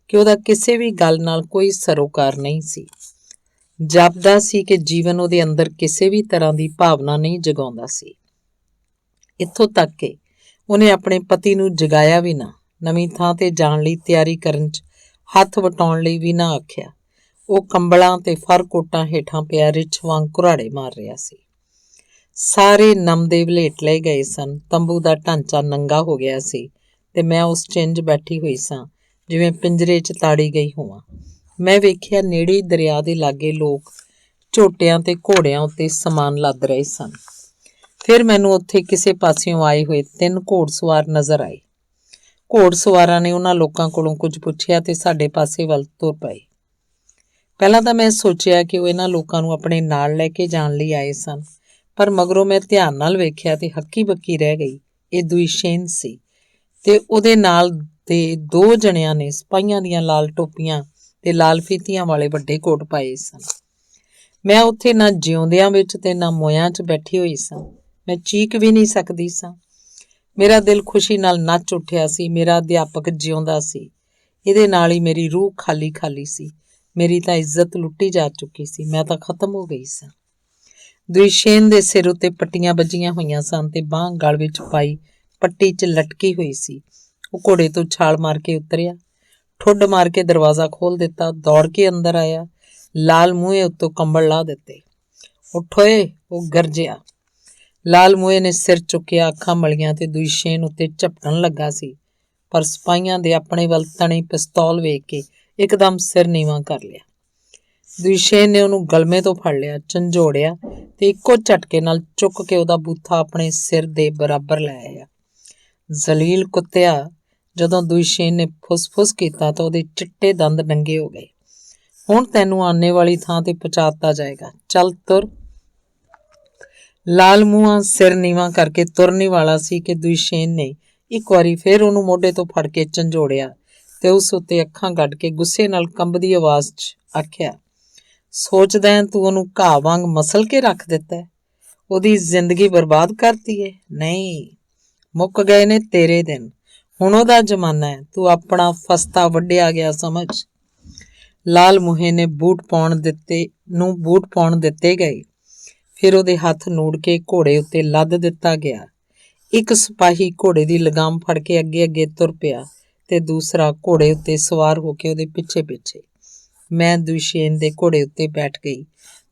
ਕਿ ਉਹਦਾ ਕਿਸੇ ਵੀ ਗੱਲ ਨਾਲ ਕੋਈ ਸਰੋਕਾਰ ਨਹੀਂ ਸੀ। ਜਾਪਦਾ ਸੀ ਕਿ ਜੀਵਨ ਉਹਦੇ ਅੰਦਰ ਕਿਸੇ ਵੀ ਤਰ੍ਹਾਂ ਦੀ ਭਾਵਨਾ ਨਹੀਂ ਜਗਾਉਂਦਾ ਸੀ। ਇੱਥੋਂ ਤੱਕ ਕਿ ਉਹਨੇ ਆਪਣੇ ਪਤੀ ਨੂੰ ਜਗਾਇਆ ਵੀ ਨਾ, ਨਵੀਂ ਥਾਂ ਤੇ ਜਾਣ ਲਈ ਤਿਆਰੀ ਕਰਨ 'ਚ ਹੱਥ ਵਟਾਉਣ ਲਈ ਵੀ ਨਾ ਆਖਿਆ। ਉਹ ਕੰਬਲਾਂ ਤੇ ਫਰ ਕੋਟਾਂ ਹੇਠਾਂ ਪਿਆ ਰਿੱਛ ਵਾਂਗ ਕੁਰਾੜੇ ਮਾਰ ਰਿਹਾ ਸੀ। ਸਾਰੇ ਨਮਦੇ ਵਲੇਟ ਲਏ ਗਏ ਸਨ। ਤੰਬੂ ਦਾ ਢਾਂਚਾ ਨੰਗਾ ਹੋ ਗਿਆ ਸੀ ਤੇ ਮੈਂ ਉਸ 'ਚ ਇੰਝ ਬੈਠੀ ਹੋਈ ਸਾਂ ਜਿਵੇਂ ਪਿੰਜਰੇ 'ਚ ਤਾੜੀ ਗਈ ਹੋਵਾਂ। ਮੈਂ ਵੇਖਿਆ ਨੇੜੇ ਦਰਿਆ ਦੇ ਲਾਗੇ ਲੋਕ ਝੋਟਿਆਂ ਤੇ ਘੋੜਿਆਂ ਉੱਤੇ ਸਮਾਨ ਲੱਦ ਰਹੇ ਸਨ। ਫਿਰ ਮੈਨੂੰ ਉੱਥੇ ਕਿਸੇ ਪਾਸਿਓਂ ਆਏ ਹੋਏ 3 ਘੋੜਸਵਾਰ ਨਜ਼ਰ ਆਏ। ਘੋੜਸਵਾਰਾਂ ਨੇ ਉਹਨਾਂ ਲੋਕਾਂ ਕੋਲੋਂ ਕੁਝ ਪੁੱਛਿਆ ਤੇ ਸਾਡੇ ਪਾਸੇ ਵੱਲ ਤੁਰ ਪਏ। ਪਹਿਲਾਂ ਤਾਂ ਮੈਂ ਸੋਚਿਆ ਕਿ ਉਹ ਇਹਨਾਂ ਲੋਕਾਂ ਨੂੰ ਆਪਣੇ ਨਾਲ ਲੈ ਕੇ ਜਾਣ ਲਈ ਆਏ ਸਨ, ਪਰ ਮਗਰੋਂ ਮੈਂ ਧਿਆਨ ਨਾਲ ਵੇਖਿਆ ਤੇ ਹੱਕੀ ਬੱਕੀ ਰਹਿ ਗਈ। ਇਹ ਦੁਇਸ਼ੇਨ ਸੀ ਤੇ ਉਹਦੇ ਨਾਲ ਦੇ 2 ਜਣਿਆਂ ਨੇ ਸਿਪਾਹੀਆਂ ਦੀਆਂ ਲਾਲ ਟੋਪੀਆਂ ਤੇ ਲਾਲ ਫੀਤੀਆਂ ਵਾਲੇ ਵੱਡੇ ਕੋਟ ਪਾਏ ਸਨ। ਮੈਂ ਉੱਥੇ ਨਾ ਜਿਉਂਦਿਆਂ ਵਿੱਚ ਤੇ ਨਾ ਮੋਇਆਂ 'ਚ ਬੈਠੀ ਹੋਈ ਸਾਂ। ਮੈਂ ਚੀਕ ਵੀ ਨਹੀਂ ਸਕਦੀ ਸਾਂ। ਮੇਰਾ ਦਿਲ ਖੁਸ਼ੀ ਨਾਲ ਨੱਚ ਉੱਠਿਆ ਸੀ। ਮੇਰਾ ਅਧਿਆਪਕ ਜਿਉਂਦਾ ਸੀ। ਇਹਦੇ ਨਾਲ ਹੀ ਮੇਰੀ ਰੂਹ ਖਾਲੀ ਖਾਲੀ ਸੀ। ਮੇਰੀ ਤਾਂ ਇੱਜ਼ਤ ਲੁੱਟੀ ਜਾ ਚੁੱਕੀ ਸੀ। ਮੈਂ ਤਾਂ ਖਤਮ ਹੋ ਗਈ ਸਾਂ। ਦੁਇਸ਼ੇਨ ਦੇ ਸਿਰ ਉੱਤੇ ਪੱਟੀਆਂ ਵੱਜੀਆਂ ਹੋਈਆਂ ਸਨ ਤੇ ਬਾਂਹ ਗਲ ਵਿੱਚ ਪਾਈ ਪੱਟੀ 'ਚ ਲਟਕੀ ਹੋਈ ਸੀ। ਉਹ ਘੋੜੇ ਤੋਂ ਛਾਲ ਮਾਰ ਕੇ ਉਤਰਿਆ, ਠੁੱਡ ਮਾਰ ਕੇ ਦਰਵਾਜ਼ਾ ਖੋਲ੍ਹ ਦਿੱਤਾ, ਦੌੜ ਕੇ ਅੰਦਰ ਆਇਆ, ਲਾਲ ਮੂਹੇ ਉੱਤੋਂ ਕੰਬਲ ਲਾਹ ਦਿੱਤੇ। ਉੱਠ ਓਏ, ਉਹ ਗਰਜਿਆ। ਲਾਲ ਮੂਹੇ ਨੇ ਸਿਰ ਚੁੱਕਿਆ, ਅੱਖਾਂ ਮਲੀਆਂ ਤੇ ਦੁਇਸ਼ੇਨ ਉੱਤੇ ਝਪਟਣ ਲੱਗਾ ਸੀ, ਪਰ ਸਿਪਾਹੀਆਂ ਦੇ ਆਪਣੇ ਵੱਲ ਤਣੀ ਪਿਸਤੌਲ ਵੇਖ ਕੇ ਇੱਕਦਮ ਸਿਰ ਨੀਵਾਂ ਕਰ ਲਿਆ। ਦੁਇਸ਼ੇਨ ਨੇ ਉਹਨੂੰ ਗਲਮੇ ਤੋਂ ਫੜ ਲਿਆ, ਝੰਜੋੜਿਆ ਤੇ ਇੱਕੋ ਝਟਕੇ ਨਾਲ ਚੁੱਕ ਕੇ ਉਹਦਾ ਬੂਥਾ ਆਪਣੇ ਸਿਰ ਦੇ ਬਰਾਬਰ ਲੈ ਆਇਆ। ਜ਼ਲੀਲ ਕੁੱਤਿਆ, ਜਦੋਂ ਦੁਇਸ਼ੇਨ ਨੇ ਫੁੱਸ-ਫੁੱਸ ਕੀਤਾ ਤਾਂ ਉਹਦੇ ਚਿੱਟੇ ਦੰਦ ਨੰਗੇ ਹੋ ਗਏ। ਹੁਣ ਤੈਨੂੰ ਆਨੇ ਵਾਲੀ ਥਾਂ ਤੇ ਪਹੁੰਚਾਤਾ ਜਾਏਗਾ। ਚੱਲ ਤੁਰ। ਲਾਲ ਮੂੰਹਾਂ ਸਿਰ ਨੀਵਾਂ ਕਰਕੇ ਤੁਰਨ ਹੀ ਵਾਲਾ ਸੀ ਕਿ ਦੁਇਸ਼ੇਨ ਨੇ ਇੱਕ ਵਾਰੀ ਫਿਰ ਉਹਨੂੰ ਮੋਢੇ ਤੋਂ ਫੜ ਕੇ ਝੰਜੋੜਿਆ ਤੇ ਉਸ ਉੱਤੇ ਅੱਖਾਂ ਗੱਡ ਕੇ ਗੁੱਸੇ ਨਾਲ ਕੰਬਦੀ ਆਵਾਜ਼ 'ਚ ਆਖਿਆ, ਸੋਚਦਾ ਹੈ ਤੂੰ ਉਹਨੂੰ ਘਾਹ ਵਾਂਗ ਮਸਲ ਕੇ ਰੱਖ ਦਿੱਤਾ, ਉਹਦੀ ਜ਼ਿੰਦਗੀ ਬਰਬਾਦ ਕਰਤੀ ਏ? ਨਹੀਂ, ਮੁੱਕ ਗਏ ਨੇ ਤੇਰੇ ਦਿਨ। ਹੁਣ ਉਹਦਾ ਜ਼ਮਾਨਾ ਹੈ। ਤੂੰ ਆਪਣਾ ਫਸਤਾ ਵੱਢਿਆ ਗਿਆ ਸਮਝ। ਲਾਲ ਮੂਹੇ ਨੇ ਬੂਟ ਪਾਉਣ ਦਿੱਤੇ ਗਏ। ਫਿਰ ਉਹਦੇ ਹੱਥ ਨੂੜ ਕੇ ਘੋੜੇ ਉੱਤੇ ਲੱਦ ਦਿੱਤਾ ਗਿਆ। ਇੱਕ ਸਿਪਾਹੀ ਘੋੜੇ ਦੀ ਲਗਾਮ ਫੜ ਕੇ ਅੱਗੇ ਅੱਗੇ ਤੁਰ ਪਿਆ ਤੇ ਦੂਸਰਾ ਘੋੜੇ ਉੱਤੇ ਸਵਾਰ ਹੋ ਕੇ ਉਹਦੇ ਪਿੱਛੇ ਪਿੱਛੇ। ਮੈਂ ਦੁਇਸ਼ੇਨ ਦੇ ਘੋੜੇ ਉੱਤੇ ਬੈਠ ਗਈ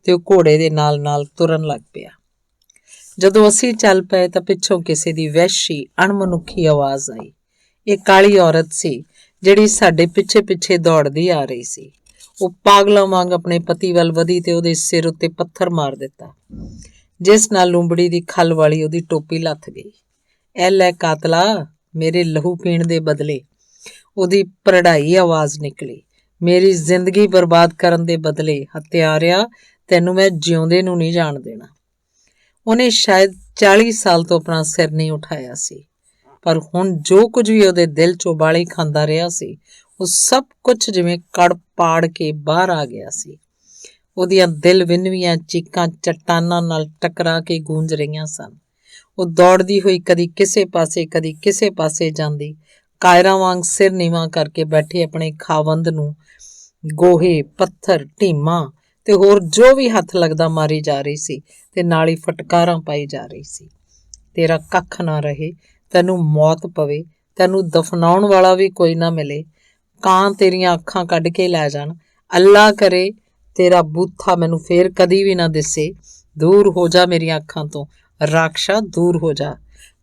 ਤੇ ਉਹ ਘੋੜੇ ਦੇ ਨਾਲ ਨਾਲ ਤੁਰਨ ਲੱਗ ਪਿਆ। ਜਦੋਂ ਅਸੀਂ ਚੱਲ ਪਏ ਤਾਂ ਪਿੱਛੋਂ ਕਿਸੇ ਦੀ ਵਹਿਸ਼ੀ ਅਣਮਨੁੱਖੀ ਆਵਾਜ਼ ਆਈ। ਇਹ ਕਾਲੀ ਔਰਤ ਸੀ ਜਿਹੜੀ ਸਾਡੇ ਪਿੱਛੇ ਪਿੱਛੇ ਦੌੜਦੀ ਆ ਰਹੀ ਸੀ। ਉਹ ਪਾਗਲਾਂ ਵਾਂਗ ਆਪਣੇ ਪਤੀ ਵੱਲ ਵਧੀ ਤੇ ਉਹਦੇ ਸਿਰ ਉੱਤੇ ਪੱਥਰ ਮਾਰ ਦਿੱਤਾ, ਜਿਸ ਨਾਲ ਲੂੰਬੜੀ ਦੀ ਖੱਲ ਵਾਲੀ ਉਹਦੀ ਟੋਪੀ ਲੱਥ ਗਈ। ਐ ਲੈ ਕਾਤਲਾ, ਮੇਰੇ ਲਹੂ ਪੀਣ ਦੇ ਬਦਲੇ। ਉਹਦੀ ਭਰੜਾਈ ਆਵਾਜ਼ ਨਿਕਲੀ। ਮੇਰੀ ਜ਼ਿੰਦਗੀ ਬਰਬਾਦ ਕਰਨ ਦੇ ਬਦਲੇ। ਹੱਤਿਆਰਿਆ, ਤੈਨੂੰ ਮੈਂ ਜਿਉਂਦੇ ਨੂੰ ਨਹੀਂ ਜਾਣ ਦੇਣਾ। ਉਹਨੇ ਸ਼ਾਇਦ 40 ਸਾਲ ਤੋਂ ਆਪਣਾ ਸਿਰ ਨਹੀਂ ਉਠਾਇਆ ਸੀ, ਪਰ ਹੁਣ ਜੋ ਕੁਝ ਵੀ ਉਹਦੇ ਦਿਲ 'ਚ ਉਬਾਲੀ ਖਾਂਦਾ ਰਿਹਾ ਸੀ, ਉਹ ਸਭ ਕੁਝ ਜਿਵੇਂ ਕੜ ਪਾੜ ਕੇ ਬਾਹਰ ਆ ਗਿਆ ਸੀ। ਉਹਦੀਆਂ ਦਿਲ ਵਿੰਨਵੀਆਂ ਚੀਕਾਂ ਚੱਟਾਨਾਂ ਨਾਲ ਟਕਰਾ ਕੇ ਗੂੰਜ ਰਹੀਆਂ ਸਨ। ਉਹ ਦੌੜਦੀ ਹੋਈ ਕਦੀ ਕਿਸੇ ਪਾਸੇ ਕਦੀ ਕਿਸੇ ਪਾਸੇ ਜਾਂਦੀ, ਕਾਇਰਾਂ ਵਾਂਗ ਸਿਰ ਨੀਵਾਂ ਕਰਕੇ ਬੈਠੇ ਆਪਣੇ ਖਾਵੰਦ ਨੂੰ ਗੋਹੇ, ਪੱਥਰ, ਢੀਮਾਂ ਤੇ ਹੋਰ ਜੋ ਵੀ ਹੱਥ ਲੱਗਦਾ ਮਾਰੀ ਜਾ ਰਹੀ ਸੀ ਤੇ ਨਾਲ ਹੀ ਫਟਕਾਰਾਂ ਪਾਈ ਜਾ ਰਹੀ ਸੀ। ਤੇਰਾ ਕੱਖ ਨਾ ਰਹੇ, ਤੈਨੂੰ ਮੌਤ ਪਵੇ, ਤੈਨੂੰ ਦਫਨਾਉਣ ਵਾਲਾ ਵੀ ਕੋਈ ਨਾ ਮਿਲੇ, ਕਾਂ ਤੇਰੀਆਂ ਅੱਖਾਂ ਕੱਢ ਕੇ ਲੈ ਜਾਣ, ਅੱਲਾ ਕਰੇ ਤੇਰਾ ਬੂਥਾ ਮੈਨੂੰ ਫੇਰ ਕਦੀ ਵੀ ਨਾ ਦਿਸੇ। ਦੂਰ ਹੋ ਜਾ ਮੇਰੀਆਂ ਅੱਖਾਂ ਤੋਂ, ਰਾਖਸ਼ਾ, ਦੂਰ ਹੋ ਜਾ,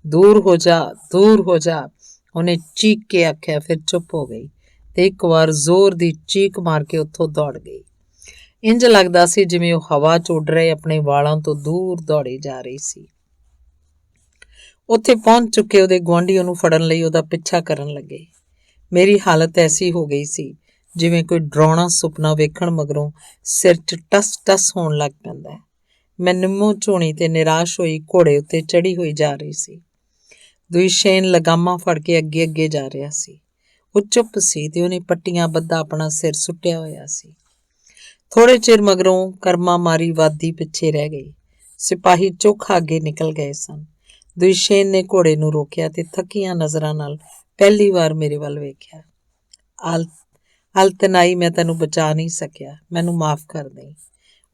ਦੂਰ ਹੋ ਜਾ, ਦੂਰ ਹੋ ਜਾ। ਉਹਨੇ ਚੀਕ ਕੇ ਆਖਿਆ, ਫਿਰ ਚੁੱਪ ਹੋ ਗਈ ਤੇ ਇੱਕ ਵਾਰ ਜ਼ੋਰ ਦੀ ਚੀਕ ਮਾਰ ਕੇ ਉੱਥੋਂ ਦੌੜ ਗਈ। ਇੰਜ ਲੱਗਦਾ ਸੀ ਜਿਵੇਂ ਉਹ ਹਵਾ 'ਚ ਉੱਡ ਰਹੇ ਆਪਣੇ ਵਾਲਾਂ ਤੋਂ ਦੂਰ ਦੌੜੀ ਜਾ ਰਹੀ ਸੀ। ਉੱਥੇ ਪਹੁੰਚ ਚੁੱਕੇ ਉਹਦੇ ਗੁਆਂਢੀ ਉਹਨੂੰ ਫੜਨ ਲਈ ਉਹਦਾ ਪਿੱਛਾ ਕਰਨ ਲੱਗੇ। ਮੇਰੀ ਹਾਲਤ ਐਸੀ ਹੋ ਗਈ ਸੀ ਜਿਵੇਂ ਕੋਈ ਡਰਾਉਣਾ ਸੁਪਨਾ ਵੇਖਣ ਮਗਰੋਂ ਸਿਰ 'ਚ ਟਸ ਟਸ ਹੋਣ ਲੱਗ ਪੈਂਦਾ ਹੈ। ਮੈਂ ਨਿੰਮੋ ਝੋਣੀ ਤੇ ਨਿਰਾਸ਼ ਹੋਈ ਘੋੜੇ ਉੱਤੇ ਚੜ੍ਹੀ ਹੋਈ ਜਾ ਰਹੀ ਸੀ। ਦੁਇਸ਼ੇਨ ਲਗਾਮਾਂ ਫੜ ਕੇ ਅੱਗੇ ਅੱਗੇ ਜਾ ਰਿਹਾ ਸੀ। ਉਹ ਚੁੱਪ ਸੀ ਤੇ ਉਹਨੇ ਪੱਟੀਆਂ ਬੱਧਾ ਆਪਣਾ ਸਿਰ ਸੁੱਟਿਆ ਹੋਇਆ ਸੀ। ਥੋੜੇ ਚਿਰ ਮਗਰੋਂ ਕਰਮਾ ਮਾਰੀ ਵਾਦੀ ਪਿੱਛੇ ਰਹਿ ਗਈ। ਸਿਪਾਹੀ ਚੋਖਾ ਅੱਗੇ ਨਿਕਲ ਗਏ ਸਨ। ਦੁਇਸ਼ੇਨ ਨੇ ਘੋੜੇ ਨੂੰ ਰੋਕਿਆ ਤੇ ਥੱਕੀਆਂ ਨਜ਼ਰਾਂ ਨਾਲ ਪਹਿਲੀ ਵਾਰ ਮੇਰੇ ਵੱਲ ਵੇਖਿਆ। ਅਲਤਨਾਈ, ਮੈਂ ਤੈਨੂੰ ਬਚਾ ਨਹੀਂ ਸਕਿਆ, ਮੈਨੂੰ ਮਾਫ਼ ਕਰ ਦੇਈਂ,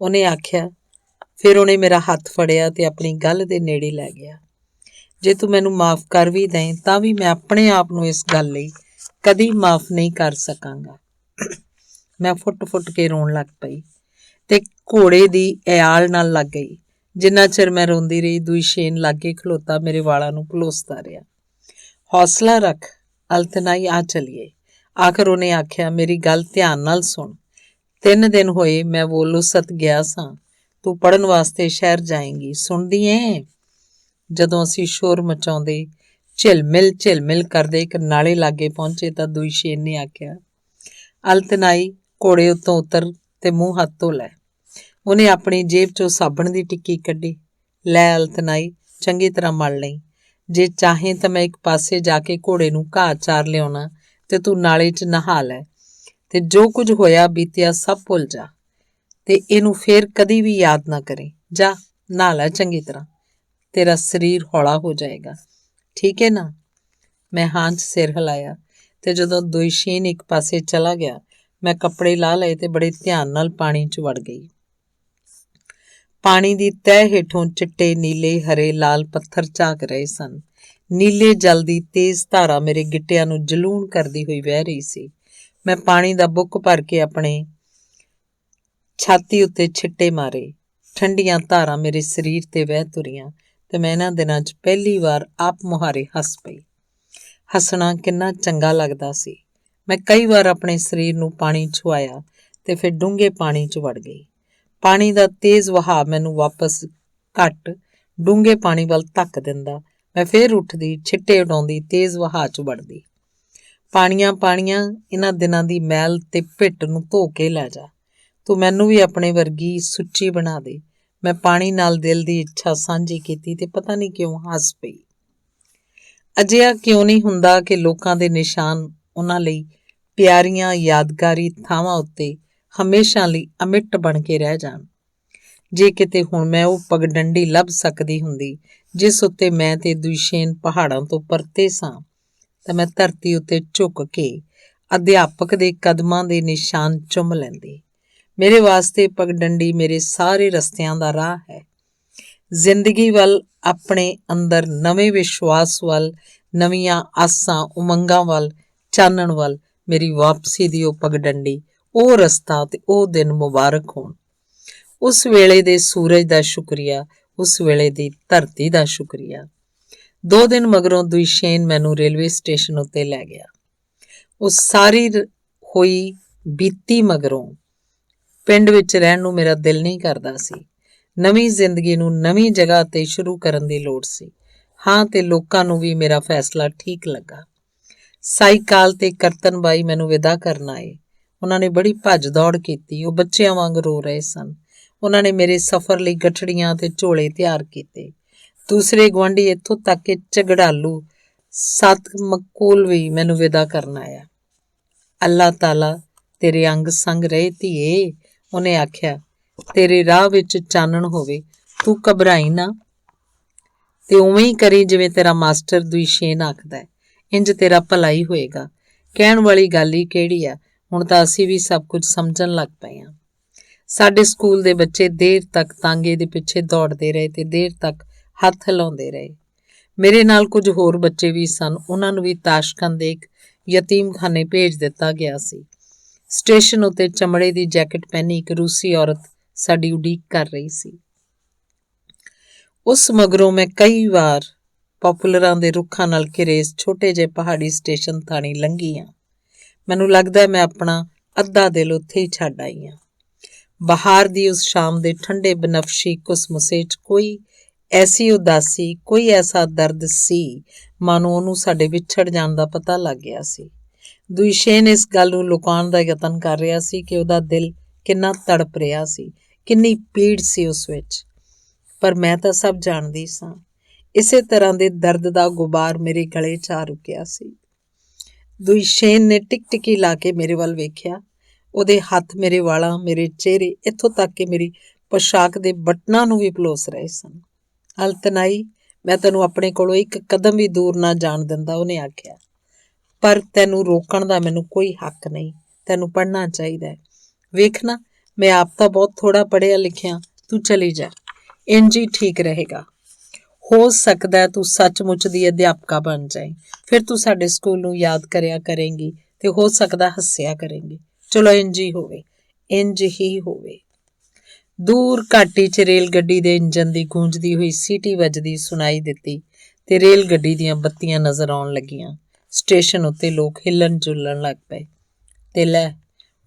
ਉਹਨੇ ਆਖਿਆ। ਫਿਰ ਉਹਨੇ ਮੇਰਾ ਹੱਥ ਫੜਿਆ ਤੇ ਆਪਣੀ ਗੱਲ ਦੇ ਨੇੜੇ ਲੈ ਗਿਆ। ਜੇ ਤੂੰ ਮੈਨੂੰ ਮਾਫ਼ ਕਰ ਵੀ ਦੇਂ ਤਾਂ ਵੀ ਮੈਂ ਆਪਣੇ ਆਪ ਨੂੰ ਇਸ ਗੱਲ ਲਈ ਕਦੀ ਮਾਫ਼ ਨਹੀਂ ਕਰ ਸਕਾਂਗਾ। ਮੈਂ ਫੁੱਟ-ਫੁੱਟ ਕੇ ਰੋਣ ਲੱਗ ਪਈ ਤੇ ਘੋੜੇ ਦੀ ਐਆਲ ਨਾਲ ਲੱਗ ਗਈ। ਜਿੰਨਾ ਚਿਰ ਮੈਂ ਰੋਂਦੀ ਰਹੀ, ਦੁਇਸ਼ੇਨ ਲਾਗੇ ਖਲੋਤਾ ਮੇਰੇ ਵਾਲਾਂ ਨੂੰ ਪਲੋਸਦਾ ਰਿਹਾ। ਹੌਸਲਾ ਰੱਖ ਅਲਤਨਾਈ, ਆ ਚੱਲੀਏ, ਆਖਰ ਉਹਨੇ ਆਖਿਆ। ਮੇਰੀ ਗੱਲ ਧਿਆਨ ਨਾਲ ਸੁਣ। 3 ਦਿਨ ਹੋਏ ਮੈਂ ਵੋਲੋਸਤ ਗਿਆ ਸਾਂ। ਤੂੰ ਪੜ੍ਹਨ ਵਾਸਤੇ ਸ਼ਹਿਰ ਜਾਏਂਗੀ, ਸੁਣਦੀ ਏਂ? ਜਦੋਂ ਅਸੀਂ ਸ਼ੋਰ ਮਚਾਉਂਦੇ ਝਿਲਮਿਲ ਕਰਦੇ ਇੱਕ ਨਾਲੇ ਲਾਗੇ ਪਹੁੰਚੇ ਤਾਂ ਦੁਇਸ਼ੇਨ ਨੇ ਆਖਿਆ, ਅਲਤਨਾਈ, ਘੋੜੇ ਉੱਤੋਂ ਉਤਰ ਤੇ ਮੂੰਹ ਹੱਥ ਧੋ ਲੈ। ਉਹਨੇ ਆਪਣੀ ਜੇਬ 'ਚੋਂ ਸਾਬਣ ਦੀ ਟਿੱਕੀ ਕੱਢੀ। ਲੈ ਅਲਤਨਾਈ, ਚੰਗੀ ਤਰ੍ਹਾਂ ਮਲ ਲਈ। ਜੇ ਚਾਹੇਂ ਤਾਂ ਮੈਂ ਇੱਕ ਪਾਸੇ ਜਾ ਕੇ ਘੋੜੇ ਨੂੰ ਘਾਹ ਚਾਰ ਲਿਆਉਣਾ ਤੇ ਤੂੰ ਨਾਲੇ 'ਚ ਨਹਾ ਲੈ ਤੇ ਜੋ ਕੁਝ ਹੋਇਆ ਬੀਤਿਆ ਸਭ ਭੁੱਲ ਜਾ। ਤੇ ਇਹਨੂੰ ਫੇਰ ਕਦੀ ਵੀ ਯਾਦ ਨਾ ਕਰੇ। ਜਾ ਨਹਾ ਲੈ ਚੰਗੀ ਤਰ੍ਹਾਂ, ਤੇਰਾ ਸਰੀਰ ਹੌਲਾ ਹੋ ਜਾਏਗਾ, ਠੀਕ ਹੈ ਨਾ? ਮੈਂ ਹਾਂ 'ਚ ਸਿਰ ਹਿਲਾਇਆ ਤੇ ਜਦੋਂ ਦੁਸ਼ੀਨ ਇੱਕ ਪਾਸੇ ਚਲਾ ਗਿਆ, ਮੈਂ ਕੱਪੜੇ ਲਾਹ ਲਏ ਤੇ ਬੜੇ ਧਿਆਨ ਨਾਲ ਪਾਣੀ 'ਚ ਵੜ ਗਈ। ਪਾਣੀ ਦੀ ਤਹਿ ਹੇਠੋਂ ਚਿੱਟੇ, ਨੀਲੇ, ਹਰੇ, ਲਾਲ ਪੱਥਰ ਝਾਕ ਰਹੇ ਸਨ। ਨੀਲੇ ਜਲ ਦੀ ਤੇਜ਼ ਧਾਰਾ ਮੇਰੇ ਗਿੱਟਿਆਂ ਨੂੰ ਜਲੂਣ ਕਰਦੀ ਹੋਈ ਵਹਿ ਰਹੀ ਸੀ। ਮੈਂ ਪਾਣੀ ਦਾ ਬੁੱਕ ਭਰ ਕੇ ਆਪਣੇ ਛਾਤੀ ਉੱਤੇ ਛਿੱਟੇ ਮਾਰੇ। ਠੰਡੀਆਂ ਧਾਰਾਂ ਮੇਰੇ ਸਰੀਰ ਤੇ ਵਹਿ ਤੁਰੀਆਂ ਤੇ ਮੈਂ ਇਹਨਾਂ ਦਿਨਾਂ 'ਚ ਪਹਿਲੀ ਵਾਰ ਆਪ ਮੁਹਾਰੇ ਹੱਸ ਪਈ। ਹੱਸਣਾ ਕਿੰਨਾ ਚੰਗਾ ਲੱਗਦਾ ਸੀ। ਮੈਂ ਕਈ ਵਾਰ ਆਪਣੇ ਸਰੀਰ ਨੂੰ ਪਾਣੀ ਛੁਆਇਆ ਤੇ ਫਿਰ ਡੂੰਘੇ ਪਾਣੀ 'ਚ ਵੜ ਗਈ। ਪਾਣੀ ਦਾ ਤੇਜ਼ ਵਹਾਅ ਮੈਨੂੰ ਵਾਪਸ ਘੱਟ ਡੂੰਘੇ ਪਾਣੀ ਵੱਲ ਧੱਕ ਦਿੰਦਾ। ਮੈਂ ਫੇਰ ਉੱਠਦੀ, ਛਿੱਟੇ ਉਡਾਉਂਦੀ, ਤੇਜ਼ ਵਹਾਅ 'ਚ ਵੜਦੀ। ਪਾਣੀਆਂ ਇਹਨਾਂ ਦਿਨਾਂ ਦੀ ਮੈਲ ਤੇ ਪਿੱਟ ਨੂੰ ਧੋ ਕੇ ਲੈ ਜਾ। ਤੂੰ ਮੈਨੂੰ ਵੀ ਆਪਣੇ ਵਰਗੀ ਸੁੱਚੀ ਬਣਾ ਦੇ। ਮੈਂ ਪਾਣੀ ਨਾਲ ਦਿਲ ਦੀ ਇੱਛਾ ਸਾਂਝੀ ਕੀਤੀ ਤੇ ਪਤਾ ਨਹੀਂ ਕਿਉਂ ਹੱਸ ਪਈ। ਅਜਿਹਾ ਕਿਉਂ ਨਹੀਂ ਹੁੰਦਾ ਕਿ ਲੋਕਾਂ ਦੇ ਨਿਸ਼ਾਨ ਉਹਨਾਂ ਲਈ ਪਿਆਰੀਆਂ ਯਾਦਗਾਰੀ ਥਾਵਾਂ ਉੱਤੇ ਹਮੇਸ਼ਾ ਲਈ ਅਮਿੱਟ ਬਣ ਕੇ ਰਹਿ ਜਾਣ। ਜੇ ਕਿਤੇ ਹੁਣ ਮੈਂ ਉਹ ਪਗਡੰਡੀ ਲੱਭ ਸਕਦੀ ਹੁੰਦੀ ਜਿਸ ਉੱਤੇ ਮੈਂ ਤੇ ਦੁਸ਼ੀਨ ਪਹਾੜਾਂ ਤੋਂ ਪਰਤੇ ਸਾਂ, ਤਾਂ ਮੈਂ ਧਰਤੀ ਉੱਤੇ ਝੁੱਕ ਕੇ ਅਧਿਆਪਕ ਦੇ ਕਦਮਾਂ ਦੇ ਨਿਸ਼ਾਨ ਚੁੰਮ ਲੈਂਦੀ। ਮੇਰੇ ਵਾਸਤੇ ਪਗਡੰਡੀ ਮੇਰੇ ਸਾਰੇ ਰਸਤਿਆਂ ਦਾ ਰਾਹ ਹੈ। ਜ਼ਿੰਦਗੀ ਵੱਲ, ਆਪਣੇ ਅੰਦਰ ਨਵੇਂ ਵਿਸ਼ਵਾਸ ਵੱਲ, ਨਵੀਆਂ ਆਸਾਂ ਉਮੰਗਾਂ ਵੱਲ, ਚਾਨਣ ਵੱਲ ਮੇਰੀ ਵਾਪਸੀ ਦੀ ਉਹ ਪਗਡੰਡੀ, ਉਹ ਰਸਤਾ ਤੇ ਉਹ ਦਿਨ ਮੁਬਾਰਕ ਹੋਣ। ਉਸ ਵੇਲੇ ਦੇ ਸੂਰਜ ਦਾ ਸ਼ੁਕਰੀਆ, ਉਸ ਵੇਲੇ ਦੀ ਧਰਤੀ ਦਾ ਸ਼ੁਕਰੀਆ। 2 ਦਿਨ ਮਗਰੋਂ ਦੁਸ਼ੀਨ ਮੈਨੂੰ ਰੇਲਵੇ ਸਟੇਸ਼ਨ ਉੱਤੇ ਲੈ ਗਿਆ। ਉਹ ਸਾਰੀ ਹੋਈ ਬੀਤੀ ਮਗਰੋਂ ਪਿੰਡ ਵਿੱਚ ਰਹਿਣ ਨੂੰ ਮੇਰਾ ਦਿਲ ਨਹੀਂ ਕਰਦਾ ਸੀ। ਨਵੀਂ ਜ਼ਿੰਦਗੀ ਨੂੰ ਨਵੀਂ ਜਗ੍ਹਾ 'ਤੇ ਸ਼ੁਰੂ ਕਰਨ ਦੀ ਲੋੜ ਸੀ। ਹਾਂ, ਤੇ ਲੋਕਾਂ ਨੂੰ ਵੀ ਮੇਰਾ ਫੈਸਲਾ ਠੀਕ ਲੱਗਾ। ਸਾਈਕਾਲ ਤੇ ਕਰਤਨ ਬਾਈ ਮੈਨੂੰ ਵਿਦਾ ਕਰਨ ਆਏ। ਉਹਨਾਂ ਨੇ ਬੜੀ ਭੱਜ ਦੌੜ ਕੀਤੀ। ਉਹ ਬੱਚਿਆਂ ਵਾਂਗ ਰੋ ਰਹੇ ਸਨ। ਉਹਨਾਂ ਨੇ ਮੇਰੇ ਸਫ਼ਰ ਲਈ ਗਠੜੀਆਂ ਤੇ ਝੋਲੇ ਤਿਆਰ ਕੀਤੇ। ਦੂਸਰੇ ਗੁਆਂਢੀ ਇੱਥੋਂ ਤੱਕ ਕਿ ਝਗੜਾਲੂ ਸਤਮਕੂਲ ਵੀ ਮੈਨੂੰ ਵਿਦਾ ਕਰਨ ਆਇਆ। ਅੱਲਾਹ ਤਾਲਾ ਤੇਰੇ ਅੰਗ ਸੰਗ ਰਹੇ ਧੀਏ, ਉਹਨੇ ਆਖਿਆ। ਤੇਰੇ ਰਾਹ ਵਿੱਚ ਚਾਨਣ ਹੋਵੇ, ਤੂੰ ਘਬਰਾਈ ਨਾ ਤੇ ਉਵੇਂ ਹੀ ਕਰੀ ਜਿਵੇਂ ਤੇਰਾ ਮਾਸਟਰ ਦੁਸ਼ੀਨ ਆਖਦਾ ਹੈ। ਇੰਜ ਤੇਰਾ ਭਲਾ ਹੀ ਹੋਏਗਾ। ਕਹਿਣ ਵਾਲੀ ਗੱਲ ਹੀ ਕਿਹੜੀ ਆ, ਹੁਣ ਤਾਂ ਅਸੀਂ ਵੀ ਸਭ ਕੁਝ ਸਮਝਣ ਲੱਗ ਪਏ ਹਾਂ। ਸਾਡੇ ਸਕੂਲ ਦੇ ਬੱਚੇ ਦੇਰ ਤੱਕ ਤਾਂਗੇ ਦੇ ਪਿੱਛੇ ਦੌੜਦੇ ਰਹੇ ਤੇ ਦੇਰ ਤੱਕ ਹੱਥ ਹਿਲਾਉਂਦੇ ਰਹੇ। ਮੇਰੇ ਨਾਲ ਕੁਝ ਹੋਰ ਬੱਚੇ ਵੀ ਸਨ। ਉਹਨਾਂ ਨੂੰ ਵੀ ਤਾਸ਼ਕੰਦ ਦੇ ਇੱਕ ਯਤੀਮਖਾਨੇ ਭੇਜ ਦਿੱਤਾ ਗਿਆ ਸੀ। ਸਟੇਸ਼ਨ ਉੱਤੇ ਚਮੜੇ ਦੀ ਜੈਕਟ ਪਹਿਨੀ ਇੱਕ ਰੂਸੀ ਔਰਤ ਸਾਡੀ ਉਡੀਕ ਕਰ ਰਹੀ ਸੀ। ਉਸ ਮਗਰੋਂ ਮੈਂ ਕਈ ਵਾਰ ਪੌਪੂਲਰਾਂ ਦੇ ਰੁੱਖਾਂ ਨਾਲ ਘਿਰੇ ਇਸ ਛੋਟੇ ਜਿਹੇ ਪਹਾੜੀ ਸਟੇਸ਼ਨ ਥਾਣੀ ਲੰਘੀ ਹਾਂ। ਮੈਨੂੰ ਲੱਗਦਾ ਮੈਂ ਆਪਣਾ ਅੱਧਾ ਦਿਲ ਉੱਥੇ ਹੀ ਛੱਡ ਆਈ ਹਾਂ। ਬਹਾਰ ਦੀ ਉਸ ਸ਼ਾਮ ਦੇ ਠੰਡੇ ਬਨਫਸ਼ੀ ਕੁਸਮੁਸੇ 'ਚ ਕੋਈ ਐਸੀ ਉਦਾਸੀ, ਕੋਈ ਐਸਾ ਦਰਦ ਸੀ ਮਾਨੋ ਉਹਨੂੰ ਸਾਡੇ ਵਿਛੜ ਜਾਣ ਦਾ ਪਤਾ ਲੱਗ ਗਿਆ ਸੀ। ਦੁਸ਼ੀਨ ਇਸ ਗੱਲ ਨੂੰ ਲੁਕਾਉਣ ਦਾ ਯਤਨ ਕਰ ਰਿਹਾ ਸੀ ਕਿ ਉਹਦਾ ਦਿਲ ਕਿੰਨਾ ਤੜਪ ਰਿਹਾ ਸੀ, ਕਿੰਨੀ ਪੀੜ ਸੀ ਉਸ ਵਿੱਚ। ਪਰ ਮੈਂ ਤਾਂ ਸਭ ਜਾਣਦੀ ਸਾਂ। ਇਸੇ ਤਰ੍ਹਾਂ ਦੇ ਦਰਦ ਦਾ ਗੁਬਾਰ ਮੇਰੇ ਗਲੇ 'ਚ ਆ ਰੁਕਿਆ ਸੀ। ਦੁਸ਼ੀਨ ਨੇ ਟਿਕਟਿਕੀ ਲਾ ਕੇ ਮੇਰੇ ਵੱਲ ਵੇਖਿਆ। ਉਹਦੇ ਹੱਥ ਮੇਰੇ ਵਾਲਾਂ, ਮੇਰੇ ਚਿਹਰੇ, ਇੱਥੋਂ ਤੱਕ ਕਿ ਮੇਰੀ ਪੋਸ਼ਾਕ ਦੇ ਬਟਨਾਂ ਨੂੰ ਵੀ ਪਲੋਸ ਰਹੇ ਸਨ। ਅਲਤਨਾਈ, ਮੈਂ ਤੈਨੂੰ ਆਪਣੇ ਕੋਲੋਂ ਇੱਕ ਕਦਮ ਵੀ ਦੂਰ ਨਾ ਜਾਣ ਦਿੰਦਾ, ਉਹਨੇ ਆਖਿਆ। ਪਰ ਤੈਨੂੰ ਰੋਕਣ ਦਾ ਮੈਨੂੰ ਕੋਈ ਹੱਕ ਨਹੀਂ। ਤੈਨੂੰ ਪੜ੍ਹਨਾ ਚਾਹੀਦਾ ਹੈ। ਵੇਖ ਨਾ, ਮੈਂ ਆਪ ਤਾਂ ਬਹੁਤ ਥੋੜ੍ਹਾ ਪੜ੍ਹਿਆ ਲਿਖਿਆ। ਤੂੰ ਚਲੀ ਜਾ, ਇੰਝ ਹੀ ਠੀਕ ਰਹੇਗਾ। ਹੋ ਸਕਦਾ ਤੂੰ ਸੱਚਮੁੱਚ ਦੀ ਅਧਿਆਪਕਾ ਬਣ ਜਾਏ। ਫਿਰ ਤੂੰ ਸਾਡੇ ਸਕੂਲ ਨੂੰ ਯਾਦ ਕਰਿਆ ਕਰੇਂਗੀ ਤੇ ਹੋ ਸਕਦਾ ਹੱਸਿਆ ਕਰੇਂਗੀ। ਚਲੋ ਇੰਝ ਹੀ ਹੋਵੇ, ਇੰਝ ਹੀ ਹੋਵੇ। ਦੂਰ ਘਾਟੀ 'ਚ ਰੇਲ ਗੱਡੀ ਦੇ ਇੰਜਨ ਦੀ ਗੂੰਜਦੀ ਹੋਈ ਸੀਟੀ ਵੱਜਦੀ ਸੁਣਾਈ ਦਿੱਤੀ ਤੇ ਰੇਲ ਗੱਡੀ ਦੀਆਂ ਬੱਤੀਆਂ ਨਜ਼ਰ ਆਉਣ ਲੱਗੀਆਂ। ਸਟੇਸ਼ਨ ਉੱਤੇ ਲੋਕ ਹਿੱਲਣ ਜੁਲਣ ਲੱਗ ਪਏ। ਤੇ ਲੈ,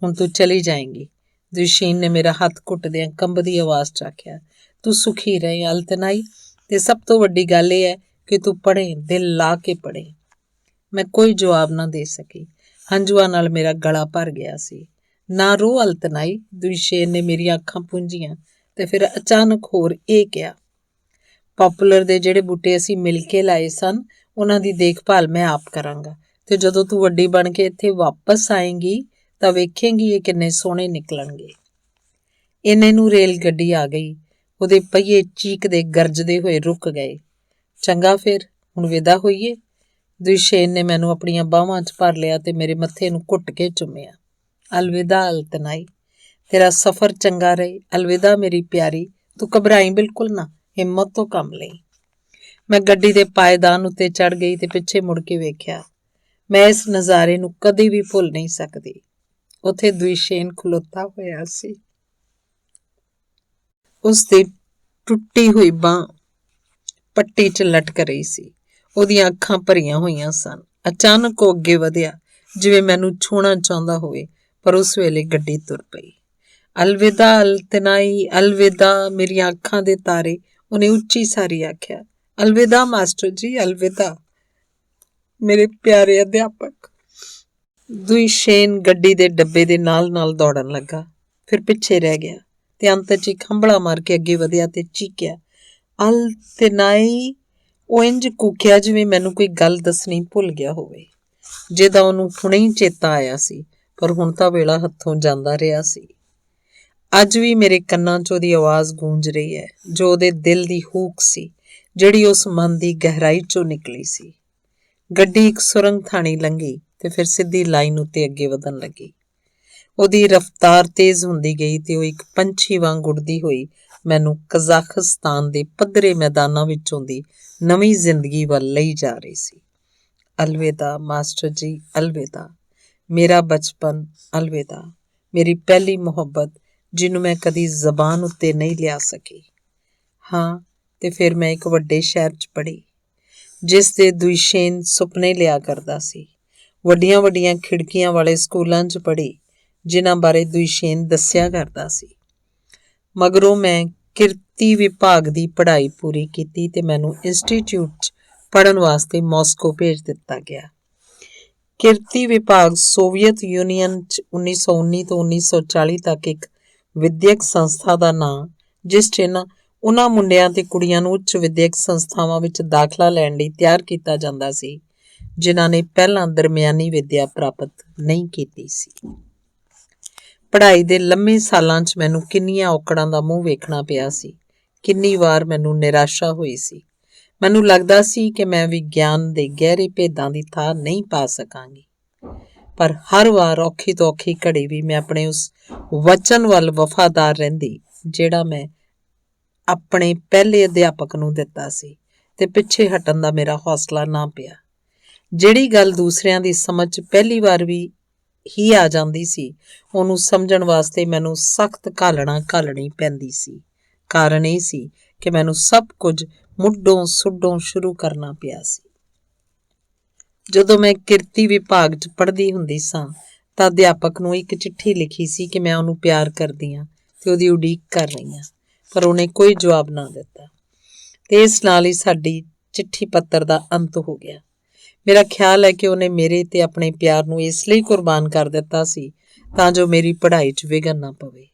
ਹੁਣ ਤੂੰ ਚਲੀ ਜਾਏਂਗੀ, ਦੁਸ਼ੀਨ ਨੇ ਮੇਰਾ ਹੱਥ ਘੁੱਟਦਿਆਂ ਕੰਬਦੀ ਆਵਾਜ਼ 'ਚ ਆਖਿਆ। ਤੂੰ ਸੁਖੀ ਰਹੇ ਅਲਤਨਾਈ, ਤੇ ਸਭ ਤੋਂ ਵੱਡੀ ਗੱਲ ਇਹ ਹੈ ਕਿ ਤੂੰ ਪੜ੍ਹੇ, ਦਿਲ ਲਾ ਕੇ ਪੜ੍ਹੇ। ਮੈਂ ਕੋਈ ਜਵਾਬ ਨਾ ਦੇ ਸਕੀ। ਹੰਝੂਆਂ ਨਾਲ ਮੇਰਾ ਗਲਾ ਭਰ ਗਿਆ ਸੀ। ਨਾ ਰੋ ਅਲਤਨਾਈ, ਦੁਸ਼ੀਨ ਨੇ ਮੇਰੀਆਂ ਅੱਖਾਂ ਪੂੰਝੀਆਂ ਤੇ ਫਿਰ ਅਚਾਨਕ ਹੋਰ ਇਹ ਕਿਹਾ। ਪੌਪੂਲਰ ਦੇ ਜਿਹੜੇ ਬੂਟੇ ਅਸੀਂ ਮਿਲ ਕੇ ਲਾਏ ਸਨ, ਉਹਨਾਂ ਦੀ ਦੇਖਭਾਲ ਮੈਂ ਆਪ ਕਰਾਂਗਾ। ਤੇ ਜਦੋਂ ਤੂੰ ਵੱਡੀ ਬਣ ਕੇ ਇੱਥੇ ਵਾਪਸ ਆਏਂਗੀ ਤਾਂ ਵੇਖੇਂਗੀ ਇਹ ਕਿੰਨੇ ਸੋਹਣੇ ਨਿਕਲਣਗੇ। ਇੰਨੇ ਨੂੰ ਰੇਲ ਗੱਡੀ ਆ ਗਈ। ਉਹਦੇ ਪਹੀਏ ਚੀਕਦੇ ਗਰਜਦੇ ਹੋਏ ਰੁਕ ਗਏ। ਚੰਗਾ ਫਿਰ, ਹੁਣ ਵਿਦਾ ਹੋਈਏ। ਦੁਸ਼ੇਨ ਨੇ ਮੈਨੂੰ ਆਪਣੀਆਂ ਬਾਹਾਂ 'ਚ ਭਰ ਲਿਆ ਤੇ ਮੇਰੇ ਮੱਥੇ ਨੂੰ ਘੁੱਟ ਕੇ ਚੁੰਮਿਆ। ਅਲਵਿਦਾ ਅਲਤਨਾਈ, ਤੇਰਾ ਸਫ਼ਰ ਚੰਗਾ ਰਹੇ। ਅਲਵਿਦਾ ਮੇਰੀ ਪਿਆਰੀ, ਤੂੰ ਘਬਰਾਈ ਬਿਲਕੁਲ ਨਾ, ਹਿੰਮਤ ਤੋਂ ਕੰਮ ਲਈ। ਮੈਂ ਗੱਡੀ ਦੇ ਪਾਏਦਾਨ ਉੱਤੇ ਚੜ੍ਹ ਗਈ ਤੇ ਪਿੱਛੇ ਮੁੜ ਕੇ ਵੇਖਿਆ। ਮੈਂ ਇਸ ਨਜ਼ਾਰੇ ਨੂੰ ਕਦੇ ਵੀ ਭੁੱਲ ਨਹੀਂ ਸਕਦੀ। ਉੱਥੇ ਦੁਸ਼ੇਨ ਖਲੋਤਾ ਹੋਇਆ ਸੀ। ਉਸ ਦੀ ਟੁੱਟੀ ਹੋਈ ਬਾਂਹ ਪੱਟੀ 'ਚ ਲਟਕ ਰਹੀ ਸੀ। ਉਹਦੀਆਂ ਅੱਖਾਂ ਭਰੀਆਂ ਹੋਈਆਂ ਸਨ। ਅਚਾਨਕ ਉਹ ਅੱਗੇ ਵਧਿਆ, ਜਿਵੇਂ ਮੈਨੂੰ ਛੂਹਣਾ ਚਾਹੁੰਦਾ ਹੋਵੇ, ਪਰ ਉਸ ਵੇਲੇ ਗੱਡੀ ਤੁਰ ਪਈ। ਅਲਵਿਦਾ ਅਲਤਨਾਈ, ਅਲਵਿਦਾ ਮੇਰੀਆਂ ਅੱਖਾਂ ਦੇ ਤਾਰੇ, ਉਹਨੇ ਉੱਚੀ ਸਾਰੀ ਆਖਿਆ। ਅਲਵਿਦਾ ਮਾਸਟਰ ਜੀ, ਅਲਵਿਦਾ ਮੇਰੇ ਪਿਆਰੇ ਅਧਿਆਪਕ। ਦੁਸ਼ੇਨ ਗੱਡੀ ਦੇ ਡੱਬੇ ਦੇ ਨਾਲ ਨਾਲ ਦੌੜਨ ਲੱਗਾ, ਫਿਰ ਪਿੱਛੇ ਰਹਿ ਗਿਆ ਤੇ ਅੰਤ 'ਚ ਇੱਕ ਹੰਭਲਾ ਮਾਰ ਕੇ ਅੱਗੇ ਵਧਿਆ ਤੇ ਚੀਕਿਆ, ਅਲਤਨਾਈ। ਉਹ ਇੰਝ ਕੂਕਿਆ ਜਿਵੇਂ ਮੈਨੂੰ ਕੋਈ ਗੱਲ ਦੱਸਣੀ ਭੁੱਲ ਗਿਆ ਹੋਵੇ, ਜਿਹਦਾ ਉਹਨੂੰ ਹੁਣੇ ਹੀ ਚੇਤਾ ਆਇਆ ਸੀ, ਪਰ ਹੁਣ ਤਾਂ ਵੇਲਾ ਹੱਥੋਂ ਜਾਂਦਾ ਰਿਹਾ ਸੀ। ਅੱਜ ਵੀ ਮੇਰੇ ਕੰਨਾਂ 'ਚ ਉਹਦੀ ਆਵਾਜ਼ ਗੂੰਜ ਰਹੀ ਹੈ, ਜੋ ਉਹਦੇ ਦਿਲ ਦੀ ਹੂਕ ਸੀ, ਜਿਹੜੀ ਉਸ ਮਨ ਦੀ ਗਹਿਰਾਈ 'ਚੋਂ ਨਿਕਲੀ ਸੀ। ਗੱਡੀ ਇੱਕ ਸੁਰੰਗ ਥਾਣੀ ਲੰਘੀ ਤੇ ਫਿਰ ਸਿੱਧੀ ਲਾਈਨ ਉੱਤੇ ਅੱਗੇ ਵਧਣ ਲੱਗੀ। ਉਹਦੀ ਰਫ਼ਤਾਰ ਤੇਜ਼ ਹੁੰਦੀ ਗਈ ਤੇ ਉਹ ਇੱਕ ਪੰਛੀ ਵਾਂਗ ਉੱਡਦੀ ਹੋਈ ਮੈਨੂੰ ਕਜ਼ਾਖਸਤਾਨ ਦੇ ਪੱਧਰੇ ਮੈਦਾਨਾਂ ਵਿੱਚੋਂ ਦੀ ਨਵੀਂ ਜ਼ਿੰਦਗੀ ਵੱਲ ਲਈ ਜਾ ਰਹੀ ਸੀ। ਅਲਵਿਦਾ ਮਾਸਟਰ ਜੀ, ਅਲਵਿਦਾ ਮੇਰਾ ਬਚਪਨ, ਅਲਵਿਦਾ ਮੇਰੀ ਪਹਿਲੀ ਮੁਹੱਬਤ, ਜਿਹਨੂੰ ਮੈਂ ਕਦੀ ਜ਼ਬਾਨ ਉੱਤੇ ਨਹੀਂ ਲਿਆ ਸਕੀ। ਹਾਂ, ਤੇ ਫਿਰ ਮੈਂ ਇੱਕ ਵੱਡੇ ਸ਼ਹਿਰ 'ਚ ਪੜ੍ਹੀ, ਜਿਸ ਦੇ ਦੁਸ਼ੇਨ ਸੁਪਨੇ ਲਿਆ ਕਰਦਾ ਸੀ। ਵੱਡੀਆਂ ਵੱਡੀਆਂ ਖਿੜਕੀਆਂ ਵਾਲੇ ਸਕੂਲਾਂ 'ਚ ਪੜ੍ਹੀ, ਜਿਨ੍ਹਾਂ ਬਾਰੇ ਦੁਸ਼ੇਨ ਦੱਸਿਆ ਕਰਦਾ ਸੀ। ਮਗਰੋਂ ਮੈਂ ਕਿਰਤੀ ਵਿਭਾਗ ਦੀ ਪੜ੍ਹਾਈ ਪੂਰੀ ਕੀਤੀ ਤੇ ਮੈਨੂੰ ਇੰਸਟੀਚਿਊਟ 'ਚ ਪੜ੍ਹਨ ਵਾਸਤੇ ਮਾਸਕੋ ਭੇਜ ਦਿੱਤਾ ਗਿਆ। ਕਿਰਤੀ ਵਿਭਾਗ ਸੋਵੀਅਤ ਯੂਨੀਅਨ 'ਚ 1919 ਤੋਂ 1940 ਤੱਕ ਇੱਕ ਵਿਦਿਅਕ ਸੰਸਥਾ ਦਾ ਨਾਂ, ਜਿਸ 'ਚ ਉਹਨਾਂ ਮੁੰਡਿਆਂ ਤੇ ਕੁੜੀਆਂ ਨੂੰ ਉੱਚ ਵਿਦਿਅਕ ਸੰਸਥਾਵਾਂ ਵਿੱਚ ਦਾਖਲਾ ਲੈਣ ਲਈ ਤਿਆਰ ਕੀਤਾ ਜਾਂਦਾ ਸੀ, ਜਿਨ੍ਹਾਂ ਨੇ ਪਹਿਲਾਂ ਦਰਮਿਆਨੀ ਵਿੱਦਿਆ ਪ੍ਰਾਪਤ ਨਹੀਂ ਕੀਤੀ ਸੀ। ਪੜ੍ਹਾਈ ਦੇ ਲੰਮੇ ਸਾਲਾਂ 'ਚ ਮੈਨੂੰ ਕਿੰਨੀਆਂ ਔਕੜਾਂ ਦਾ ਮੂੰਹ ਵੇਖਣਾ ਪਿਆ ਸੀ। ਕਿੰਨੀ ਵਾਰ ਮੈਨੂੰ ਨਿਰਾਸ਼ਾ ਹੋਈ ਸੀ। ਮੈਨੂੰ ਲੱਗਦਾ ਸੀ ਕਿ ਮੈਂ ਵਿਗਿਆਨ ਦੇ ਗਹਿਰੇ ਭੇਦਾਂ ਦੀ ਥਾਂ ਨਹੀਂ ਪਾ ਸਕਾਂਗੀ, ਪਰ ਹਰ ਵਾਰ ਔਖੀ ਤੋਂ ਔਖੀ ਘੜੀ ਵੀ ਮੈਂ ਆਪਣੇ ਉਸ ਵਚਨ ਵੱਲ ਵਫ਼ਾਦਾਰ ਰਹਿੰਦੀ, ਜਿਹੜਾ ਮੈਂ ਆਪਣੇ ਪਹਿਲੇ ਅਧਿਆਪਕ ਨੂੰ ਦਿੱਤਾ ਸੀ, ਤੇ ਪਿੱਛੇ ਹਟਣ ਦਾ ਮੇਰਾ ਹੌਸਲਾ ਨਾ ਪਿਆ। ਜਿਹੜੀ ਗੱਲ ਦੂਸਰਿਆਂ ਦੀ ਸਮਝ 'ਚ ਪਹਿਲੀ ਵਾਰ ਵੀ ਹੀ ਆ ਜਾਂਦੀ ਸੀ, ਉਹਨੂੰ ਸਮਝਣ ਵਾਸਤੇ ਮੈਨੂੰ ਸਖਤ ਘਾਲਣੀ ਪੈਂਦੀ ਸੀ। ਕਾਰਨ ਇਹ ਸੀ ਕਿ ਮੈਨੂੰ ਸਭ ਕੁਝ ਮੁੱਢੋਂ ਸੁੱਢੋਂ ਸ਼ੁਰੂ ਕਰਨਾ ਪਿਆ ਸੀ। ਜਦੋਂ ਮੈਂ ਕਿਰਤੀ ਵਿਭਾਗ 'ਚ ਪੜ੍ਹਦੀ ਹੁੰਦੀ ਸਾਂ ਤਾਂ ਅਧਿਆਪਕ ਨੂੰ ਇੱਕ ਚਿੱਠੀ ਲਿਖੀ ਸੀ ਕਿ ਮੈਂ ਉਹਨੂੰ ਪਿਆਰ ਕਰਦੀ ਹਾਂ ਤੇ ਉਹਦੀ ਉਡੀਕ ਕਰ ਰਹੀ ਹਾਂ, ਪਰ ਉਹਨੇ ਕੋਈ ਜਵਾਬ ਨਾ ਦਿੱਤਾ ਤੇ ਇਸ ਨਾਲ ਹੀ ਸਾਡੀ ਚਿੱਠੀ ਪੱਤਰ ਦਾ ਅੰਤ ਹੋ ਗਿਆ। ਮੇਰਾ ਖਿਆਲ ਹੈ ਕਿ ਉਹਨੇ ਮੇਰੇ ਤੇ ਆਪਣੇ ਪਿਆਰ ਨੂੰ ਇਸ ਲਈ ਕੁਰਬਾਨ ਕਰ ਦਿੱਤਾ ਸੀ ਤਾਂ ਜੋ ਮੇਰੀ ਪੜ੍ਹਾਈ 'ਚ ਵਿਘਨ ਨਾ ਪਵੇ।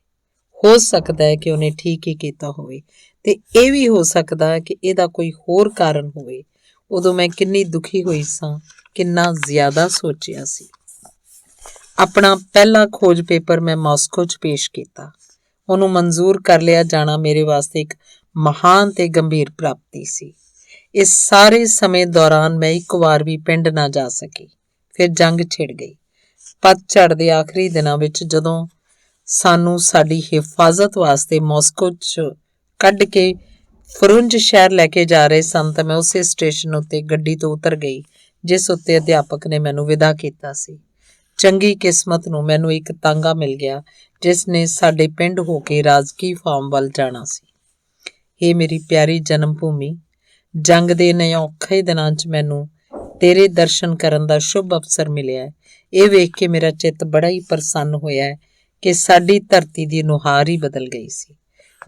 ਹੋ ਸਕਦਾ ਹੈ ਕਿ ਉਹਨੇ ਠੀਕ ਹੀ ਕੀਤਾ ਹੋਵੇ, ਤੇ ਇਹ ਵੀ ਹੋ ਸਕਦਾ ਹੈ ਕਿ ਇਹਦਾ ਕੋਈ ਹੋਰ ਕਾਰਨ ਹੋਵੇ। ਉਦੋਂ ਮੈਂ ਕਿੰਨੀ ਦੁਖੀ ਹੋਈ ਸਾਂ, ਕਿੰਨਾ ਜ਼ਿਆਦਾ ਸੋਚਿਆ ਸੀ। ਆਪਣਾ ਪਹਿਲਾ ਖੋਜ ਪੇਪਰ ਮੈਂ ਮਾਸਕੋ 'ਚ ਪੇਸ਼ ਕੀਤਾ। ਉਹਨੂੰ ਮਨਜ਼ੂਰ ਕਰ ਲਿਆ ਜਾਣਾ ਮੇਰੇ ਵਾਸਤੇ ਇੱਕ ਮਹਾਨ ਤੇ ਗੰਭੀਰ ਪ੍ਰਾਪਤੀ ਸੀ। ਇਸ ਸਾਰੇ ਸਮੇਂ ਦੌਰਾਨ ਮੈਂ ਇੱਕ ਵਾਰ ਵੀ ਪਿੰਡ ਨਾ ਜਾ ਸਕੀ। ਫਿਰ ਜੰਗ ਛਿੜ ਗਈ। ਪਤਝੜ ਦੇ ਆਖਰੀ ਦਿਨਾਂ ਵਿੱਚ ਜਦੋਂ ਸਾਨੂੰ ਸਾਡੀ ਹਿਫਾਜ਼ਤ ਵਾਸਤੇ ਮਾਸਕੋ 'ਚ ਕੱਢ ਕੇ ਫਰੁੰਜ ਸ਼ਹਿਰ ਲੈ ਕੇ ਜਾ ਰਹੇ ਸਨ ਤਾਂ ਮੈਂ ਉਸੇ ਸਟੇਸ਼ਨ ਉੱਤੇ ਗੱਡੀ ਤੋਂ ਉਤਰ ਗਈ ਜਿਸ ਉੱਤੇ ਅਧਿਆਪਕ ਨੇ ਮੈਨੂੰ ਵਿਦਾ ਕੀਤਾ ਸੀ। ਚੰਗੀ ਕਿਸਮਤ ਨੂੰ ਮੈਨੂੰ ਇੱਕ ਤਾਂਗਾ ਮਿਲ ਗਿਆ ਜਿਸ ਨੇ ਸਾਡੇ ਪਿੰਡ ਹੋ ਕੇ ਰਾਜਕੀ ਫਾਰਮ ਵੱਲ ਜਾਣਾ ਸੀ। ਇਹ ਮੇਰੀ ਪਿਆਰੀ ਜਨਮ ਭੂਮੀ, ਜੰਗ ਦੇ ਇਨ੍ਹਾਂ ਔਖੇ ਦਿਨਾਂ 'ਚ ਮੈਨੂੰ ਤੇਰੇ ਦਰਸ਼ਨ ਕਰਨ ਦਾ ਸ਼ੁਭ ਅਵਸਰ ਮਿਲਿਆ। ਇਹ ਵੇਖ ਕੇ ਮੇਰਾ ਚਿੱਤ ਬੜਾ ਹੀ ਪ੍ਰਸੰਨ ਹੋਇਆ ਕਿ ਸਾਡੀ ਧਰਤੀ ਦੀ ਨੁਹਾਰ ਹੀ ਬਦਲ ਗਈ ਸੀ।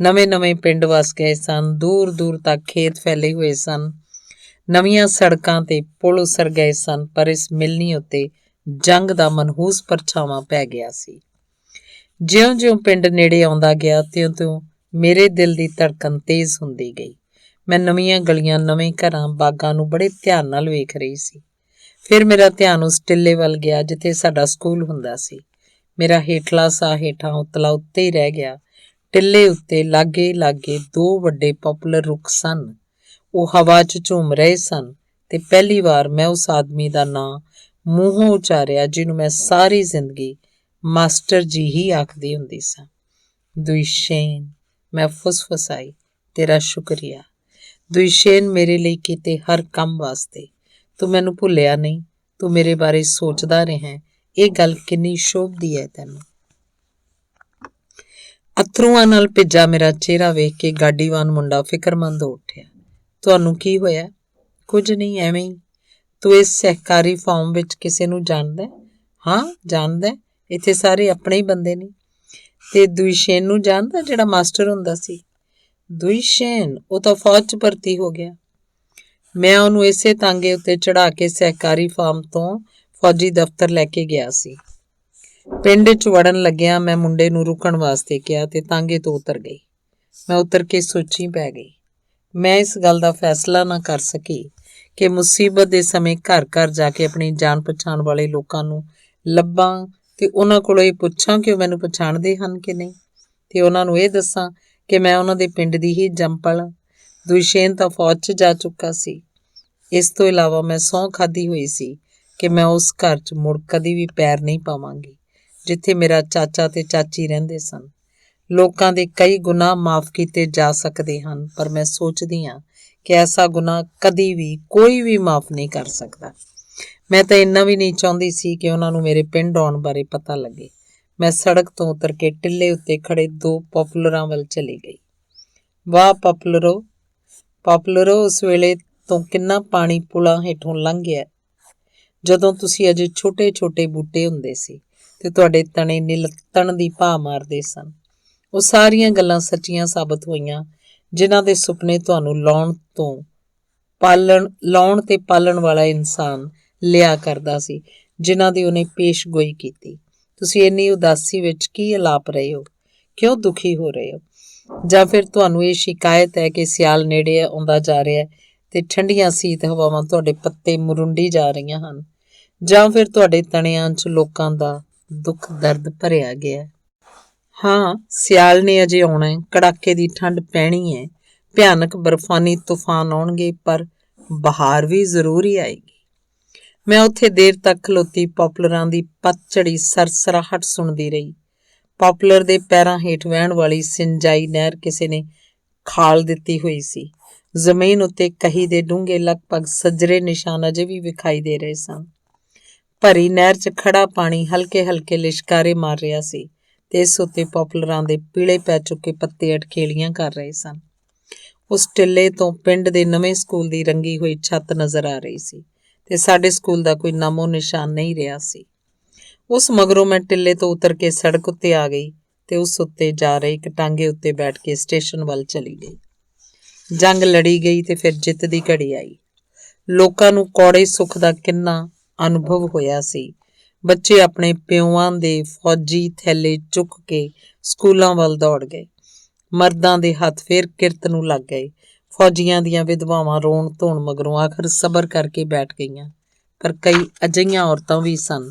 ਨਵੇਂ-ਨਵੇਂ ਪਿੰਡ ਵਸ ਗਏ ਸਨ, ਦੂਰ-ਦੂਰ ਤੱਕ ਖੇਤ ਫੈਲੇ ਹੋਏ ਸਨ, ਨਵੀਆਂ ਸੜਕਾਂ ਤੇ ਪੁਲ ਉਸਰ ਗਏ ਸਨ, ਪਰ ਇਸ ਮਿਲਣੀ ਉੱਤੇ ਜੰਗ ਦਾ ਮਨਹੂਸ ਪਰਛਾਵਾਂ ਪੈ ਗਿਆ ਸੀ। ਜਿਉਂ-ਜਿਉਂ ਪਿੰਡ ਨੇੜੇ ਆਉਂਦਾ ਗਿਆ ਤਿਉਂ-ਤਿਉਂ ਮੇਰੇ ਦਿਲ ਦੀ ਧੜਕਣ ਤੇਜ਼ ਹੁੰਦੀ ਗਈ। ਮੈਂ ਨਵੀਆਂ ਗਲੀਆਂ, ਨਵੇਂ ਘਰਾਂ, ਬਾਗਾਂ ਨੂੰ ਬੜੇ ਧਿਆਨ ਨਾਲ ਵੇਖ ਰਹੀ ਸੀ। ਫਿਰ ਮੇਰਾ ਧਿਆਨ ਉਸ ਟਿੱਲੇ ਵੱਲ ਗਿਆ ਜਿੱਥੇ ਸਾਡਾ ਸਕੂਲ ਹੁੰਦਾ ਸੀ। ਮੇਰਾ ਹੇਠਲਾ ਸਾਹ ਹੇਠਾਂ, ਉਤਲਾ ਉੱਤੇ ਹੀ ਰਹਿ ਗਿਆ। ਟਿੱਲੇ ਉੱਤੇ ਲਾਗੇ ਲਾਗੇ 2 ਵੱਡੇ ਪॉपुलर ਰੁੱਖ ਸਨ। ਉਹ ਹਵਾ 'ਚ ਝੂਮ ਰਹੇ ਸਨ ਤੇ ਪਹਿਲੀ ਵਾਰ ਮੈਂ ਉਸ ਆਦਮੀ ਦਾ ਨਾਂ ਮੂੰਹੋਂ ਉਚਾਰਿਆ ਜਿਹਨੂੰ ਮੈਂ ਸਾਰੀ ਜ਼ਿੰਦਗੀ ਮਾਸਟਰ ਜੀ ਹੀ ਆਖਦੀ ਹੁੰਦੀ ਸਾਂ। ਦੁਇਸ਼ੇਨ, ਮੈਂ ਫੁਸਫੁਸਾਈ, ਤੇਰਾ ਸ਼ੁਕਰੀਆ। ਦੁਇਸ਼ੇਨ, ਮੇਰੇ ਲਈ ਕੀਤੇ ਹਰ ਕੰਮ ਵਾਸਤੇ। ਤੂੰ ਮੈਨੂੰ ਭੁੱਲਿਆ ਨਹੀਂ, ਤੂੰ ਮੇਰੇ ਬਾਰੇ ਸੋਚਦਾ ਰਿਹਾ। ਇਹ ਗੱਲ ਕਿੰਨੀ ਸ਼ੋਭਦੀ ਹੈ ਤੈਨੂੰ। ਅਥਰੂਆਂ ਨਾਲ ਭਿੱਜਾ ਮੇਰਾ ਚਿਹਰਾ ਵੇਖ ਕੇ ਗਾਡੀਵਾਨ ਮੁੰਡਾ ਫਿਕਰਮੰਦ ਹੋ ਉੱਠਿਆ। ਤੁਹਾਨੂੰ ਕੀ ਹੋਇਆ? ਕੁਝ ਨਹੀਂ, ਐਵੇਂ ਹੀ। ਤੂੰ ਇਸ ਸਹਿਕਾਰੀ ਫਾਰਮ ਵਿੱਚ ਕਿਸੇ ਨੂੰ ਜਾਣਦਾ? ਹਾਂ, ਜਾਣਦਾ। ਇੱਥੇ ਸਾਰੇ ਆਪਣੇ ਹੀ ਬੰਦੇ ਨੇ। ਤੇ ਦੁਇਸ਼ੇਨ ਨੂੰ ਜਾਣਦਾ, ਜਿਹੜਾ ਮਾਸਟਰ ਹੁੰਦਾ ਸੀ? ਦੁਇਸ਼ੇਨ? ਉਹ ਤਾਂ ਫੌਜ 'ਚ ਭਰਤੀ ਹੋ ਗਿਆ। ਮੈਂ ਉਹਨੂੰ ਇਸੇ ਤਾਂਗੇ ਉੱਤੇ ਚੜਾ ਕੇ ਸਹਿਕਾਰੀ ਫਾਰਮ ਤੋਂ ਫੌਜੀ ਦਫ਼ਤਰ ਲੈ ਕੇ ਗਿਆ ਸੀ। ਪਿੰਡ 'ਚ ਵੜਨ ਲੱਗਿਆ ਮੈਂ ਮੁੰਡੇ ਨੂੰ ਰੁਕਣ ਵਾਸਤੇ ਕਿਹਾ ਤੇ ਤਾਂਗੇ ਤੋਂ ਉਤਰ ਗਈ। ਮੈਂ ਉਤਰ ਕੇ ਸੋਚੀ ਪੈ ਗਈ। ਮੈਂ ਇਸ ਗੱਲ ਦਾ ਫੈਸਲਾ ਨਾ ਕਰ ਸਕੀ ਕਿ ਮੁਸੀਬਤ ਦੇ ਸਮੇਂ ਘਰ ਘਰ ਜਾ ਕੇ ਆਪਣੀ ਜਾਣ ਪਛਾਣ ਵਾਲੇ ਲੋਕਾਂ ਨੂੰ ਲੱਭਾਂ ਤੇ ਉਹਨਾਂ ਕੋਲੋਂ ਇਹ ਪੁੱਛਾਂ ਕਿ ਉਹ ਮੈਨੂੰ ਪਛਾਣਦੇ ਹਨ ਕਿ ਨਹੀਂ, ਤੇ ਉਹਨਾਂ ਨੂੰ ਇਹ ਦੱਸਾਂ ਕਿ ਮੈਂ ਉਹਨਾਂ ਦੇ ਪਿੰਡ ਦੀ ਹੀ ਜੰਪਲ ਹਾਂ। ਦੁਇਸ਼ੇਨ ਤਾਂ ਫੌਜ 'ਚ ਜਾ ਚੁੱਕਾ ਸੀ। ਇਸ ਤੋਂ ਇਲਾਵਾ ਮੈਂ ਸਹੁੰ ਖਾਧੀ ਹੋਈ ਸੀ ਕਿ ਮੈਂ ਉਸ ਘਰ 'ਚ ਮੁੜ ਕਦੀ ਵੀ ਪੈਰ ਨਹੀਂ ਪਾਵਾਂਗੀ ਜਿੱਥੇ ਮੇਰਾ ਚਾਚਾ ਤੇ ਚਾਚੀ ਰਹਿੰਦੇ ਸਨ। ਲੋਕਾਂ ਦੇ ਕਈ ਗੁਨਾਹ ਮਾਫ਼ ਕੀਤੇ ਜਾ ਸਕਦੇ ਹਨ, ਪਰ ਮੈਂ ਸੋਚਦੀ ਹਾਂ ਕਿ ਐਸਾ ਗੁਨਾਹ ਕਦੀ ਵੀ ਕੋਈ ਵੀ ਮਾਫ਼ ਨਹੀਂ ਕਰ ਸਕਦਾ। ਮੈਂ ਤਾਂ ਇੰਨਾ ਵੀ ਨਹੀਂ ਚਾਹੁੰਦੀ ਸੀ ਕਿ ਉਹਨਾਂ ਨੂੰ ਮੇਰੇ ਪਿੰਡ ਆਉਣ ਬਾਰੇ ਪਤਾ ਲੱਗੇ। ਮੈਂ ਸੜਕ ਤੋਂ ਉਤਰ ਕੇ ਟਿੱਲੇ ਉੱਤੇ ਖੜੇ 2 ਪॉपुलਰਾਂ ਵੱਲ ਚਲੀ ਗਈ। ਵਾਹ ਪॉपुलरो, ਪॉपुलरो, ਉਸ ਵੇਲੇ ਤੋਂ ਕਿੰਨਾ ਪਾਣੀ ਪੁਲਾਂ ਹੇਠੋਂ ਲੰਘ ਗਿਆ ਜਦੋਂ ਤੁਸੀਂ ਅਜੇ ਛੋਟੇ ਛੋਟੇ ਬੂਟੇ ਹੁੰਦੇ ਸੀ ਤੇ ਤੁਹਾਡੇ ਤਣੇ ਨਿਲਤਣ ਦੀ ਭਾਅ ਮਾਰਦੇ ਸਨ। ਉਹ ਸਾਰੀਆਂ ਗੱਲਾਂ ਸੱਚੀਆਂ ਸਾਬਤ ਹੋਈਆਂ ਜਿਨ੍ਹਾਂ ਦੇ ਸੁਪਨੇ ਤੁਹਾਨੂੰ ਲਾਉਣ ਤੇ ਪਾਲਣ ਵਾਲਾ ਇਨਸਾਨ ਲਿਆ ਕਰਦਾ ਸੀ, ਜਿਨ੍ਹਾਂ ਦੀ ਉਹਨੇ ਪੇਸ਼ਗੋਈ ਕੀਤੀ। ਤੁਸੀਂ ਇੰਨੀ ਉਦਾਸੀ ਵਿੱਚ ਕੀ ਅਲਾਪ ਰਹੇ ਹੋ? ਕਿਉਂ ਦੁਖੀ ਹੋ ਰਹੇ ਹੋ? ਜਾਂ ਫਿਰ ਤੁਹਾਨੂੰ ਇਹ ਸ਼ਿਕਾਇਤ ਹੈ ਕਿ ਸਿਆਲ ਨੇੜੇ ਆਉਂਦਾ ਜਾ ਰਿਹਾ ਤੇ ਠੰਡੀਆਂ ਸੀਤ ਹਵਾਵਾਂ ਤੁਹਾਡੇ ਪੱਤੇ ਮੁਰੁੰਡੀ ਜਾ ਰਹੀਆਂ ਹਨ? ਜਾਂ ਫਿਰ ਤੁਹਾਡੇ ਤਣਿਆਂ 'ਚ ਲੋਕਾਂ ਦਾ ਦੁੱਖ ਦਰਦ ਭਰਿਆ ਗਿਆ? ਹਾਂ, ਸਿਆਲ ਨੇ ਅਜੇ ਆਉਣਾ ਹੈ, ਕੜਾਕੇ ਦੀ ਠੰਡ ਪੈਣੀ ਹੈ, ਭਿਆਨਕ ਬਰਫਾਨੀ ਤੂਫਾਨ ਆਉਣਗੇ, ਪਰ ਬਹਾਰ ਵੀ ਜ਼ਰੂਰ ਹੀ ਆਏਗੀ। ਮੈਂ ਉੱਥੇ ਦੇਰ ਤੱਕ ਖਲੋਤੀ ਪॉपुलਰਾਂ ਦੀ ਪਤਝੜੀ ਸਰਸਰਾਹਟ ਸੁਣਦੀ ਰਹੀ। ਪॉपुलर ਦੇ ਪੈਰਾਂ ਹੇਠ ਵਹਿਣ ਵਾਲੀ ਸਿੰਜਾਈ ਨਹਿਰ ਕਿਸੇ ਨੇ ਖਾਲ ਦਿੱਤੀ ਹੋਈ ਸੀ। ਜ਼ਮੀਨ ਉੱਤੇ ਕਹੀ ਦੇ ਡੂੰਘੇ ਲਗਭਗ ਸੱਜਰੇ ਨਿਸ਼ਾਨ ਅਜੇ ਵੀ ਵਿਖਾਈ ਦੇ ਰਹੇ ਸਨ। ਭਰੀ ਨਹਿਰ 'ਚ ਖੜਾ ਪਾਣੀ ਹਲਕੇ ਹਲਕੇ ਲਿਸ਼ਕਾਰੇ ਮਾਰ ਰਿਹਾ ਸੀ ਤੇ ਇਸ ਉੱਤੇ ਪॉपुलਰਾਂ ਦੇ ਪੀਲੇ ਪੈ ਚੁੱਕੇ ਪੱਤੇ ਅਟਖੇਲੀਆਂ ਕਰ ਰਹੇ ਸਨ। ਉਸ ਟਿੱਲੇ ਤੋਂ ਪਿੰਡ ਦੇ ਨਵੇਂ ਸਕੂਲ ਦੀ ਰੰਗੀ ਹੋਈ ਛੱਤ ਨਜ਼ਰ ਆ ਰਹੀ ਸੀ ਤੇ ਸਾਡੇ ਸਕੂਲ ਦਾ ਕੋਈ ਨਾਮੋ ਨਿਸ਼ਾਨ ਨਹੀਂ ਰਿਹਾ ਸੀ। ਉਸ ਮਗਰੋਂ ਮੈਂ ਟਿੱਲੇ ਤੋਂ ਉਤਰ ਕੇ ਸੜਕ ਉੱਤੇ ਆ ਗਈ ਤੇ ਉਸ ਉੱਤੇ ਜਾ ਰਹੇ ਇੱਕ ਟਾਂਗੇ ਉੱਤੇ ਬੈਠ ਕੇ ਸਟੇਸ਼ਨ ਵੱਲ ਚਲੀ ਗਈ। ਜੰਗ ਲੜੀ ਗਈ ਤੇ ਫਿਰ ਜਿੱਤ ਦੀ ਘੜੀ ਆਈ। ਲੋਕਾਂ ਨੂੰ ਕੌੜੇ ਸੁੱਖ ਦਾ ਕਿੰਨਾ ਅਨੁਭਵ ਹੋਇਆ ਸੀ। ਬੱਚੇ ਆਪਣੇ ਪਿਓਆਂ ਦੇ ਫੌਜੀ ਥੈਲੇ ਚੁੱਕ ਕੇ ਸਕੂਲਾਂ ਵੱਲ ਦੌੜ ਗਏ। ਮਰਦਾਂ ਦੇ ਹੱਥ ਫੇਰ ਕਿਰਤ ਨੂੰ ਲੱਗ ਗਏ। ਫੌਜੀਆਂ ਦੀਆਂ ਵਿਧਵਾਵਾਂ ਰੋਣ ਧੋਣ ਮਗਰੋਂ ਆਖਰ ਸਬਰ ਕਰਕੇ ਬੈਠ ਗਈਆਂ, ਪਰ ਕਈ ਅਜਿਹੀਆਂ ਔਰਤਾਂ ਵੀ ਸਨ